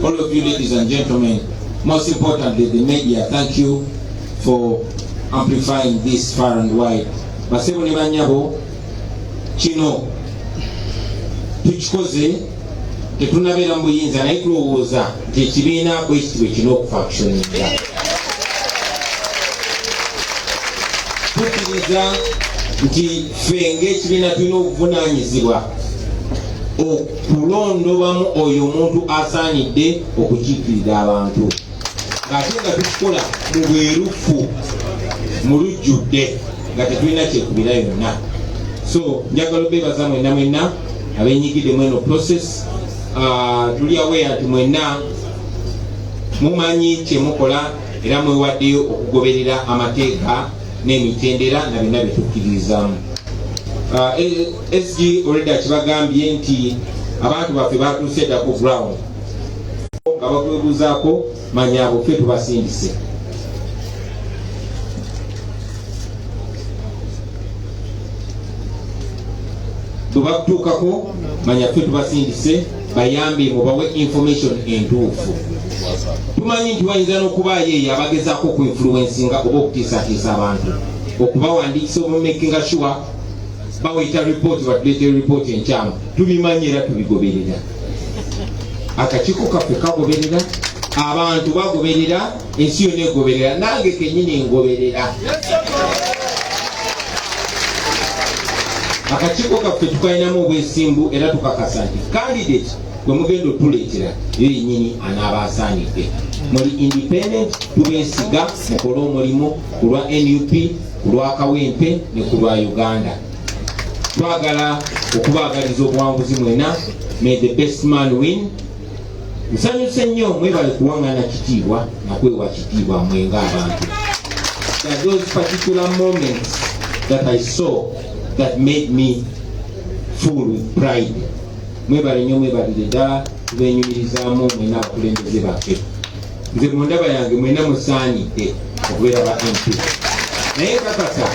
all of you ladies and gentlemen, most importantly the media, thank you for amplifying this far and wide. Basebo ne banyabo kino tukikoze tetunabeera mu buyinza naye tulowooza nti ekibiina bwekitibwe kino okufactioninga. Tukkiriza nti ffe ng'ekibiina tulina obuvunaanyizibwa okulondobamu oyo omuntu asaanidde okukiikirira abantu ng'ate nga tukikola mu bwerufu mu lujjudde nga tetulina kyekubira yonna. So njagala obeebaza mwenna abenyigidde mweno process. Tuli aware nti mwenna mumanyi kyemukola era mwewaddeyo okugoberera amateeka n'emitendera na byonna byetukkiririzaamu. SG already akibagambye nti abantu baffe batuuse dda ku ground nga bakwebuuzaako manya abo ffe tubasindise. Tubakutuukako manya ffe tubasindise bayambe mubawe information entuufu. Tumanyi nti wayinza n'okubaayo eyo abagezaako okuinfluencinga oba okutiisatiisa abantu okubawandiikisa omumakinga sure bawuyita report batuleetera report enkyamu. Tubimanyi era tubigoberera. Akakiiko kaffe kagoberera, abantu bagoberera, ensi yonna egoberera, nange kennyini ngoberera. Akakiiko kaffe tukalinamu obwesimbu era tukakasa nti candidate gwe mugenda otuleetera yo yennyini anaaba asaanidde. Muli independent, tubeesiga mukole omulimu ku lwa NUP, ku lwa Kawempe ne ku lwa Uganda. Twagala okubaagaliza obuwanguzi mwena. May the best man win. Nsanyuse nnyo mwebale kuwaŋŋana kitiibwa nakwewa kitiibwa mwe ng'abantu. Those particular moments that I saw that made me full with pride. Mwebale nnyo mwebalire ddala tubenyumirizaamu mwena abakulembeze baffe. Nze mu ndaba yange mwena musaanidde okubeera ba MP. Naye kakasa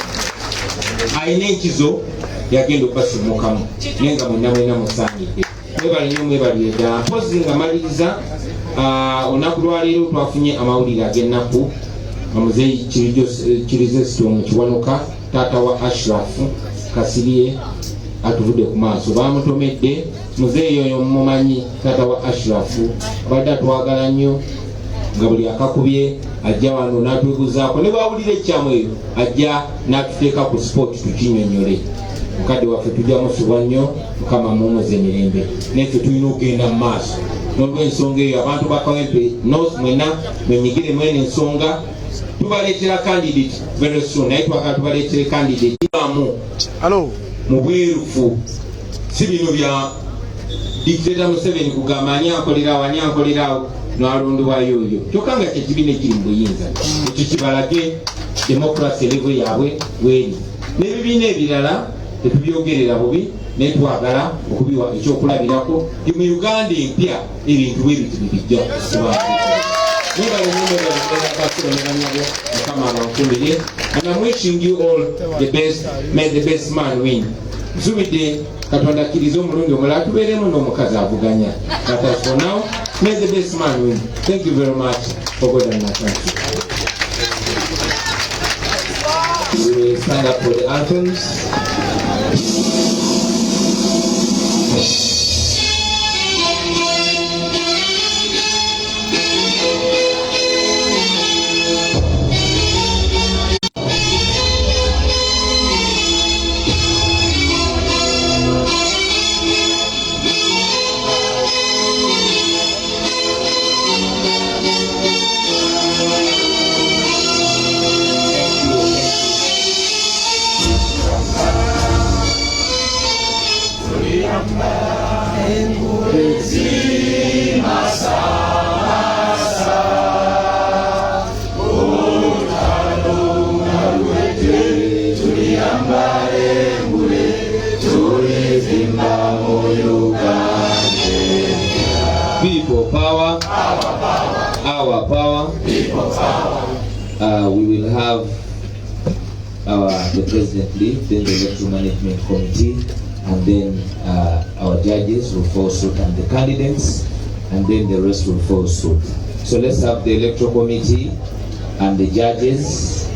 alina enkizo yagenda okubasimukamu naye nga mwena musaanidde. Mwebale nnyo mwebalire ddala. Mpozi nga maliriza olunaku lwaleero twafunye amawulire ag'ennaku Muzeeyi Kirizesito mu Kiwanuka taata wa Ashraf Kasirye atuvudde ku maaso. Bamutomedde muzeeyi oyo mumanyi taata wa Ashraf abadde atwagala nnyo nga buli akakubye ajja wano n'atwebuzaako ne bwawulira ekyamu eyo ajja n'atuteeka ku sport tukinyonyole. Mukadde waffe tujja musubwa nnyo Mukama mumuze emirembe naffe tulina okugenda mu maaso n'olw'ensonga eyo abantu ba Kawempe North mwena mwenyigire mwene ensonga tubaleetera candidate very soon naye twagala tubaleetere candidate mu bwerufu si bino bya dictator Museveni kugamba ani ankolerawo n'alondwayo oyo kyokka nga kyekibiina ekiri mu buyinza ekyo kibalage democracy level yaabwe weri n'ebibiina ebirala tetubyogerera bubi naye twagala okubiwa ekyokulabirako mu Uganda empya ebintu bwe biti bijja and I'm wishing you all the best. May the best man win. Zumide Katonda kirizo omulundi omulala tubeeremu n'omukazi avuganya. But as for now, may the best man win. Thank you very much for God and my country. We will stand up for the anthems. People power, our power. People power. We will have the president leave, then the electoral management committee, and then our judges will follow suit, and the candidates, and then the rest will follow suit. So let's have the electoral committee and the judges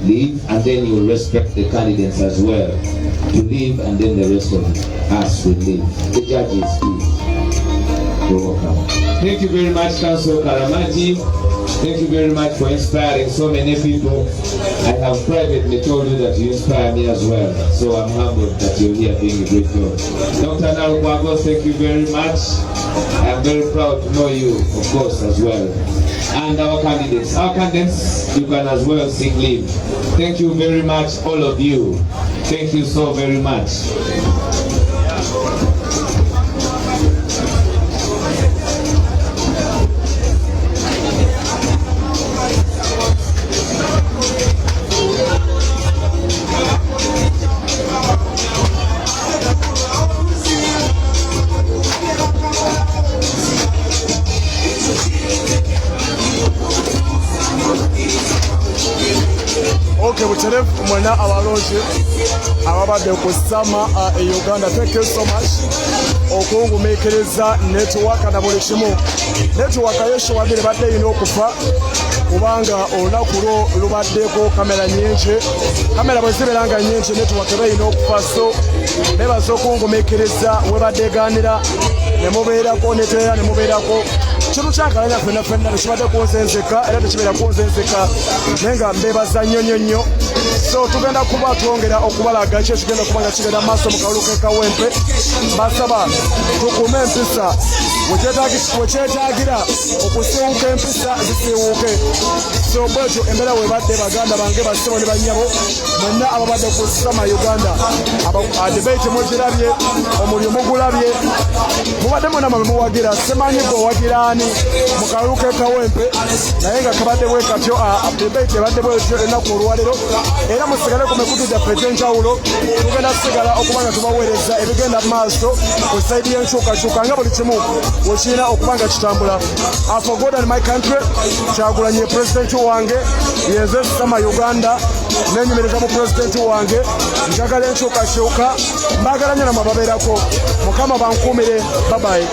leave, and then you will respect the candidates as well to leave, and then the rest of us will leave. The judges, please. You're welcome. Thank you very much, Councillor Karamati. Thank you very much for inspiring so many people. I have privately told you that you inspire me as well. So I'm humbled that you're here doing a great job. Dr. Nalukwago, thank you very much. I'm very proud to know you, of course, as well. And our candidates. Our candidates, you can as well seek leave. Thank you very much, all of you. Thank you so very much. Okay, buterevu mwena abalonzi ababadde ku sama e Uganda. Thank you so much okungumiikiriza netiwaka na buli kimu. Netiwaka yesho wabiri badde ino okufa kubanga olunaku lwo lubaddeko kamera nyingi. Kamera bwe zibeeranga nyingi netiwaka bayina okufa, so bebaza okungumiikiriza we baddegaanira ne mubeerako neteera ne mubeerako kintu kyankalanya ffenna tekibadde kunzenzeka era tekibeera kunzenzeka naye nga mbeebaza nnyo. So tugenda kuba twongera okubalaga ekyo ekigenda kuba nga kigenda maaso mu kalulu k'e Kawempe. Basaba tukuume empisa wekyetaagira okusiiwuuka empisa zisiiwuuke. So bwetyo embeera webadde baganda bange basebo ne bannyabo mwenna ababadde ku sama Uganda debate mugirabye, omuliro mugulabye, mubadde mwena mwe muwagira. Simanyi gwe owagira ani mu kalulu k'e Kawempe naye nga kabadde bwe katyo debate ebadde bwetyo ennaku olwaleero, era musigale ku mikutu gyaffe egy'enjawulo. Tugenda kusigala okuba nga tubaweereza ebigenda mu maaso ku sayidi y'enkyukakyuka nga buli kimu wekirina okuba nga kitambula. For God and my country, Kyagulanyi pulezidenti wange, yenze sama Uganda nenyumiriza mu pulezidenti wange, njagala enkyukakyuka, mbaagala nnyo namwe ababeerako. Mukama bankuumire. Bye bye.